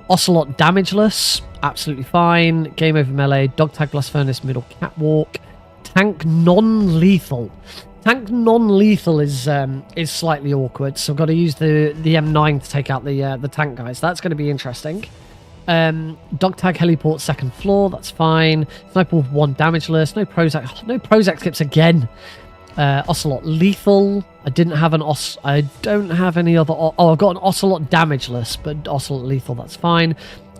Ocelot damageless, absolutely fine. Game over melee. Dog tag blast furnace middle catwalk. Tank non-lethal. Tank non-lethal is slightly awkward, so I've got to use the M9 to take out the tank guys. That's going to be interesting. Dog tag heliport second floor, that's fine. Sniper wolf 1 damageless. No Prozac skips again. Ocelot lethal. I didn't have an I don't have any other. Oh, I've got an Ocelot damageless, but Ocelot lethal. That's fine.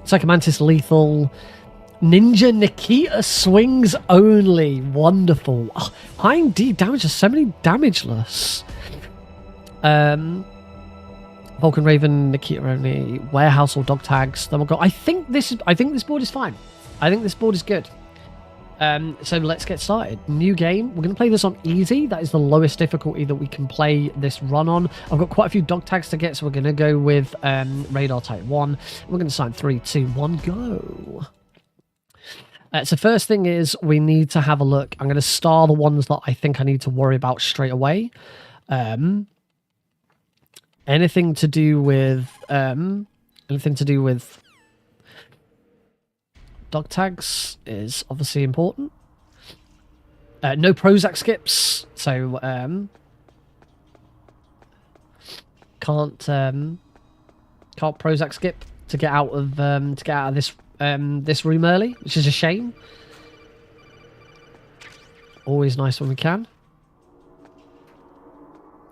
Psychomantis lethal. Ninja Nikita swings only. Wonderful. Oh, high indeed damageless. So many damageless. Vulcan Raven, Nikita only. Warehouse or dog tags. Then we'll go. I think this board is fine. I think this board is good. So let's get started. New game. We're going to play this on easy. That is the lowest difficulty that we can play this run on. I've got quite a few dog tags to get, so we're going to go with Radar Type 1. We're going to sign 3, 2, 1, go. So first thing is we need to have a look. I'm going to star the ones that I think I need to worry about straight away. Anything to do with dog tags is obviously important. No Prozac skips, so can't Prozac skip to get out of this room early, which is a shame. Always nice when we can.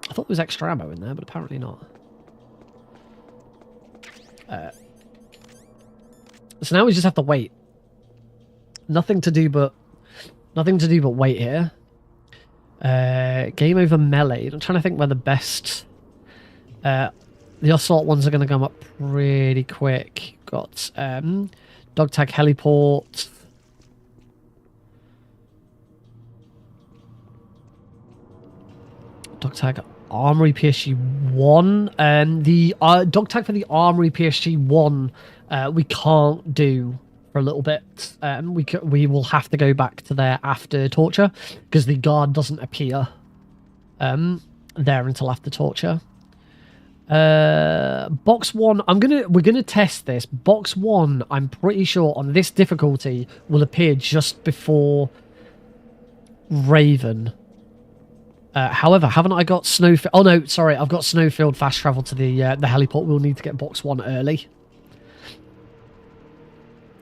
I thought there was extra ammo in there, but apparently not. So now we just have to wait. Nothing to do but wait here. Game over melee. I'm trying to think where the best. The Ocelot ones are going to come up pretty quick. Got dog tag heliport. Dog tag armory PSG 1. The dog tag for the armory PSG 1 we can't do for a little bit. We will have to go back to there after torture because the guard doesn't appear there until after torture. Box 1, we're gonna test this. Box 1, I'm pretty sure on this difficulty will appear just before Raven. However, haven't I got Snowfield? Oh no, sorry, I've got Snowfield fast travel to the heliport. We'll need to get box 1 early,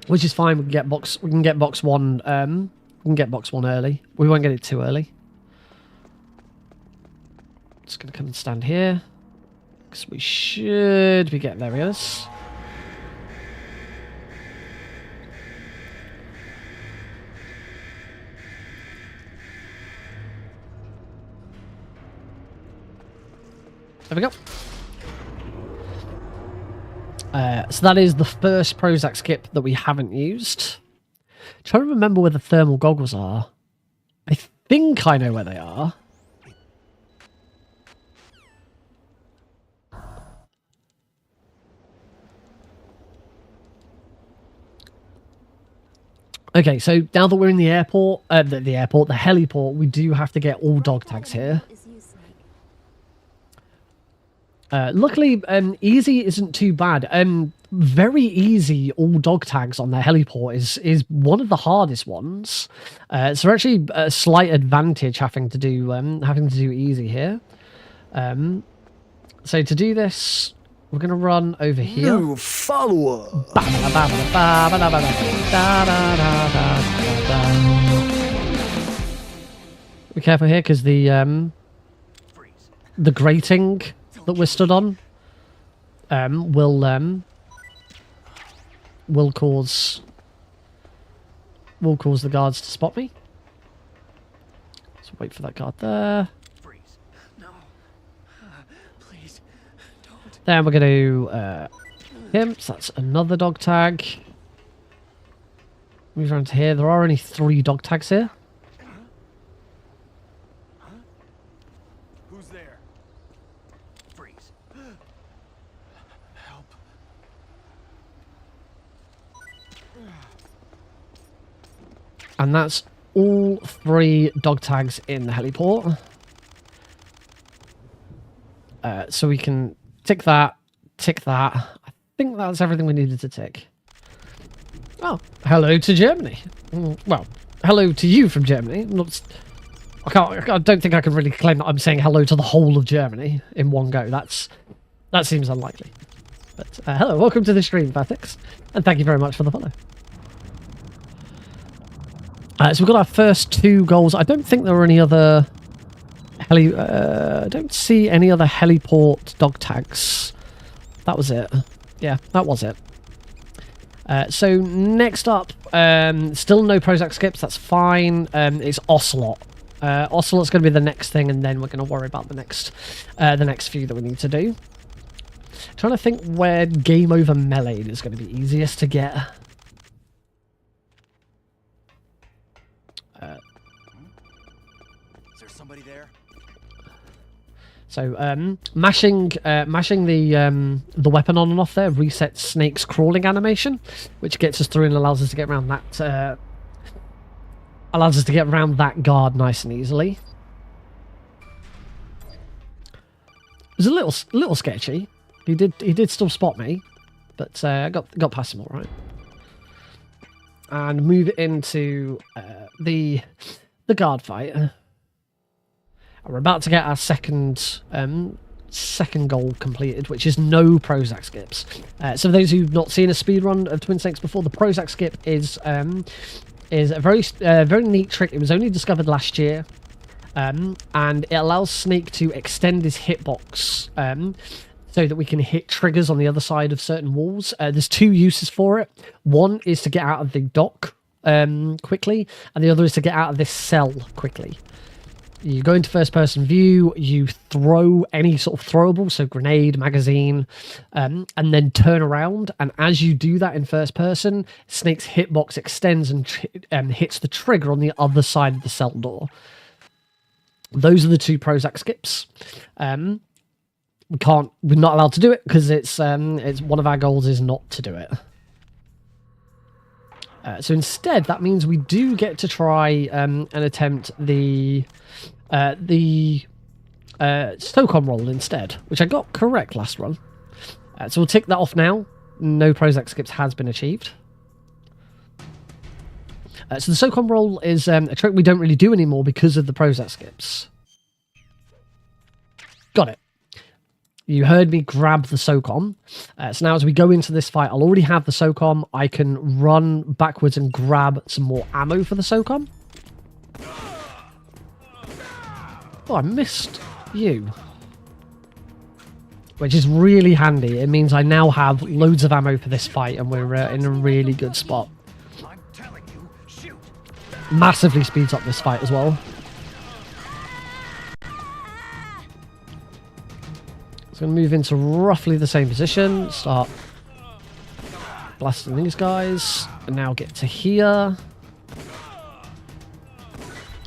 which is fine. We can get box 1. We can get box 1 early. We won't get it too early. Just gonna come and stand here because we should be getting there. He is. There we go. So that is the first Prozac skip that we haven't used. Trying to remember where the thermal goggles are. I think I know where they are. Okay, so now that we're in the airport, the heliport, we do have to get all dog tags here. Luckily, easy isn't too bad. Very easy all dog tags on the heliport is one of the hardest ones. So we're actually a slight advantage having to do easy here. So to do this, we're gonna run over here. New follower. Be careful here because the grating that we're stood on will cause the guards to spot me. So wait for that guard there. No. Please. Don't. Then we're going to him. So that's another dog tag. Move around to here. There are only 3 dog tags here. Who's there? Freeze. Help. And that's all 3 dog tags in the heliport. So we can tick that. I think that's everything we needed to tick. Oh, hello to Germany. Well, hello to you from Germany. I don't think I can really claim that I'm saying hello to the whole of Germany in one go. That seems unlikely. But hello, welcome to the stream, Vatix, and thank you very much for the follow. So we've got our first 2 goals. I don't think there were any other I don't see any other heliport dog tags. That was it. Yeah, that was it. So next up, still no Prozac skips. That's fine. It's Ocelot. Ocelot's going to be the next thing, and then we're going to worry about the next few that we need to do. Trying to think where game over melee is going to be easiest to get. Is there somebody there? So mashing the weapon on and off there resets Snake's crawling animation, which gets us through and allows us to get around that guard nice and easily. It was a little sketchy. He did still spot me, but I got past him all right. And move into the guard fight. We're about to get our second goal completed, which is no Prozac skips. So for those who've not seen a speedrun of Twin Snakes before, the Prozac skip is a very neat trick. It was only discovered last year, and it allows Snake to extend his hitbox so that we can hit triggers on the other side of certain walls. There's two uses for it. One is to get out of the dock quickly, and the other is to get out of this cell quickly. You go into first-person view, you throw any sort of throwable, so grenade, magazine, and then turn around. And as you do that in first person, Snake's hitbox extends and hits the trigger on the other side of the cell door. Those are the two Prozac skips. We're not allowed to do it because it's one of our goals is not to do it. So instead, that means we do get to try and attempt the SOCOM roll instead, which I got correct last run. So we'll tick that off now. No Prozac skips has been achieved. So the SOCOM roll is a trick we don't really do anymore because of the Prozac skips. Got it. You heard me grab the SOCOM. So now as we go into this fight, I'll already have the SOCOM. I can run backwards and grab some more ammo for the SOCOM. Oh, I missed you. Which is really handy. It means I now have loads of ammo for this fight, and we're in a really good spot. I'm telling you, shoot. Massively speeds up this fight as well. Going to move into roughly the same position. Start blasting these guys, and now get to here.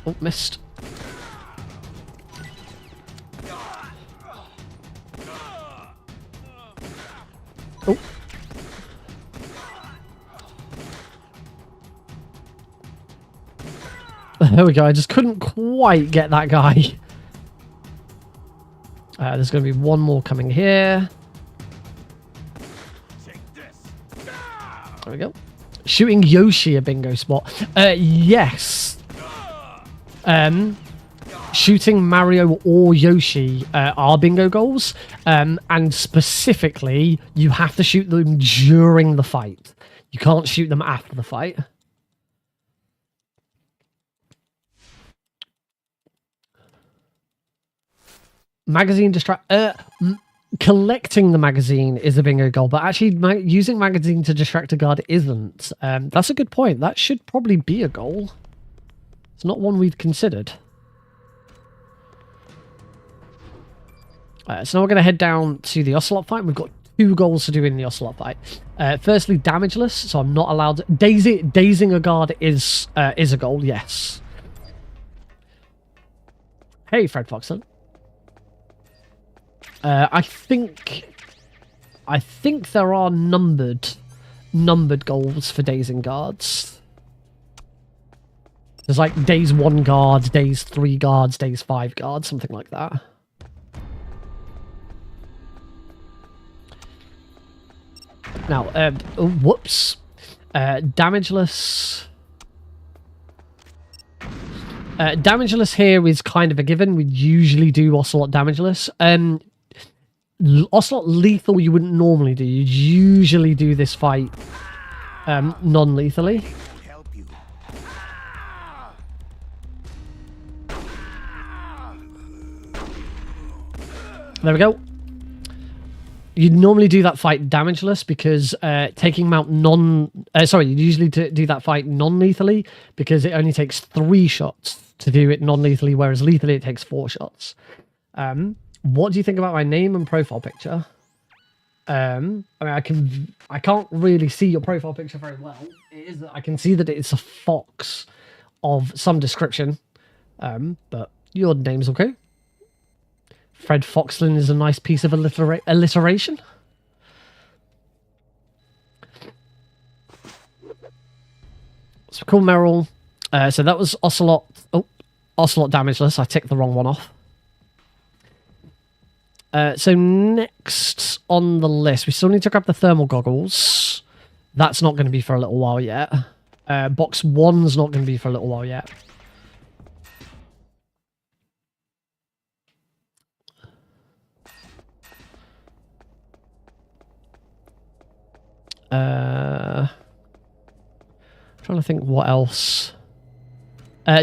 Oh, missed. Oh. There we go. I just couldn't quite get that guy. There's going to be one more coming here. There we go. Shooting Yoshi a bingo spot. Yes. Shooting Mario or Yoshi are bingo goals. And specifically, you have to shoot them during the fight. You can't shoot them after the fight. Magazine collecting the magazine is a bingo goal, but actually using magazine to distract a guard isn't. That's a good point. That should probably be a goal. It's not one we've considered. So now we're going to head down to the Ocelot fight. We've got two goals to do in the Ocelot fight. Firstly, damageless, so I'm not allowed to... Dazing a guard is a goal, yes. Hey, Fred Foxton. I think there are numbered goals for dazing guards. There's like days 1 guard, days 3 guards, days 5 guards, something like that. Now, whoops. Damageless. Damageless here is kind of a given. We usually do Ocelot damageless. Ocelot lethal you wouldn't normally do. You'd usually do this fight non-lethally. There we go. You normally do that fight damageless because taking him out you usually do that fight non-lethally because it only takes 3 shots to do it non-lethally, whereas lethally it takes 4 shots. What do you think about my name and profile picture? I mean, I can't really see your profile picture very well. I can see that it's a fox of some description, but your name's okay. Fred Foxlin is a nice piece of alliteration. So cool, Meryl. So that was Ocelot. Oh, Ocelot damageless. I ticked the wrong one off. So next on the list, we still need to grab the thermal goggles. That's not going to be for a little while yet. Box 1's not going to be for a little while yet. Trying to think what else.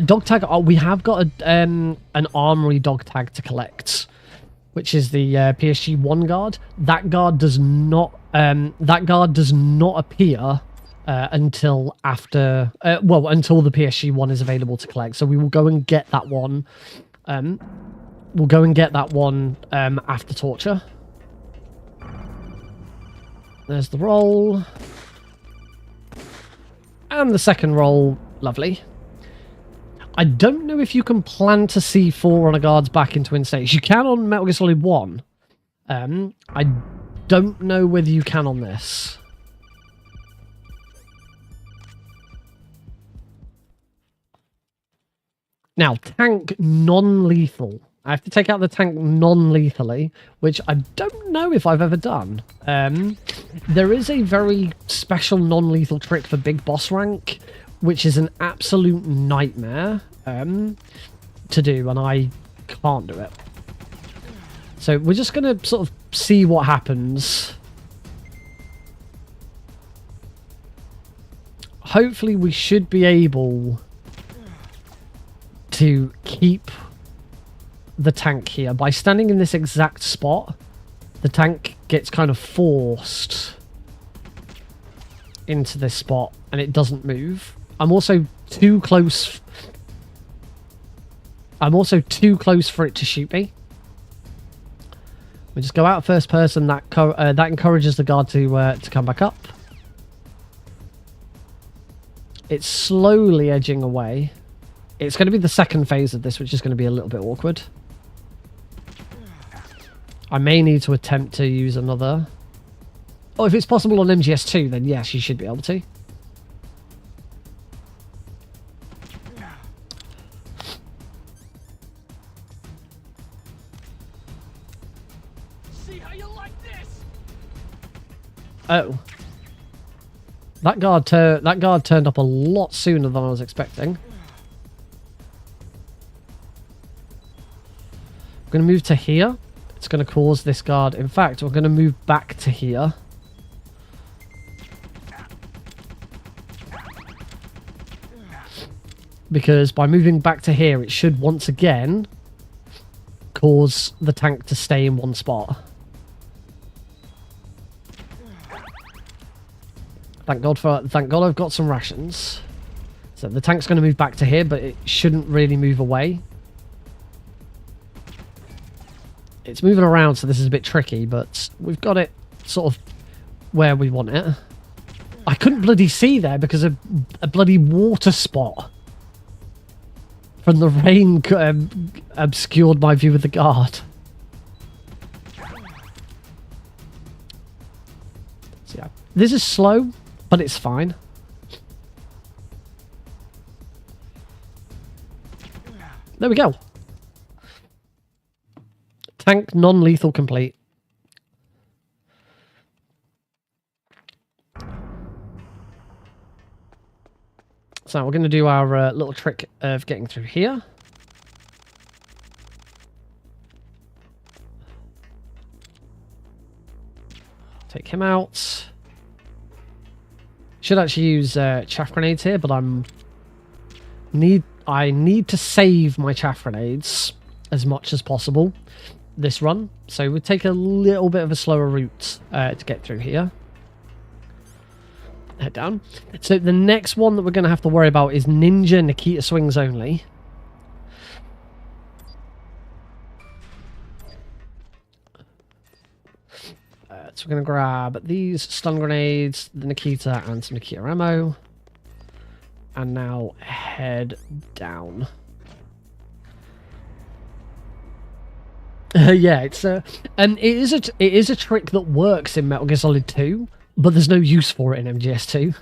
Dog tag. Oh, we have got an armory dog tag to collect, which is the PSG 1 guard. That guard does not. That guard does not appear until after. Until the PSG 1 is available to collect. So we will go and get that one. We'll go and get that one after torture. There's the roll. And the second roll. Lovely. I don't know if you can plant a C4 on a guard's back in Twin States. You can on Metal Gear Solid 1. I don't know whether you can on this. Now, tank non-lethal. I have to take out the tank non-lethally, which I don't know if I've ever done. There is a very special non-lethal trick for big boss rank, which is an absolute nightmare to do, and I can't do it. So we're just going to sort of see what happens. Hopefully we should be able to keep the tank here. By standing in this exact spot, the tank gets kind of forced into this spot and it doesn't move. I'm also too close. I'm also too close for it to shoot me. We just go out first person. That encourages the guard to come back up. It's slowly edging away. It's going to be the second phase of this, which is going to be a little bit awkward. I may need to attempt to use another. Oh, if it's possible on MGS2, then yes, you should be able to. Oh. That guard turned up a lot sooner than I was expecting. I'm going to move to here. It's going to cause this guard. In fact, we're going to move back to here. Because by moving back to here, it should once again cause the tank to stay in one spot. Thank God I've got some rations. So the tank's going to move back to here, but it shouldn't really move away. It's moving around, so this is a bit tricky, but we've got it sort of where we want it. I couldn't bloody see there because a bloody water spot from the rain obscured my view of the guard. So yeah, this is slow, but it's fine. There we go. Tank non-lethal complete. So we're going to do our little trick of getting through here. Take him out. Should actually use chaff grenades here, but I need to save my chaff grenades as much as possible. this run. So we'll take a little bit of a slower route to get through here. Head down. So the next one that we're going to have to worry about is Ninja Nikita Swings Only. So we're going to grab these stun grenades, the Nikita, and some Nikita ammo. And now head down. Yeah, it's and it is a trick that works in Metal Gear Solid 2, but there's no use for it in MGS2.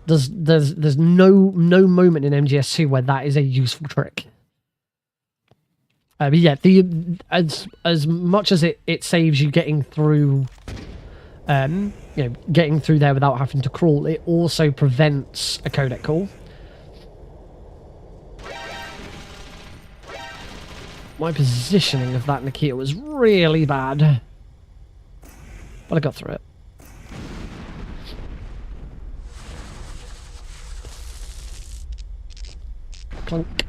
There's no moment in MGS2 where that is a useful trick. But yeah, as much as it saves you getting through, getting through there without having to crawl, it also prevents a codec call. My positioning of that Nikita was really bad, but I got through it. Clunk.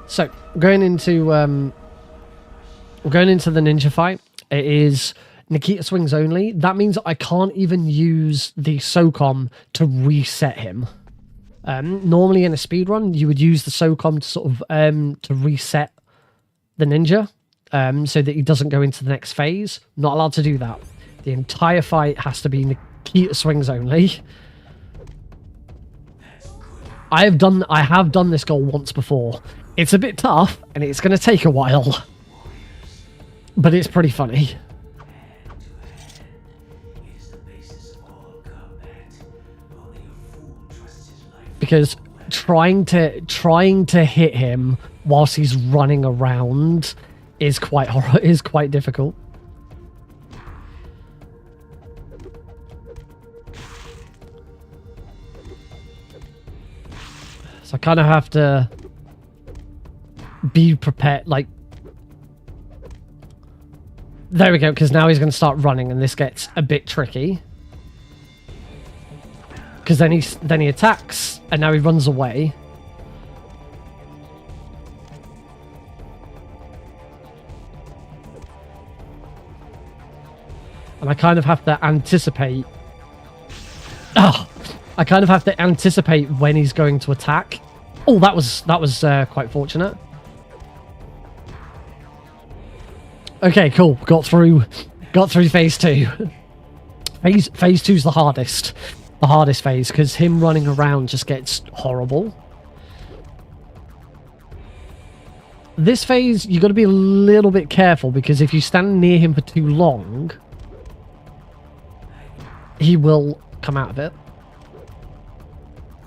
So, going into the ninja fight. It is Nikita Swings Only. That means I can't even use the SOCOM to reset him. Normally in a speedrun, you would use the SOCOM to sort of to reset the ninja, so that he doesn't go into the next phase. Not allowed to do that. The entire fight has to be Nikita Swings Only. I have done this goal once before. It's a bit tough, and it's going to take a while. But it's pretty funny. Because trying to hit him whilst he's running around is quite difficult. So I kind of have to be prepared, like, there we go, because now he's going to start running and this gets a bit tricky. Because then he attacks and now he runs away. And I kind of have to anticipate. Oh, I kind of have to anticipate when he's going to attack. Oh, that was quite fortunate. Okay, cool. Got through phase 2. Phase 2's the hardest phase, because him running around just gets horrible. This phase, you got to be a little bit careful, because if you stand near him for too long, he will come out of it.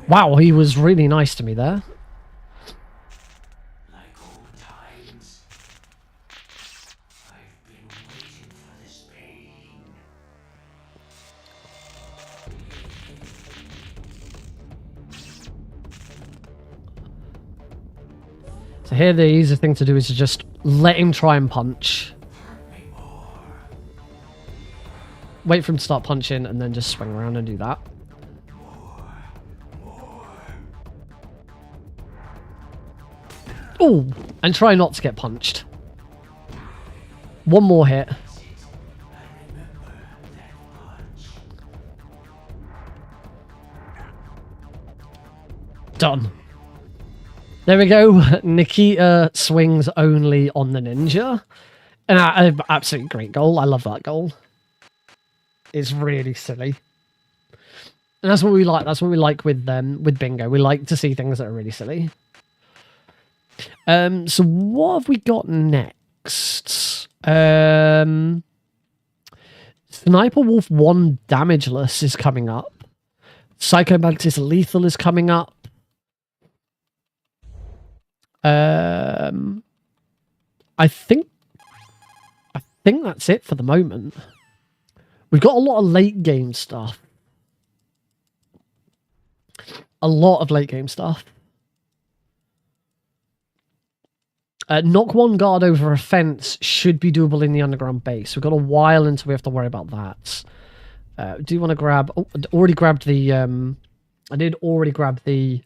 Wow, he was really nice to me there. So here the easy thing to do is to just let him try and punch. Wait for him to start punching and then just swing around and do that. Oh, and try not to get punched. One more hit. Done. There we go. Nikita Swings Only on the ninja. And absolutely great goal. I love that goal. It's really silly. And that's what we like. That's what we like with Bingo. We like to see things that are really silly. So what have we got next? Sniper Wolf 1 Damageless is coming up. Psycho Mantis Lethal is coming up. I think that's it for the moment. We've got a lot of late game stuff. A lot of late game stuff. Knock one guard over a fence should be doable in the underground base. We've got a while until we have to worry about that. Do you want to grab... Oh, I already grabbed the... I did already grab the...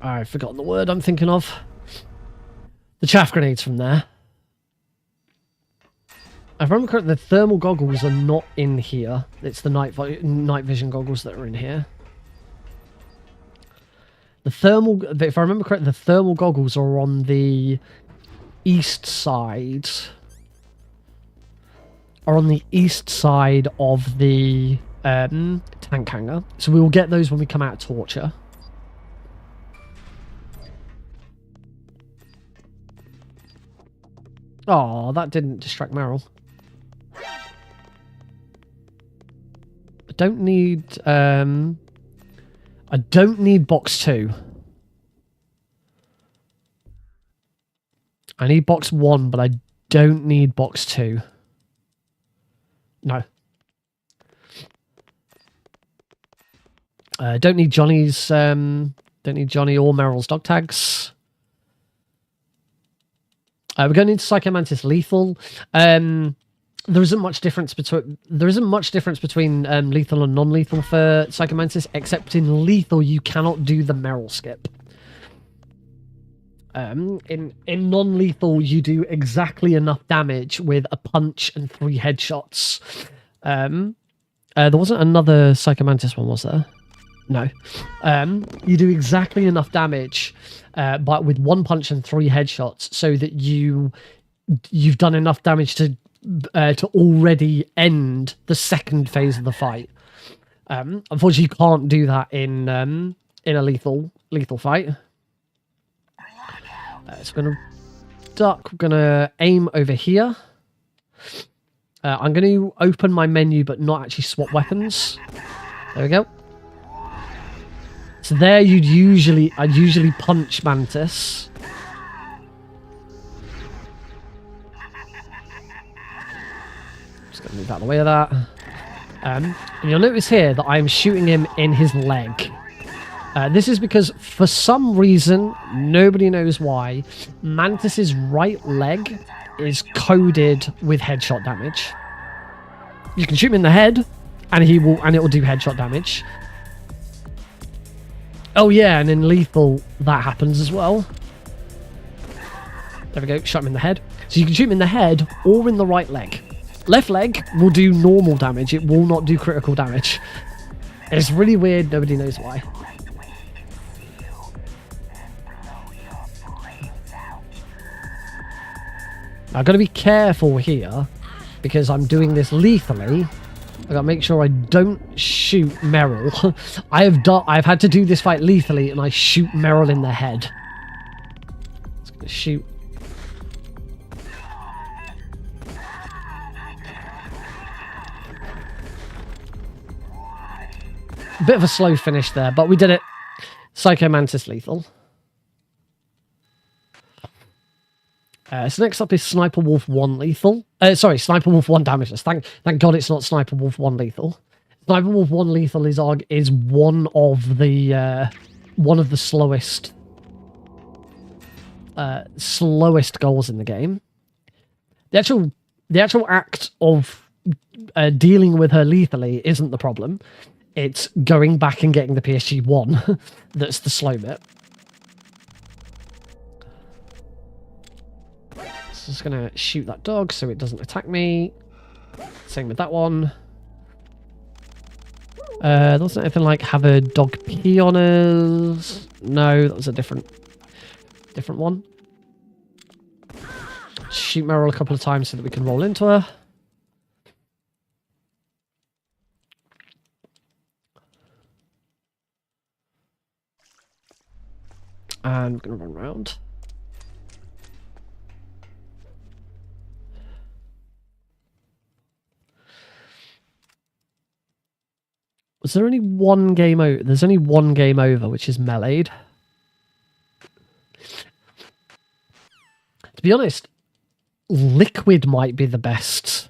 I've forgotten the word I'm thinking of. The chaff grenades from there. If I remember correctly, the thermal goggles are not in here. It's the night vision goggles that are in here. The thermal... If I remember correctly, the thermal goggles are on the east side. Are on the east side of the tank hangar. So we will get those when we come out of Torture. Oh, that didn't distract Meryl. I don't need box 2. I need box 1, but I don't need box 2. No. Don't need Johnny's don't need Johnny or Meryl's dog tags. We're going into Psycho Mantis lethal. There isn't much difference between lethal and non-lethal for Psycho Mantis, except in lethal you cannot do the Meryl skip. In non-lethal you do exactly enough damage with a punch and 3 headshots. There wasn't another Psycho Mantis one, was there? No. You do exactly enough damage, but with 1 punch and 3 headshots, so that you've done enough damage to already end the second phase of the fight. Unfortunately, you can't do that in a lethal fight. So we're gonna duck. We're gonna aim over here. I'm going to open my menu, but not actually swap weapons. There we go. So there, I'd usually punch Mantis. Just going to move out of the way of that. And you'll notice here that I'm shooting him in his leg. This is because, for some reason, nobody knows why, Mantis's right leg is coded with headshot damage. You can shoot him in the head, and it will do headshot damage. Oh yeah, and in lethal that happens as well. There we go, shot him in the head. So you can shoot him in the head or in the right leg. Left leg will do normal damage, it will not do critical damage. It's really weird, nobody knows why. I've got to be careful here, because I'm doing this lethally. I've got to make sure I don't shoot Meryl. I've had to do this fight lethally, and I shoot Meryl in the head. Just going to shoot. Bit of a slow finish there, but we did it. Psycho Mantis lethal. So next up is Sniper Wolf 1 lethal. Sorry, Sniper Wolf 1 damageless. Thank God it's not Sniper Wolf 1 lethal. Sniper Wolf 1 lethal is one of the slowest goals in the game. The actual act of dealing with her lethally isn't the problem. It's going back and getting the PSG-1 that's the slow bit. Just gonna shoot that dog so it doesn't attack me. Same with that one. There wasn't anything like have a dog pee on us. No, that was a different one. Shoot Meryl a couple of times so that we can roll into her. And we're gonna run around. Was there only one game over? There's only one game over, which is meleeed. To be honest, Liquid might be the best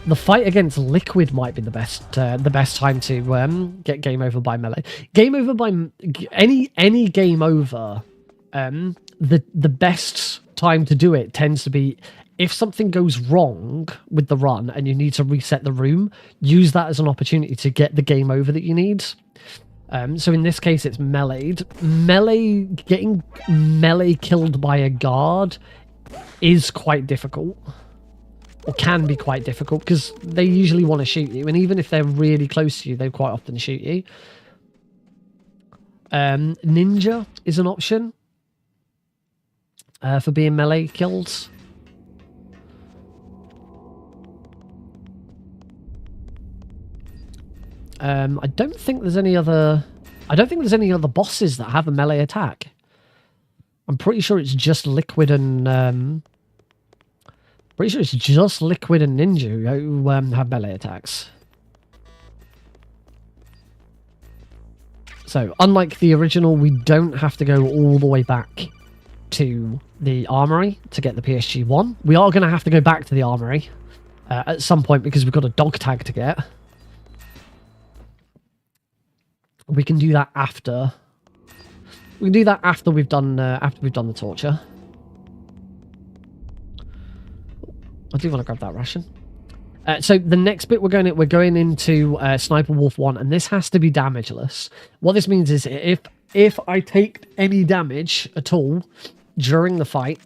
The fight against Liquid might be the best time to get game over by melee. Game over by any game over. The best time to do it tends to be if something goes wrong with the run and you need to reset the room. Use that as an opportunity to get the game over that you need. So in this case, it's meleeed. Getting melee killed by a guard is quite difficult. Or can be quite difficult, because they usually want to shoot you. And even if they're really close to you, they quite often shoot you. Ninja is an option for being melee killed. I don't think there's any other bosses that have a melee attack. I'm pretty sure it's just Liquid and Ninja who have melee attacks. So, unlike the original, we don't have to go all the way back to the armory to get the PSG-1. We are going to have to go back to the armory at some point because we've got a dog tag to get. We can do that after. We can do that after we've done the torture. I do want to grab that ration. So the next bit we're going into Sniper Wolf 1, and this has to be damageless. What this means is if I take any damage at all during the fight,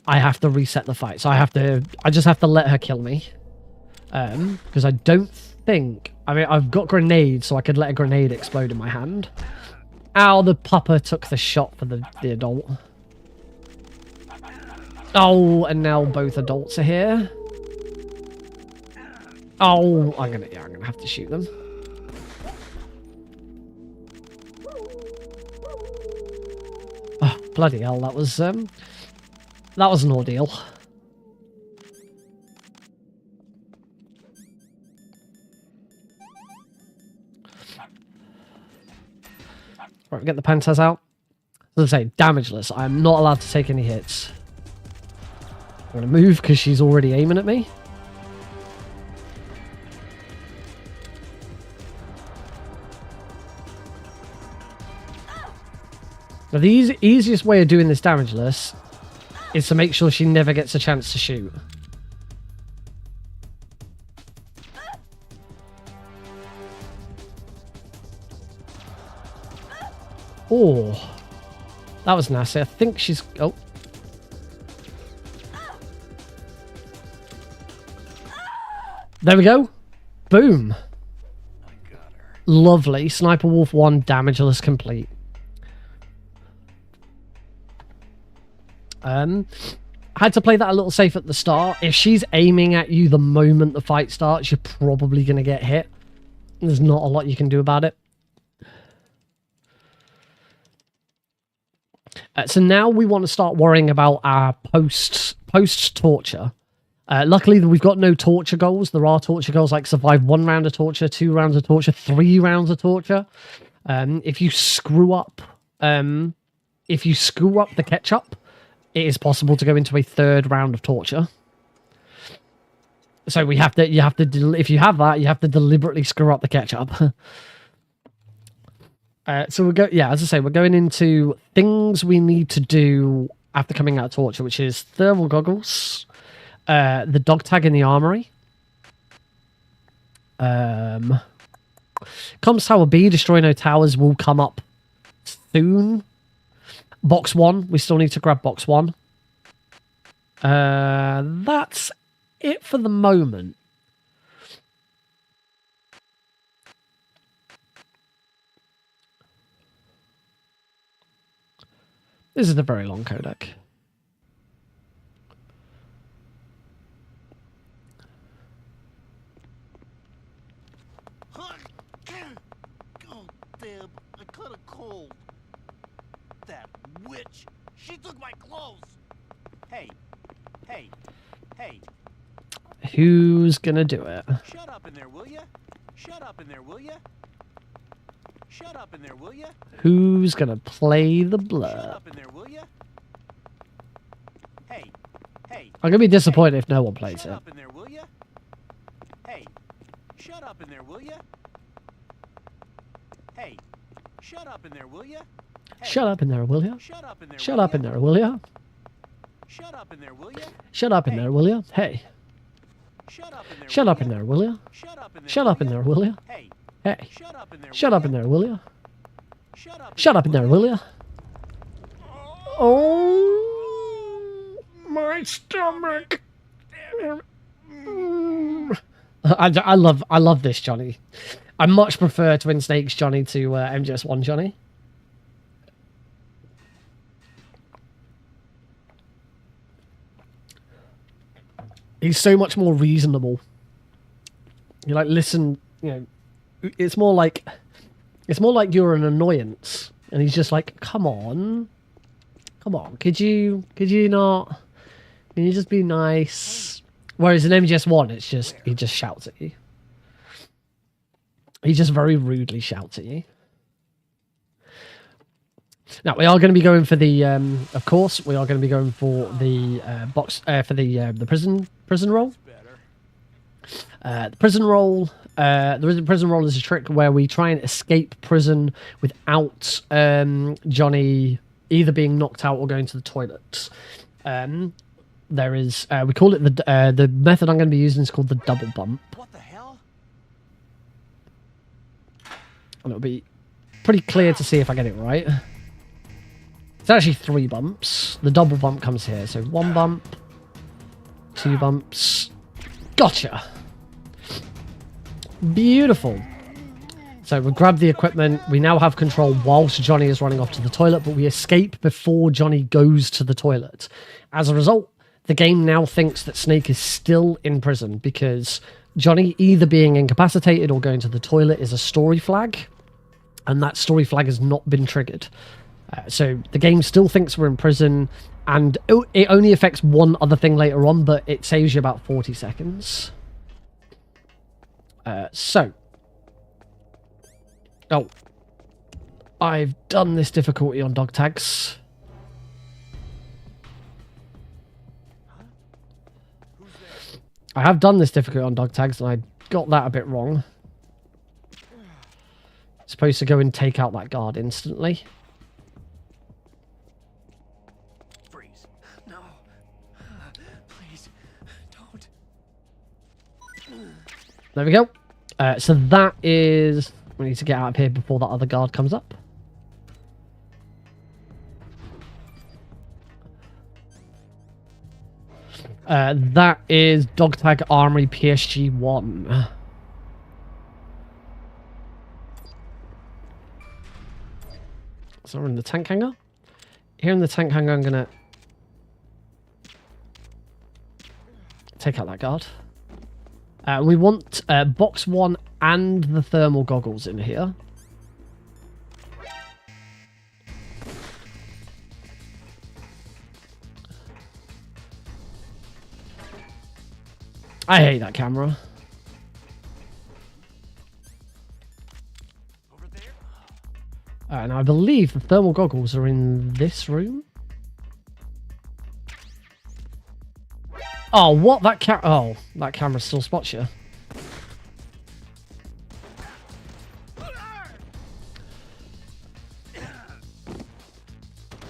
I have to reset the fight. So I just have to let her kill me. Because I don't think, I've got grenades, so I could let a grenade explode in my hand. Ow, the pupper took the shot for the adult. Oh, and now both adults are here. Oh, I'm gonna have to shoot them. Oh, bloody hell, that was an ordeal. Right, get the pantas out. As I say, damageless. I'm not allowed to take any hits. I'm going to move because she's already aiming at me. Now, the easiest way of doing this damageless is to make sure she never gets a chance to shoot. Oh, that was nasty. I think she's... Oh. There we go. Boom. Lovely. Sniper Wolf 1 damageless complete. Had to play that a little safe at the start. If she's aiming at you the moment the fight starts, you're probably going to get hit. There's not a lot you can do about it. So now we want to start worrying about our post-torture. Luckily, we've got no torture goals. There are torture goals like survive 1 round of torture, 2 rounds of torture, 3 rounds of torture. If you screw up the ketchup, it is possible to go into a 3rd round of torture. So if you have that, you have to deliberately screw up the ketchup. So as I say, we're going into things we need to do after coming out of torture, which is thermal goggles, the dog tag in the armory, comms tower B, destroy no towers, will come up soon. Box 1, we still need to grab box 1. That's it for the moment. This is a very long codec. Oh, damn. I caught a cold. That witch. She took my clothes. Hey. Who's gonna do it? Shut up in there, will ya? Shut up in there, will ya? Shut up in there, will ya? Who's gonna play the Shut blur? up in there, will ya? Hey. I'm gonna be disappointed if no one plays Shut it. up in there, will ya? Shut up in there, will ya? Hey, shut up in there, will ya? Hey, Shut up in there, will ya? shut up in there, Shut will up in ya? there, will ya? Shut up in there, will ya? Shut up in Hey. there, will ya? Hey. Shut up in there, Shut will up in ya? there, will ya? Shut up in there, Shut up in will there, ya? will ya? Hey, Hey. shut up in there, Shut will up in ya? there, will ya? Shut up Shut up in there, will ya? Oh, my stomach. I love this Johnny. I much prefer Twin Snakes Johnny to MGS1 Johnny. He's so much more reasonable. You like listen, you know, it's more like you're an annoyance, and he's just like, come on, could you not? Can you just be nice? Whereas in MGS1, it's just he just shouts at you. He just very rudely shouts at you. Now we are going to be going for the, of course, we are going to be going for the the prison roll. The prison roll. The prison roll is a trick where we try and escape prison without Johnny either being knocked out or going to the toilet. There is we call it the method I'm going to be using is called the double bump, What the hell? and it'll be pretty clear to see if I get it right. It's actually 3 bumps. The double bump comes here, so 1 bump, 2 bumps. Gotcha. Beautiful. So we grab the equipment. We now have control whilst Johnny is running off to the toilet, but we escape before Johnny goes to the toilet. As a result, the game now thinks that Snake is still in prison because Johnny either being incapacitated or going to the toilet is a story flag, and that story flag has not been triggered. So the game still thinks we're in prison, and it only affects one other thing later on, but it saves you about 40 seconds. Oh, I've done this difficulty on dog tags. I have done this difficulty on dog tags, and I got that a bit wrong. Supposed to go and take out that guard instantly. Freeze. No. Please, don't. There we go. So that is... We need to get out of here before that other guard comes up. That is Dog Tag Armory PSG1. So we're in the tank hangar. Here in the tank hangar, I'm going to take out that guard. We want box 1 and the thermal goggles in here. I hate that camera. Over there? And I believe the thermal goggles are in this room. Oh, what? That camera still spots you.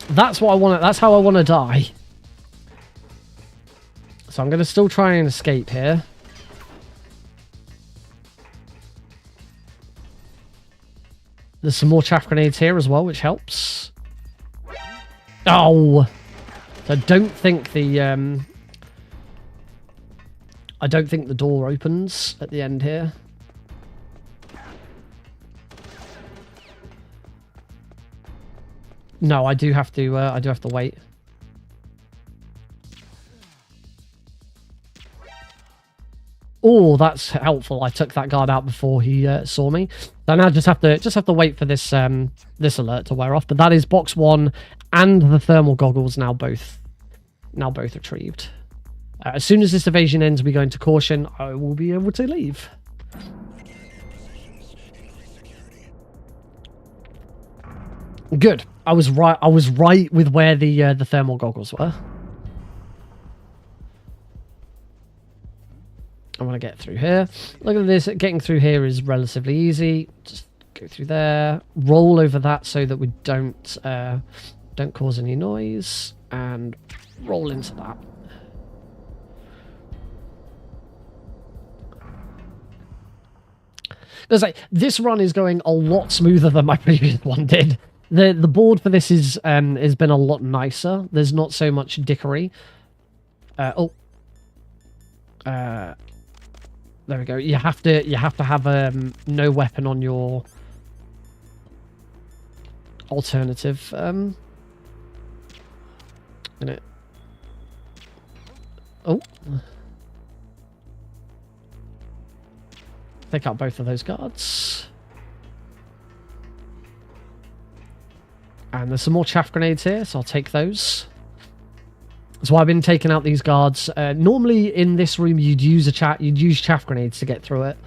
That's what I want. That's how I want to die. So I'm going to still try and escape here. There's some more chaff grenades here as well, which helps. Oh! So I don't think the door opens at the end here. No, I do have to wait. Oh, that's helpful. I took that guard out before he saw me. So now I just have to wait for this this alert to wear off. But that is box 1 and the thermal goggles now both retrieved. As soon as this evasion ends, we go into caution. I will be able to leave. Good. I was right. I was right with where the thermal goggles were. want to get through here. Look at this. Getting through here is relatively easy. Just go through there. Roll over that so that we don't cause any noise. And roll into that. There's like this run is going a lot smoother than my previous one did. The board for this is has been a lot nicer. There's not so much dickery. There we go. You have to have no weapon on your alternative. Minute. Oh. Take out both of those guards. And there's some more chaff grenades here, so I'll take those. So I've been taking out these guards. Normally in this room you'd use chaff grenades to get through it.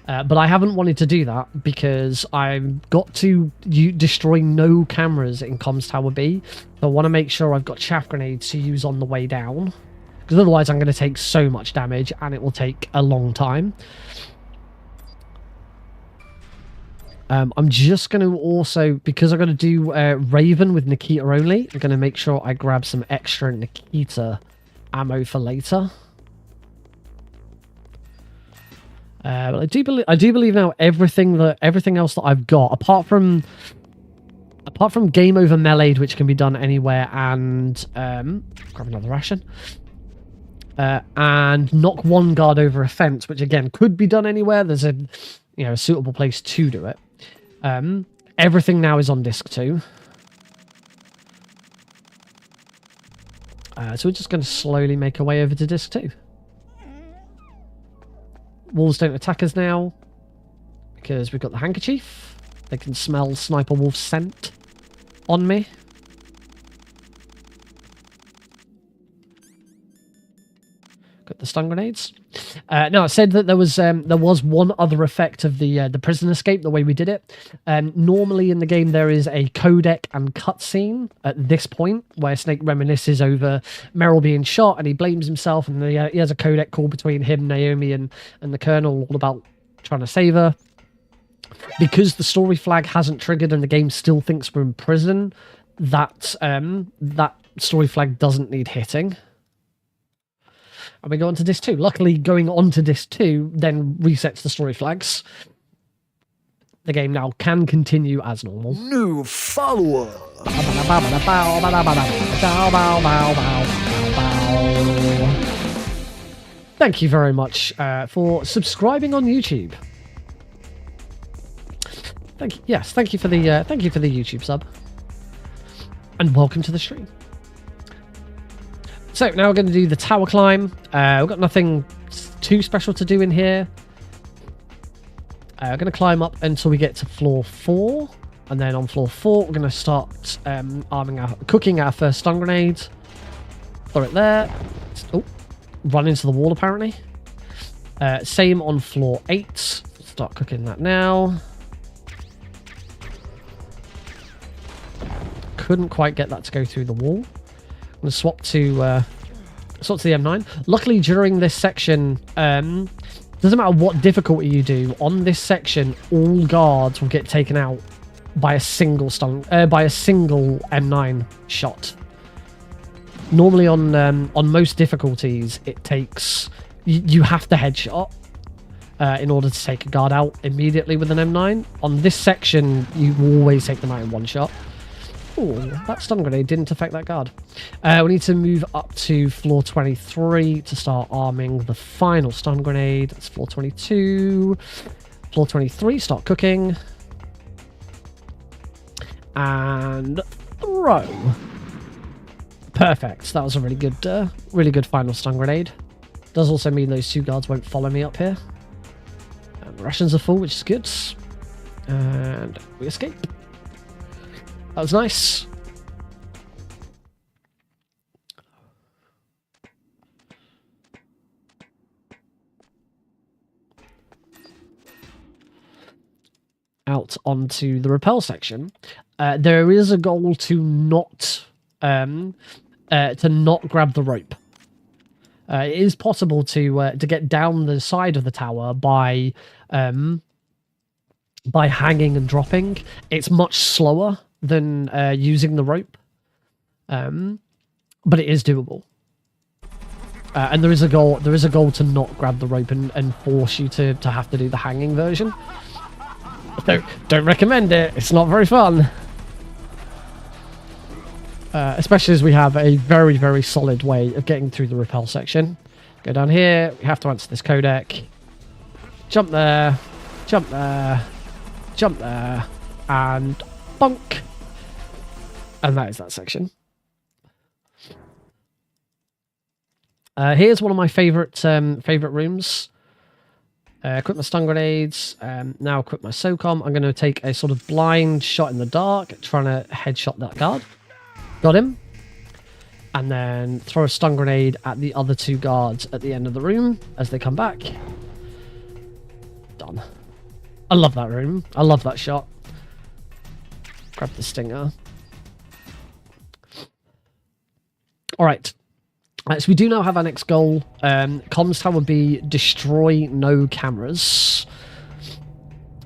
But I haven't wanted to do that because I've got to destroy no cameras in Comms Tower B. So I want to make sure I've got chaff grenades to use on the way down. Because otherwise I'm going to take so much damage and it will take a long time. I'm just going to also, because I'm going to do Raven with Nikita only, I'm going to make sure I grab some extra Nikita ammo for later. But I do believe now everything else that I've got, apart from game over melee, which can be done anywhere, and grab another ration. And knock one guard over a fence, which again could be done anywhere. There's a suitable place to do it. Everything now is on disc 2. So we're just going to slowly make our way over to disc 2. Wolves don't attack us now because we've got the handkerchief. They can smell Sniper Wolf's scent on me. Got the stun grenades. Now I said that there was one other effect of the prison escape, the way we did it. Normally in the game there is a codec and cutscene at this point where Snake reminisces over Meryl being shot and he blames himself, and he has a codec call between him, Naomi, and the Colonel, all about trying to save her. Because the story flag hasn't triggered and the game still thinks we're in prison, that story flag doesn't need hitting. And we go on to disc 2. Luckily, going on to disc 2 then resets the story flags. The game now can continue as normal. New follower. Thank you very much for subscribing on YouTube. Thank you for the YouTube sub, and welcome to the stream. So now we're going to do the tower climb. We've got nothing too special to do in here. We're going to climb up until we get to floor 4. And then on floor 4, we're going to start cooking our first stun grenade. Throw it there. Oh, run into the wall apparently. Same on floor 8. Start cooking that now. Couldn't quite get that to go through the wall. I'm going to swap to the M9. Luckily, during this section, doesn't matter what difficulty you do, on this section, all guards will get taken out by a single M9 shot. Normally, on most difficulties, it takes you have to headshot in order to take a guard out immediately with an M9. On this section, you always take them out in one shot. Oh, that stun grenade didn't affect that guard. We need to move up to floor 23 to start arming the final stun grenade. That's floor 22. Floor 23, start cooking. And throw. Perfect. That was a really good final stun grenade. Does also mean those 2 guards won't follow me up here. And the rations are full, which is good. And we escape. That was nice. Out onto the rappel section. There is a goal to not grab the rope. It is possible to get down the side of the tower by hanging and dropping. It's much slower than using the rope, but it is doable. And there is a goal. There is a goal to not grab the rope and force you to have to do the hanging version. Don't recommend it. It's not very fun. Especially as we have a very, very solid way of getting through the rappel section. Go down here. We have to answer this codec. Jump there. Jump there. Jump there. And bonk. And that is that section. Here's one of my favorite rooms. Equip my stun grenades. Now equip my SOCOM. I'm going to take a sort of blind shot in the dark, trying to headshot that guard. Got him. And then throw a stun grenade at the other two guards at the end of the room as they come back. Done. I love that room. I love that shot. Grab the stinger. All right. So we do now have our next goal. Comms tower B, destroy no cameras,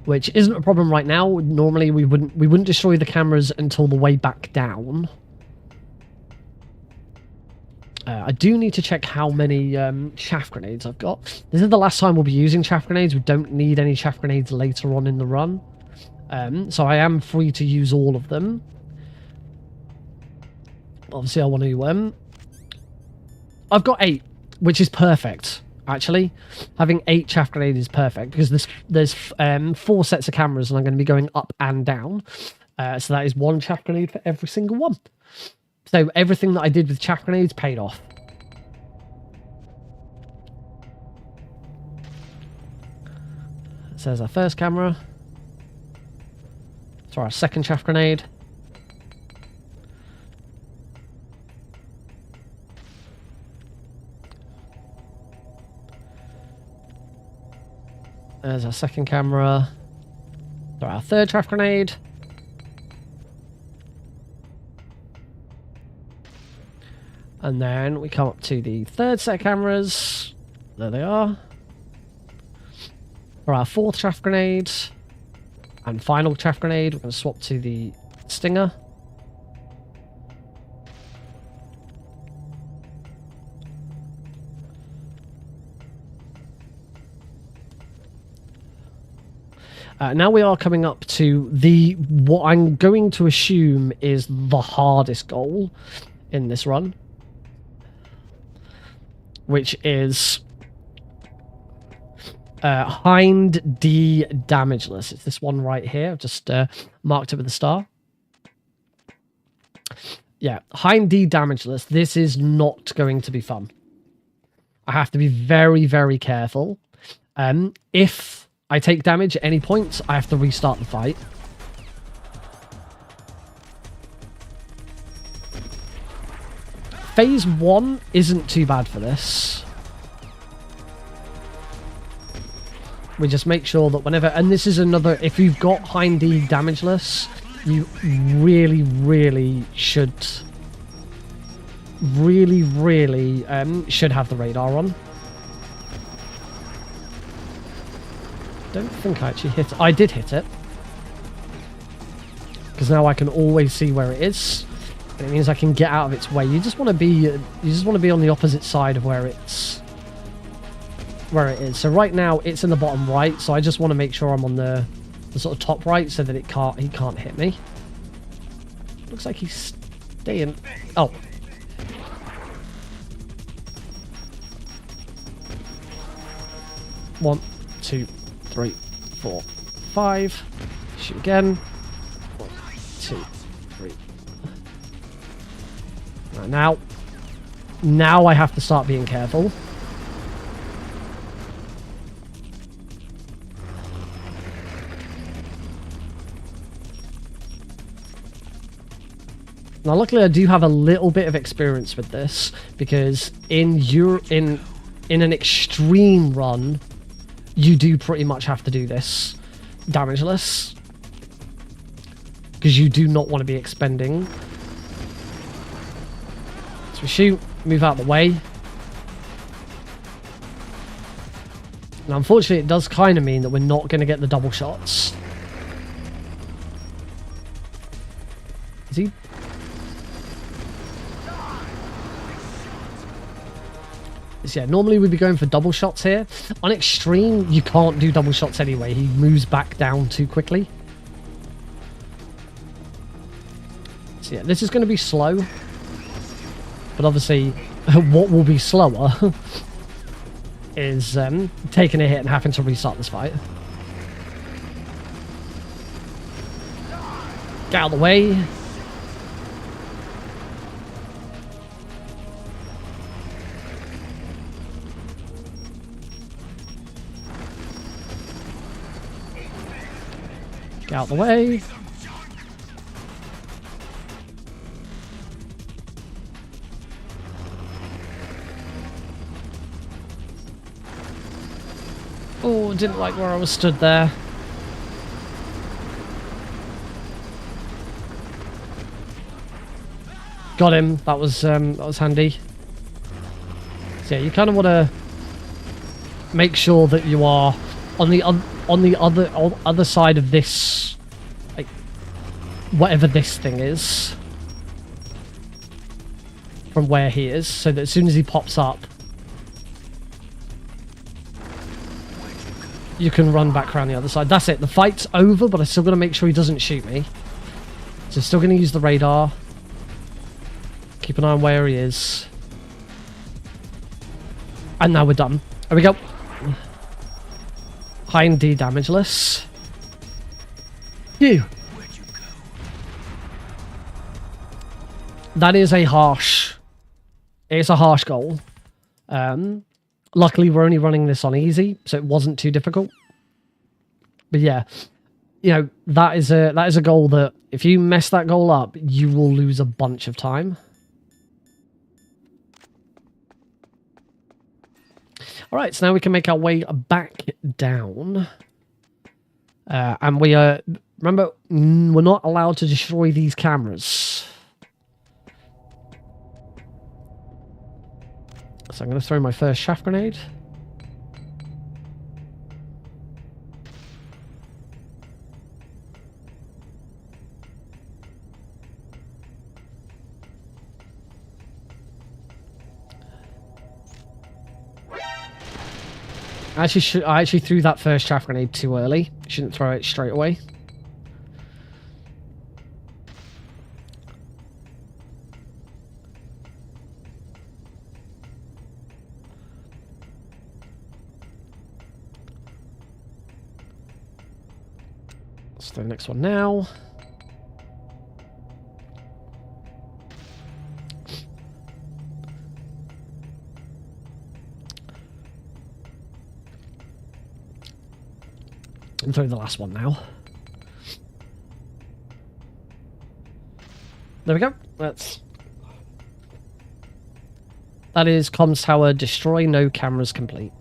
which isn't a problem right now. Normally we wouldn't destroy the cameras until the way back down. I do need to check how many chaff grenades I've got. This is the last time we'll be using chaff grenades. We don't need any chaff grenades later on in the run, so I am free to use all of them. Obviously, I want to. I've got 8, which is perfect, actually. Having 8 chaff grenades is perfect, because there's 4 sets of cameras, and I'm going to be going up and down. So that is 1 chaff grenade for every single one. So everything that I did with chaff grenades paid off. So there's our first camera. Throw our second chaff grenade. There's our second camera. Throw our third chaff grenade. And then we come up to the third set of cameras. There they are. For our fourth chaff grenade. And final chaff grenade, we're going to swap to the stinger. Now we are coming up to what I'm going to assume is the hardest goal in this run, which is Hind D damageless. It's this one right here. I've just marked it with a star. Yeah, Hind D damageless. This is not going to be fun. I have to be very, very careful. If I take damage at any point, I have to restart the fight. Phase 1 isn't too bad for this. We just make sure that whenever... And this is another... If you've got Hind D damageless, you really, really should... Really should have the radar on. Don't think I actually hit it. I did hit it. Because now I can always see where it is. And it means I can get out of its way. You just want to be on the opposite side of where it is. So right now it's in the bottom right, so I just want to make sure I'm on the sort of top right so that he can't hit me. Looks like he's staying. Oh. One, 2, 3, 4, 5. Shoot again. 1, 2, 3. Right, now I have to start being careful. Now, luckily, I do have a little bit of experience with this, because in an extreme run, you do pretty much have to do this damageless, because you do not want to be expending. So we shoot, move out of the way. Now, unfortunately, it does kind of mean that we're not going to get the double shots. Is he? So yeah, normally we'd be going for double shots here. On extreme, you can't do double shots anyway. He moves back down too quickly. So yeah, this is going to be slow. But obviously, what will be slower is taking a hit and having to restart this fight. Get out of the way. Get out of the way. Oh, didn't like where I was stood there. Got him. That was handy. So yeah, you kind of want to make sure that you are on the other side of this, like whatever this thing is, from where he is, so that as soon as he pops up, you can run back around the other side. That's it. The fight's over, but I still got to make sure he doesn't shoot me. So still going to use the radar. Keep an eye on where he is. And now we're done. There we go. High and D damageless. Phew. That is a harsh... It's a harsh goal. Luckily, we're only running this on easy, so it wasn't too difficult. But yeah, you know, that is a goal that if you mess that goal up, you will lose a bunch of time. All right, so now we can make our way back down. And we are... Remember, we're not allowed to destroy these cameras. So I'm going to throw my first shaft grenade. I actually threw that first shaft grenade too early. Shouldn't throw it straight away. Let's do the next one now. And throw the last one now. There we go. That is comms tower destroy, no cameras complete.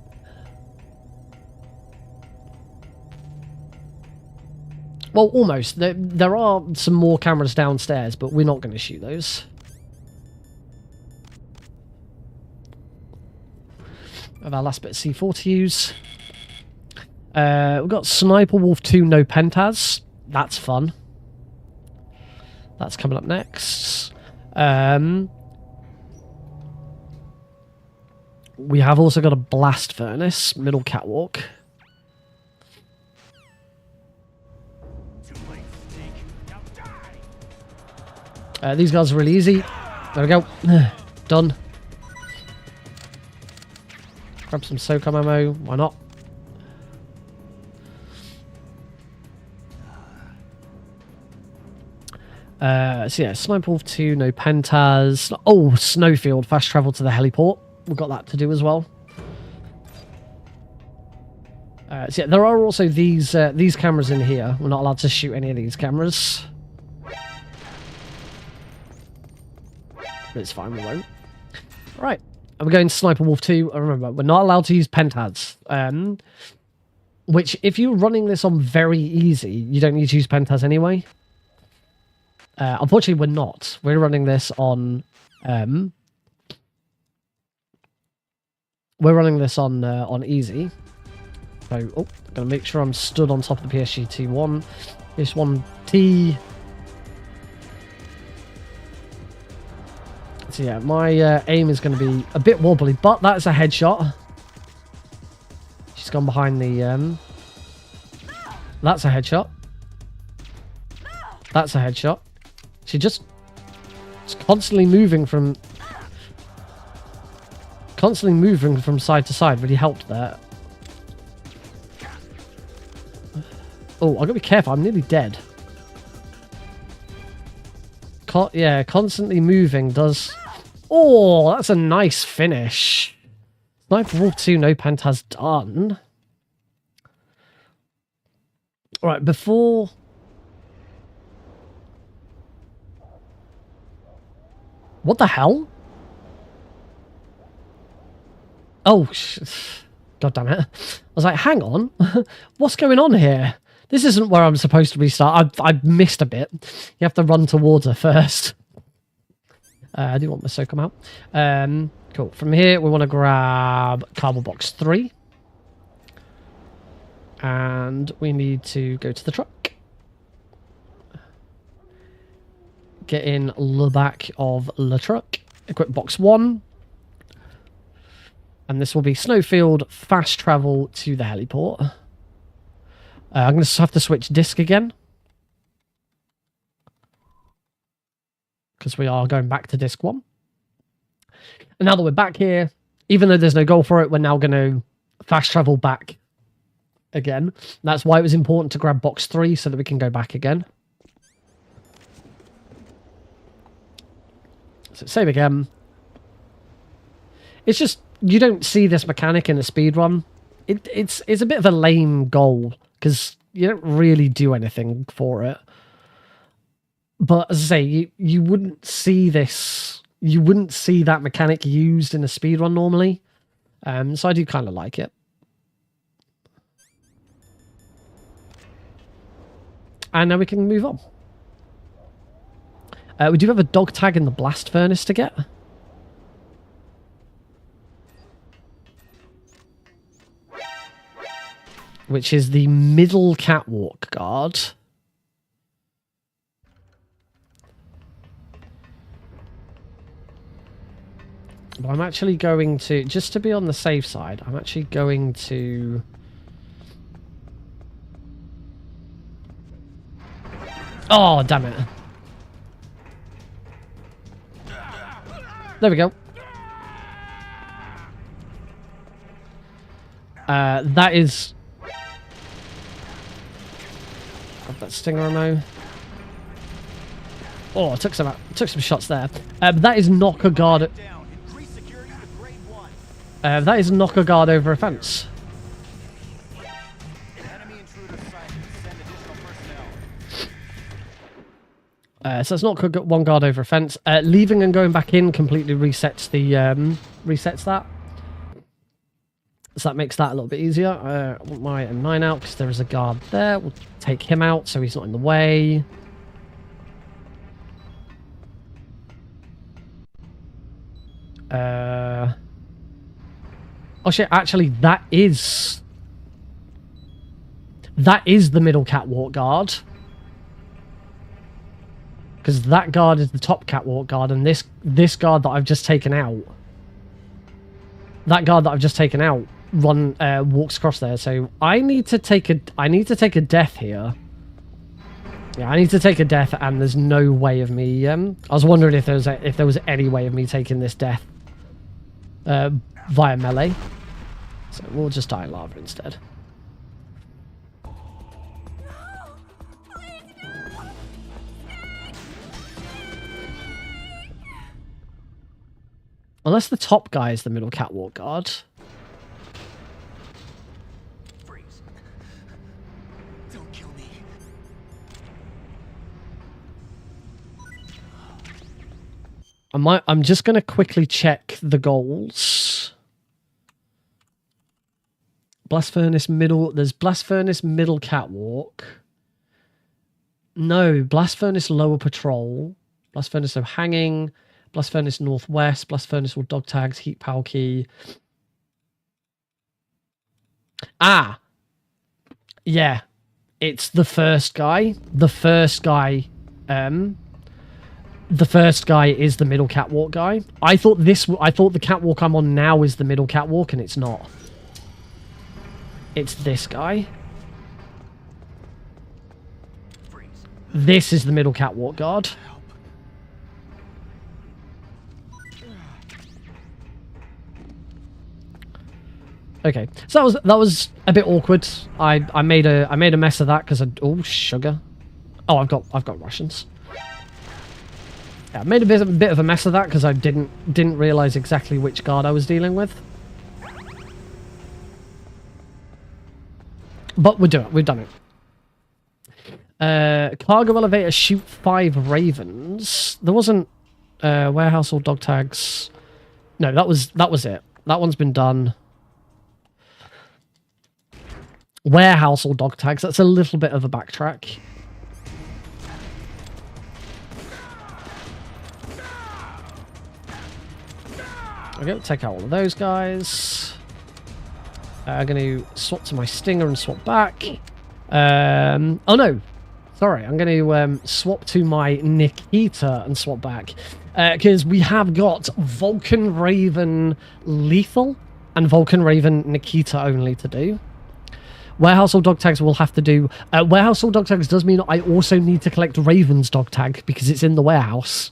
Well, almost. There are some more cameras downstairs, but we're not going to shoot those. We have our last bit of C4 to use. We've got Sniper Wolf 2, no Pentaz. That's fun. That's coming up next. We have also got a Blast Furnace, middle catwalk. These guys are really easy. There we go. Done. Grab some SOCOM ammo. Why not? So yeah, Sniper Wolf 2, no Pentaz. Oh, Snowfield, fast travel to the heliport. We've got that to do as well. So yeah, there are also these cameras in here. We're not allowed to shoot any of these cameras. But it's fine, we won't. Right, and we're going to Sniper Wolf 2. Remember, we're not allowed to use Pentaz. Which, if you're running this on very easy, you don't need to use Pentaz anyway. Unfortunately, we're not. We're running this on... we're running this on easy. So, oh, gonna make sure I'm stood on top of the PSG T1. This one T. So yeah, my aim is going to be a bit wobbly, but that's a headshot. She's gone behind the... That's a headshot. That's a headshot. She just... It's constantly moving from... Constantly moving from side to side. Really helped there. Oh, I've got to be careful. I'm nearly dead. Yeah, constantly moving does... Oh, that's a nice finish. Sniper Wolf 2 no Pentaz done. Alright, before... What the hell? Oh, God damn it. I was like, hang on. What's going on here? This isn't where I'm supposed to be I've missed a bit. You have to run towards her first. I do want my soak come out. Cool. From here, we want to grab cardboard box 3. And we need to go to the truck. Get in the back of the truck. Equip box 1. And this will be Snowfield, fast travel to the heliport. I'm going to have to switch disc again. Because we are going back to disc 1. And now that we're back here, even though there's no goal for it, we're now going to fast travel back again. That's why it was important to grab box 3 so that we can go back again. So save again. It's just, you don't see this mechanic in a speedrun. It's a bit of a lame goal because you don't really do anything for it. But as I say, you wouldn't see this, you wouldn't see that mechanic used in a speedrun normally. So I do kind of like it. And now we can move on. We do have a dog tag in the blast furnace to get. Which is the middle catwalk guard. But I'm actually going to, just to be on the safe side, I'm actually going to... Oh, damn it. There we go. That is... Got that stinger ammo. Oh, I took some shots there. That is knock a guard... that is knock a guard over a fence. So it's not one guard over a fence. Leaving and going back in completely resets the resets that. So that makes that a little bit easier. I want my M9 out because there is a guard there. We'll take him out so he's not in the way. Oh shit, actually that is the middle catwalk guard. Because that guard is the top catwalk guard, and this guard that I've just taken out, walks across there. So I need to take a death here. Yeah, I need to take a death, and there's no way of me. I was wondering if there was any way of me taking this death via melee. So we'll just die in lava instead. Unless the top guy is the middle catwalk guard. Freeze. Don't kill me. I'm just going to quickly check the goals. Blast Furnace middle. There's Blast Furnace middle catwalk. No, Blast Furnace lower patrol. Blast Furnace of hanging. Blast Furnace northwest. Blast Furnace all dog tags. Heat power key. Ah, Yeah, it's the first guy. The first guy is the middle catwalk guy. I thought the catwalk I'm on now is the middle catwalk, and it's not. It's this guy. This is the middle catwalk guard. Okay, so that was a bit awkward. I made a mess of that because oh, sugar. Oh, I've got rations. Yeah, I made a bit of a mess of that because I didn't realize exactly which guard I was dealing with. But we've done it. Cargo elevator, shoot 5 ravens. There wasn't warehouse or dog tags. No, that was it. That one's been done. Warehouse or dog tags. That's a little bit of a backtrack. Okay, take out all of those guys. I'm going to swap to my stinger and swap back. Oh no, sorry. I'm going to swap to my Nikita and swap back because we have got Vulcan Raven Lethal and Vulcan Raven Nikita only to do. Warehouse or dog tags will have to do. Warehouse or dog tags does mean I also need to collect Raven's dog tag because it's in the warehouse.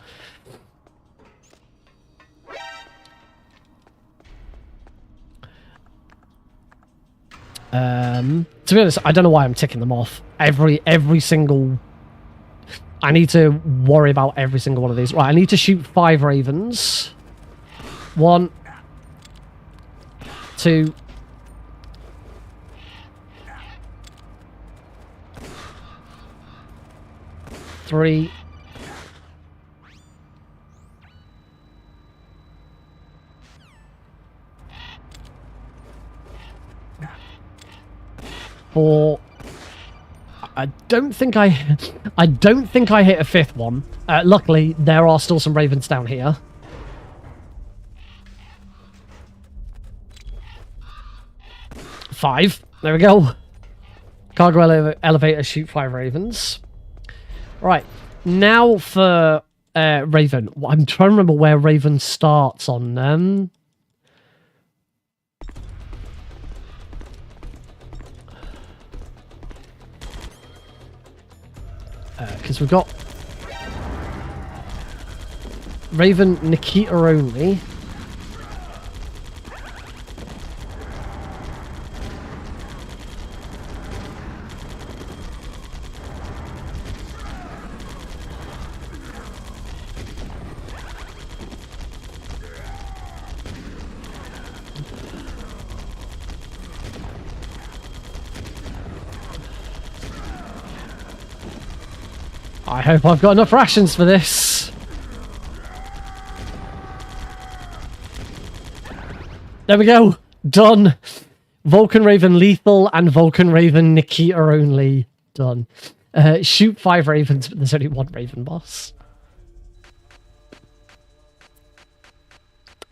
To be honest, I don't know why I'm ticking them off. Every single... I need to worry about every single one of these. Right, I need to shoot 5 ravens. 1, 2... 3... 4... I don't think I hit a 5th one. Luckily, there are still some ravens down here. Five. There we go. Cargo elevator, shoot 5 ravens. Right. Now for Raven. I'm trying to remember where Raven starts on them. Because we've got Raven Nikita only. I hope I've got enough rations for this. There we go. Done. Vulcan Raven Lethal and Vulcan Raven Nikita only. Done. Shoot 5 ravens, but there's only 1 raven boss.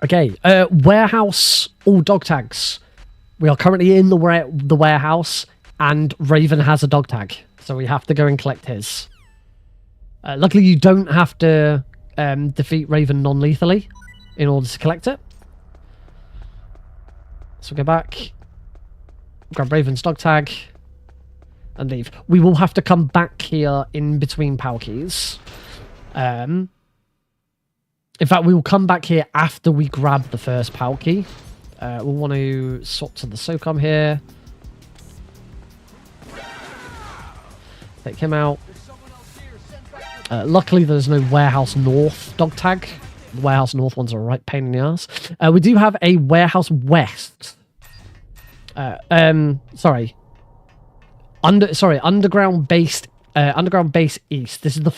Okay. Warehouse, all dog tags. We are currently in the warehouse, and Raven has a dog tag, so we have to go and collect his. Luckily, you don't have to defeat Raven non-lethally in order to collect it. So go back, grab Raven's dog tag, and leave. We will have to come back here in between POW keys. In fact, we will come back here after we grab the first POW key. We'll want to swap to the SOCOM here. Take him out. Luckily, there's no Warehouse North dog tag. The Warehouse North ones are a right pain in the ass. We do have a Warehouse West. Sorry. Underground Base East. This is the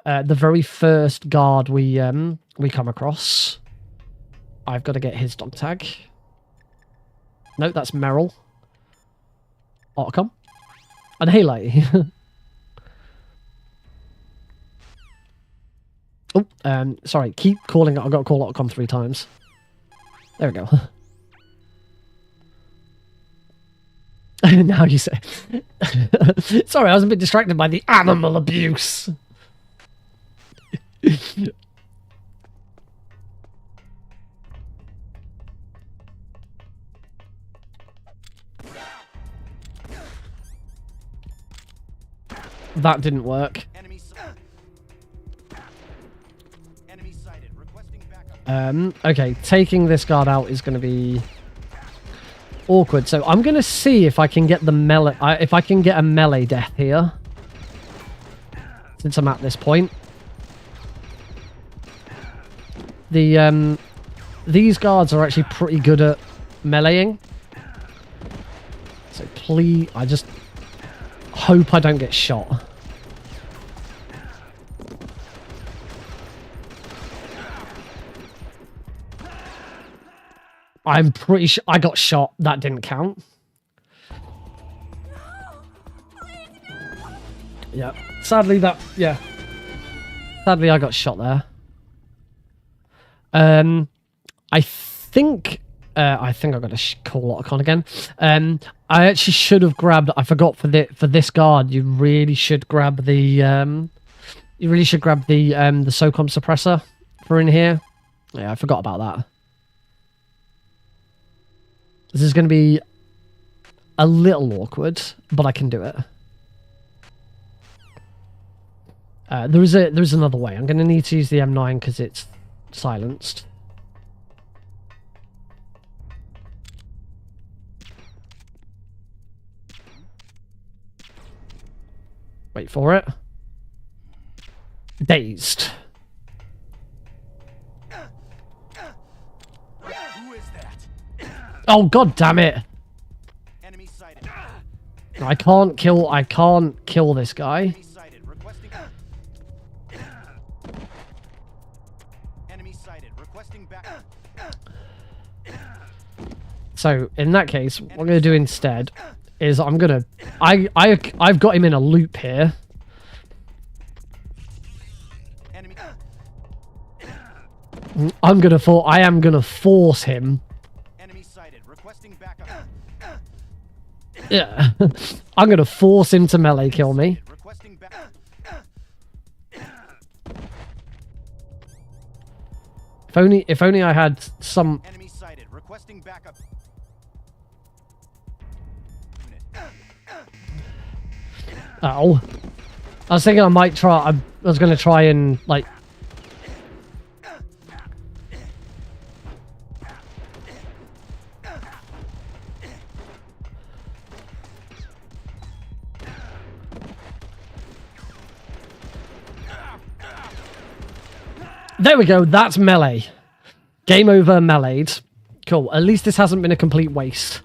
very first guard we come across. I've got to get his dog tag. No, that's Merrill. Otacom. And Haley. Oh, sorry. Keep calling it. I've got to call Otacom 3 times. There we go. Now you say. Sorry, I was a bit distracted by the animal abuse. That didn't work. Enemy sighted. Requesting backup. Okay, taking this guard out is going to be awkward. So I'm going to see if I can get the melee. If I can get a melee death here, since I'm at this point. These guards are actually pretty good at meleeing. So please, I just hope I don't get shot. I'm pretty sure I got shot. That didn't count. Yeah. Sadly, yeah. Sadly, I got shot there. I think I got a call Otacon again. I actually should have grabbed. I forgot for this guard. You really should grab the SOCOM suppressor for in here. Yeah, I forgot about that. This is going to be a little awkward, but I can do it. There's another way. I'm going to need to use the M9 because it's silenced. Wait for it. Dazed. Who is that? Oh, god damn it. Enemy sighted. I can't kill this guy. Enemy sighted. Requesting. Enemy sighted. Requesting backup. So in that case, what I'm going to do instead is I've got him in a loop here. Enemy. I am gonna force him. Enemy sighted. Requesting backup. Yeah, I'm gonna force him to melee kill me. Requesting backup. If only I had some. Enemy sighted. Requesting backup. Ow. I was thinking I might try. I was gonna try and like. There we go. That's melee. Game over. Meleeed. Cool. At least this hasn't been a complete waste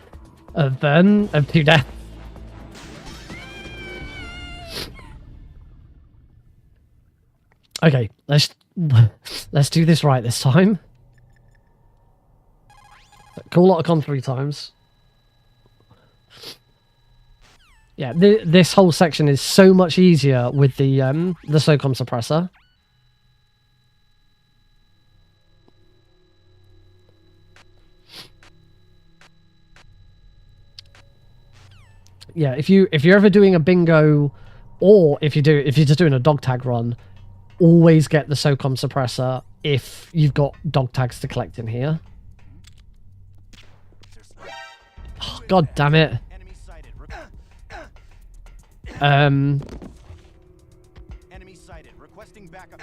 of 2 deaths. Okay, let's do this right this time. Call Otacon 3 times. Yeah, this whole section is so much easier with the SOCOM suppressor. Yeah, if you're ever doing a bingo, or if you're just doing a dog tag run, always get the SOCOM suppressor if you've got dog tags to collect in here. Oh, god damn it. Enemy sighted. Enemy sighted. Requesting backup.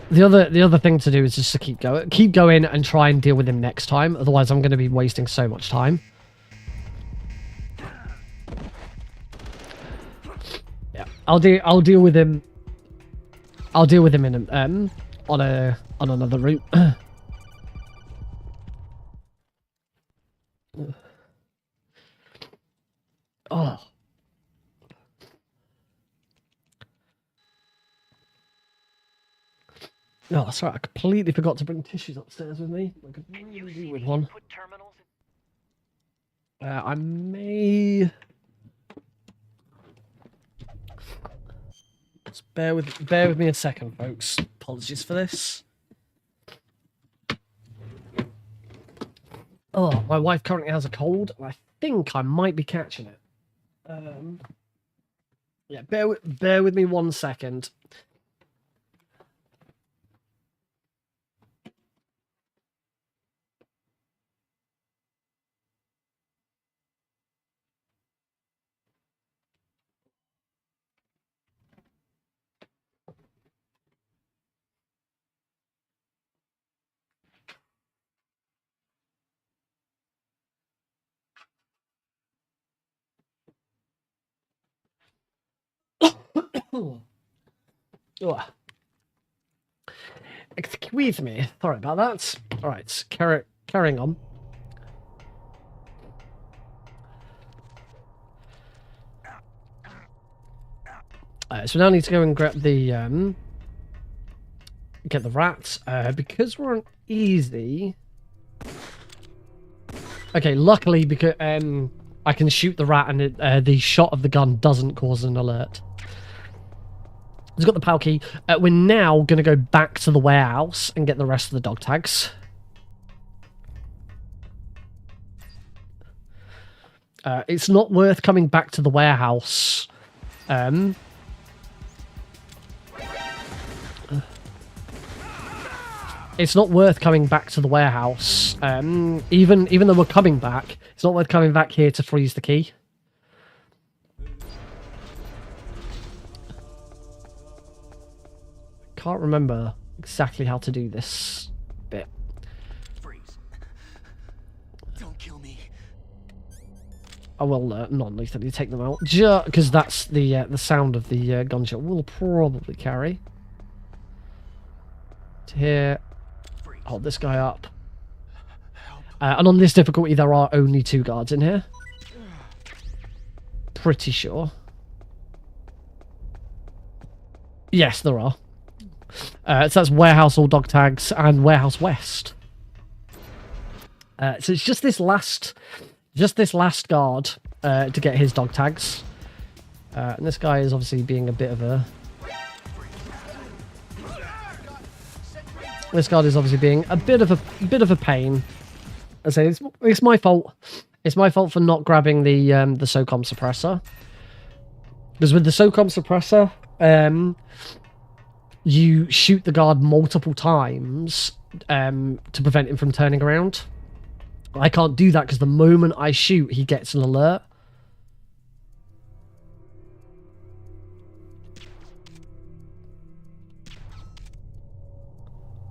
The other thing to do is just to keep going and try and deal with him next time. Otherwise, I'm going to be wasting so much time. Yeah, I'll deal with him. I'll deal with him in on another route. Oh. Oh, sorry, I completely forgot to bring tissues upstairs with me. I could really do with one. I may. Just bear with me a second, folks. Apologies for this. Oh. Oh, my wife currently has a cold, and I think I might be catching it. Yeah, bear with me 1 second. Oh. Excuse me. Sorry about that. All right, carrying on. So we now need to go and grab the get the rats because we're on easy. Okay, luckily because I can shoot the rat and the shot of the gun doesn't cause an alert. He's got the PAL key. We're now going to go back to the warehouse and get the rest of the dog tags. It's not worth coming back to the warehouse. It's not worth coming back to the warehouse. Even though we're coming back, it's not worth coming back here to freeze the key. Can't remember exactly how to do this bit. Freeze. Don't kill me. I will non-lethally take them out, just because that's the sound of the gunshot will probably carry. To here, hold this guy up. And on this difficulty, there are only 2 guards in here. Pretty sure. Yes, there are. So that's Warehouse all dog tags and Warehouse West. So it's just this last guard to get his dog tags. And this guy is obviously being a bit of a... This guard is obviously being a bit of a pain. I say it's my fault. It's my fault for not grabbing the SOCOM suppressor. Because with the SOCOM suppressor, you shoot the guard multiple times to prevent him from turning around. I can't do that because the moment I shoot, he gets an alert.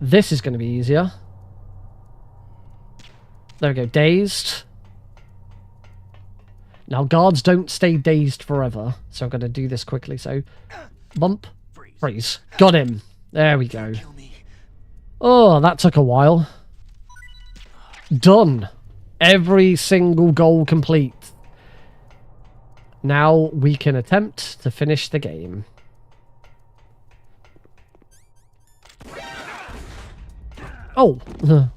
This is going to be easier. There we go, dazed. Now, guards don't stay dazed forever, so I'm going to do this quickly. So, bump, freeze. Got him. There we go. Oh, that took a while. Done. Every single goal complete. Now we can attempt to finish the game. Oh. There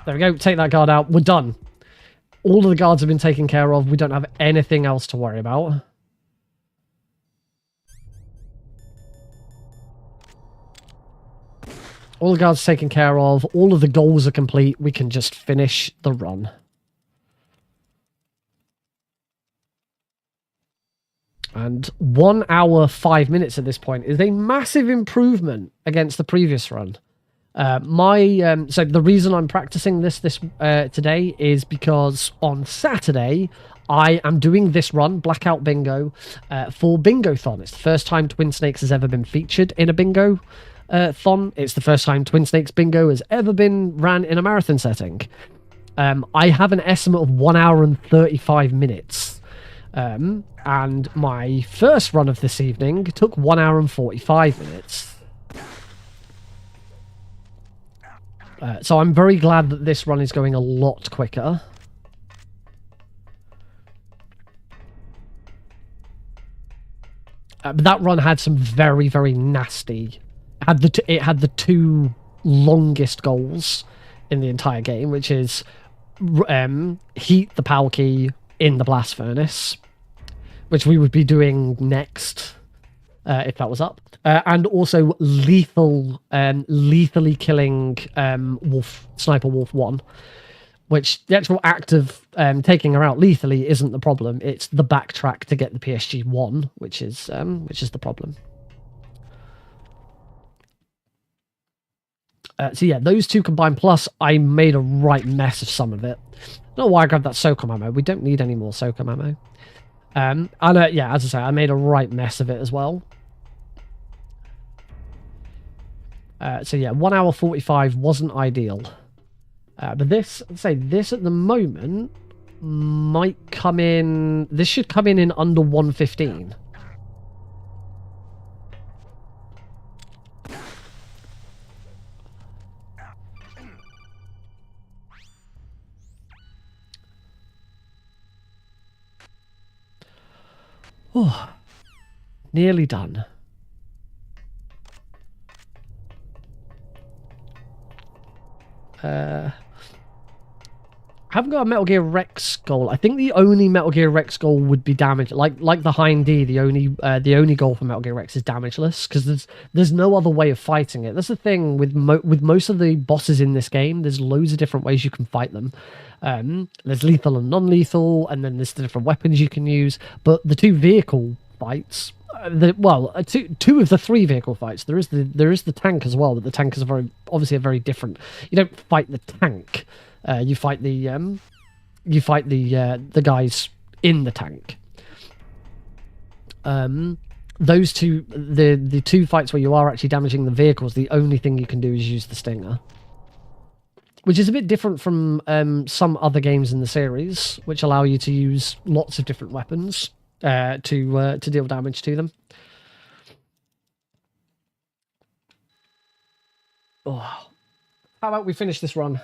we go. Take that guard out. We're done. All of the guards have been taken care of. We don't have anything else to worry about. All the guards taken care of. All of the goals are complete. We can just finish the run. And 1 hour, 5 minutes at this point is a massive improvement against the previous run. So the reason I'm practicing this today is because on Saturday I am doing this run, Blackout Bingo, for Bingothon. It's the first time Twin Snakes has ever been featured in a bingo thon. It's the first time Twin Snakes Bingo has ever been ran in a marathon setting. I have an estimate of 1 hour and 35 minutes. And my first run of this evening took 1 hour and 45 minutes. So I'm very glad that this run is going a lot quicker. But that run had some very, very nasty... It had the 2 longest goals in the entire game, which is heat the PAL key in the blast furnace, which we would be doing next. if that was up, and also lethally killing Sniper Wolf 1, which the actual act of taking her out lethally isn't the problem. It's the backtrack to get the PSG 1, which is the problem. So yeah, those two combined, plus I made a right mess of some of it. I don't know why I grabbed that SOCOM ammo. We don't need any more SOCOM ammo. And yeah, as I say, I made a right mess of it as well. So yeah, 1 hour 45 wasn't ideal. But this at the moment might come in. This should come in under 115. Oh, nearly done. I haven't got a Metal Gear Rex goal. I think the only Metal Gear Rex goal would be damage. Like the Hind D, the only goal for Metal Gear Rex is damageless, because there's no other way of fighting it. That's the thing with most of the bosses in this game. There's loads of different ways you can fight them. There's lethal and non-lethal, and then there's the different weapons you can use. But the two vehicle fights, two of the three vehicle fights. There is the tank as well, but the tank is obviously a very different. You don't fight the tank. You fight the guys in the tank. Those two, the two fights where you are actually damaging the vehicles, the only thing you can do is use the Stinger, which is a bit different from some other games in the series, which allow you to use lots of different weapons to deal damage to them. Oh, how about we finish this run?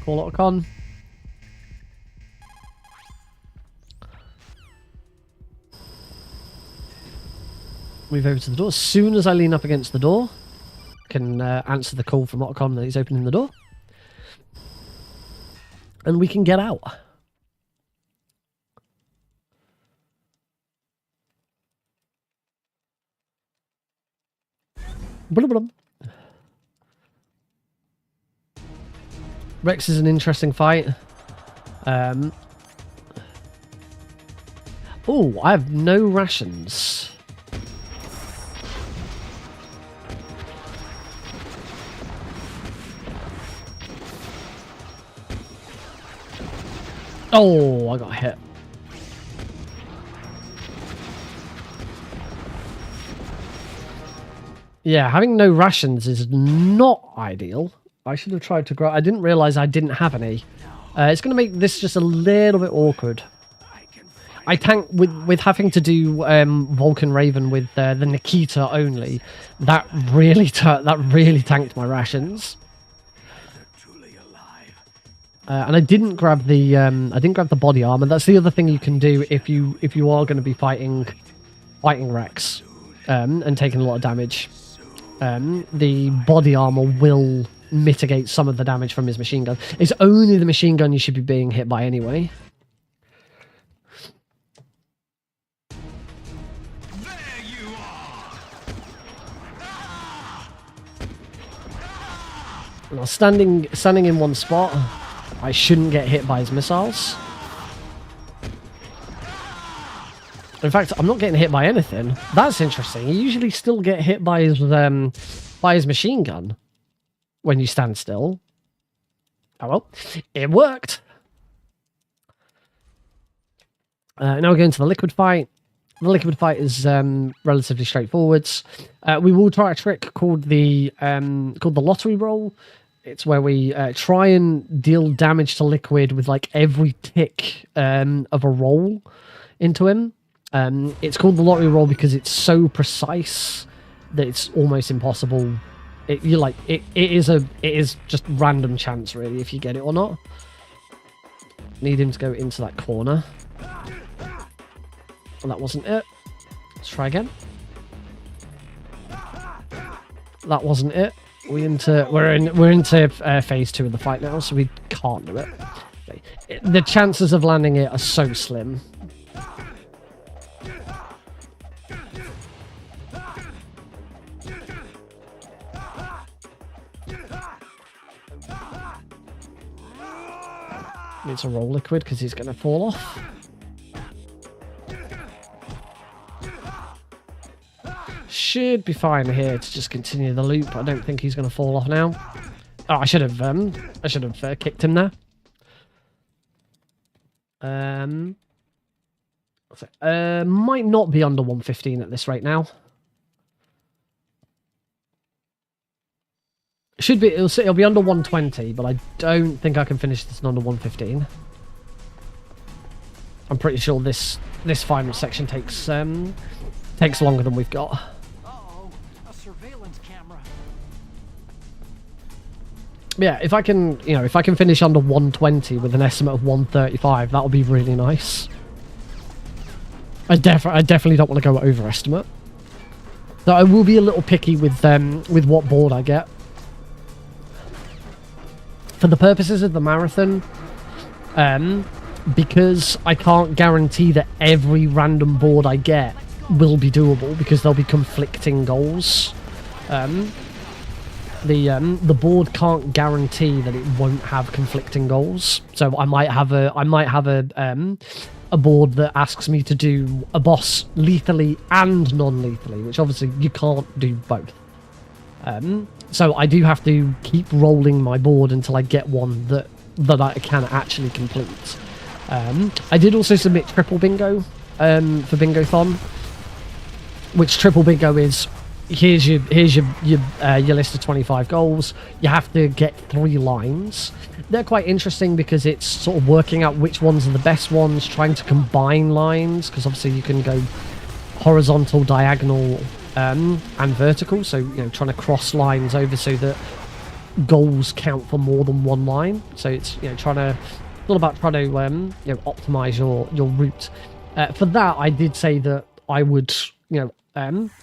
Call it a con. Move over to the door. As soon as I lean up against the door, I can answer the call from Otacon that he's opening the door. And we can get out. Blah, blah, blah. Rex is an interesting fight. Oh, I have no rations. Oh, I got hit. Yeah, having no rations is not ideal. I should have tried to grow. I didn't realize I didn't have any. It's going to make this just a little bit awkward. I tank with having to do Vulcan Raven with the Nikita only. That really tanked my rations. And I didn't grab the body armor. That's the other thing you can do if you are going to be fighting Rex and taking a lot of damage. The body armor will mitigate some of the damage from his machine gun. It's only the machine gun you should be being hit by anyway. There you are. Now, standing in one spot, I shouldn't get hit by his missiles. In fact, I'm not getting hit by anything. That's interesting. You usually still get hit by his machine gun when you stand still. Oh well, it worked. Now we're going to the liquid fight. The liquid fight is relatively straightforward. We will try a trick called the lottery roll. It's where we try and deal damage to liquid with like every tick of a roll into him. It's called the lottery roll because it's so precise that it's almost impossible. It is just random chance really if you get it or not. Need him to go into that corner. And that wasn't it. Let's try again. That wasn't it. We're into phase 2 of the fight now, so we can't do it. The chances of landing it are so slim. Needs a roll liquid because he's going to fall off. Should be fine here to just continue the loop. I don't think he's going to fall off now. Oh, I should have kicked him there. Might not be under 115 at this rate now. Should be. It'll be under 120, but I don't think I can finish this in under 115. I'm pretty sure this final section takes longer than we've got. Uh-oh, a surveillance camera. Yeah, if I can finish under 120 with an estimate of 135, that would be really nice. I definitely don't want to go over estimate. So I will be a little picky with what board I get. For the purposes of the marathon, because I can't guarantee that every random board I get will be doable, because there'll be conflicting goals. The board can't guarantee that it won't have conflicting goals. So I might have a board that asks me to do a boss lethally and non-lethally, which obviously you can't do both. So I do have to keep rolling my board until I get one that I can actually complete. I did also submit triple bingo for Bingothon, which triple bingo is here's your list of 25 goals. You have to get 3 lines. They're quite interesting because it's sort of working out which ones are the best ones, trying to combine lines, because obviously you can go horizontal, diagonal, and vertical, so trying to cross lines over so that goals count for more than one line. So it's it's all about trying to optimize your route. For that, I did say that I would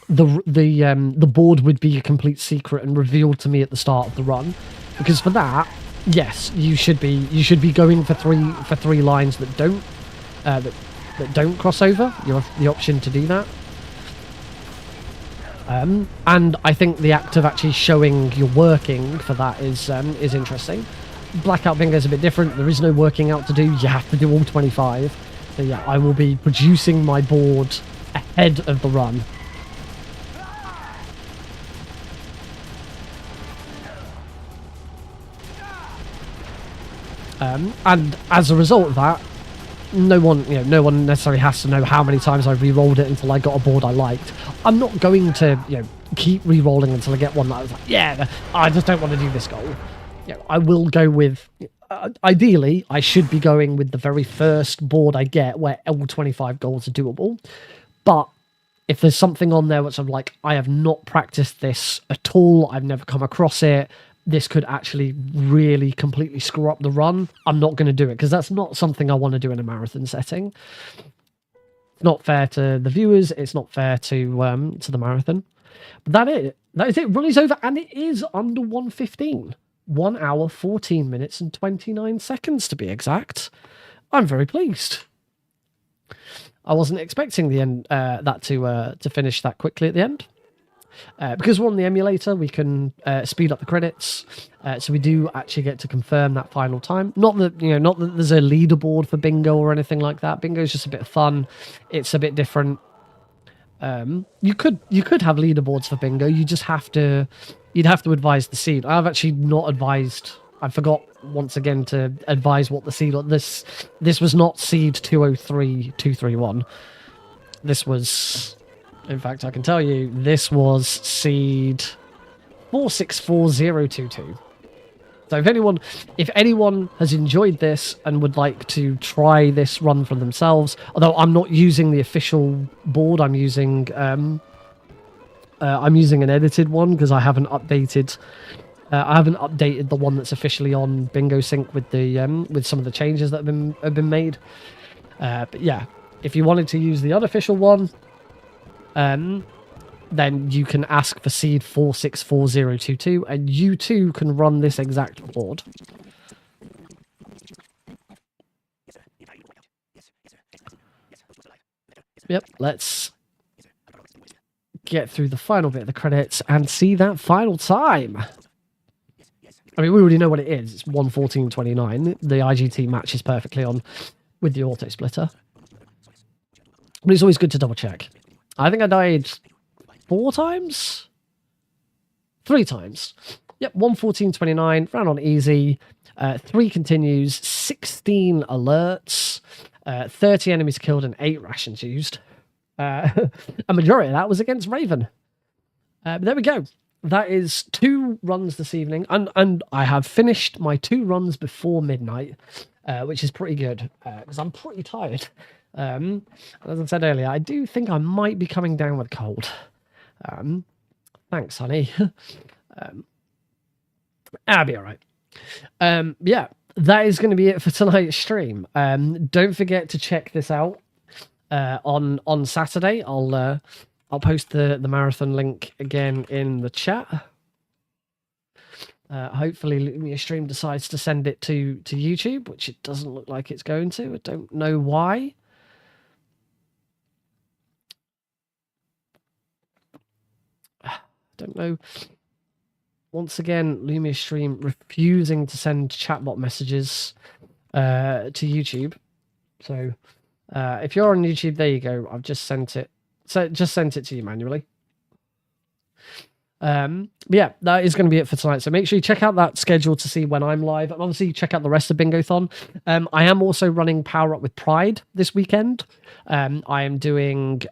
the board would be a complete secret and revealed to me at the start of the run, because for that, yes, you should be going for three lines that don't cross over. You have the option to do that. And I think the act of actually showing you're working for that is interesting. Blackout bingo is a bit different. There is no working out to do. You have to do all 25. So yeah, I will be producing my board ahead of the run. And as a result of that, no one necessarily has to know how many times I re-rolled it until I got a board I liked. I'm not going to keep re-rolling until I get one that I was like, yeah, I just don't want to do this goal. I will go with, ideally, I should be going with the very first board I get where all 25 goals are doable. But if there's something on there which I'm like, I have not practiced this at all, I've never come across it, this could actually really completely screw up the run, I'm not going to do it, because that's not something I want to do in a marathon setting. It's not fair to the viewers, it's not fair to the marathon. But that is it. Run is over, and it is under 1:15. 1 hour, 14 minutes and 29 seconds to be exact. I'm very pleased. I wasn't expecting the end that to finish that quickly at the end. Because we're on the emulator, we can speed up the credits, so we do actually get to confirm that final time. Not that there's a leaderboard for bingo or anything like that. Bingo is just a bit of fun. It's a bit different. You could have leaderboards for bingo. You'd have to advise the seed. I've actually not advised. I forgot once again to advise what the seed. This was not seed 203-231. This was. In fact, I can tell you, this was seed 464022. So if anyone has enjoyed this and would like to try this run for themselves, although I'm not using the official board, I'm using an edited one because I haven't updated. I haven't updated the one that's officially on Bingo Sync with the with some of the changes that have been made. But yeah, if you wanted to use the unofficial one. then you can ask for seed 464022, and you too can run this exact board. Yep, let's get through the final bit of the credits and see that final time. I mean, we already know what it is. It's 1:14:29. The IGT matches perfectly on with the auto splitter. But it's always good to double check. I think I died 4 times? 3 times. Yep, 1:14:29, ran on easy. 3 continues, 16 alerts, 30 enemies killed, and 8 rations used. A majority of that was against Raven. But there we go. That is 2 runs this evening, and I have finished my 2 runs before midnight, which is pretty good because I'm pretty tired. As I said earlier, I do think I might be coming down with a cold. Thanks, honey. I'll be all right. Yeah, that is going to be it for tonight's stream. Don't forget to check this out on Saturday. I'll post the marathon link again in the chat. Hopefully Lumia Stream decides to send it to YouTube, which it doesn't look like it's going to. I don't know why. Don't know. Once again, Lumia Stream refusing to send chatbot messages to YouTube. So if you're on YouTube, there you go. I've just sent it. So just sent it to you manually. Yeah, that is going to be it for tonight. So make sure you check out that schedule to see when I'm live, and obviously check out the rest of Bingothon. I am also running Power Up with Pride this weekend. I am doing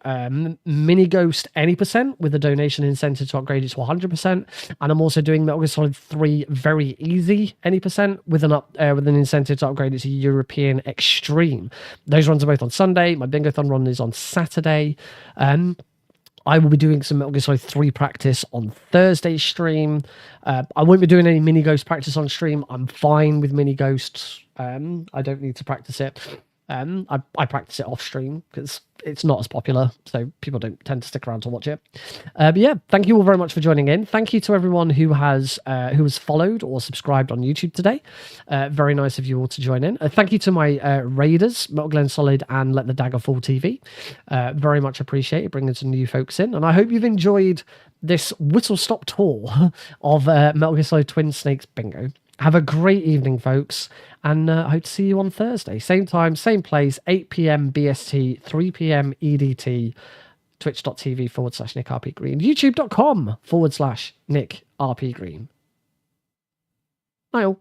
Mini Ghost any % with a donation incentive to upgrade it to 100%, and I'm also doing Metal Gear Solid 3 very easy any % with an incentive to upgrade it to European Extreme. Those runs are both on Sunday. My Bingothon run is on Saturday. I will be doing some Metal Gear Solid 3 practice on Thursday's stream. I won't be doing any Mini Ghost practice on stream. I'm fine with Mini Ghosts. I don't need to practice it. I practice it off stream because it's not as popular, so people don't tend to stick around to watch it. But yeah, thank you all very much for joining in. Thank you to everyone who has followed or subscribed on YouTube today. Very nice of you all to join in. Thank you to my raiders, Metal Gear Solid and Let the Dagger Fall TV. Very much appreciated bringing some new folks in, and I hope you've enjoyed this whistle-stop tour of Metal Gear Solid Twin Snakes Bingo. Have a great evening, folks, and I hope to see you on Thursday. Same time, same place, 8 p.m. BST, 3 p.m. EDT, twitch.tv/Nick RP Green, youtube.com/Nick RP Green. Bye all.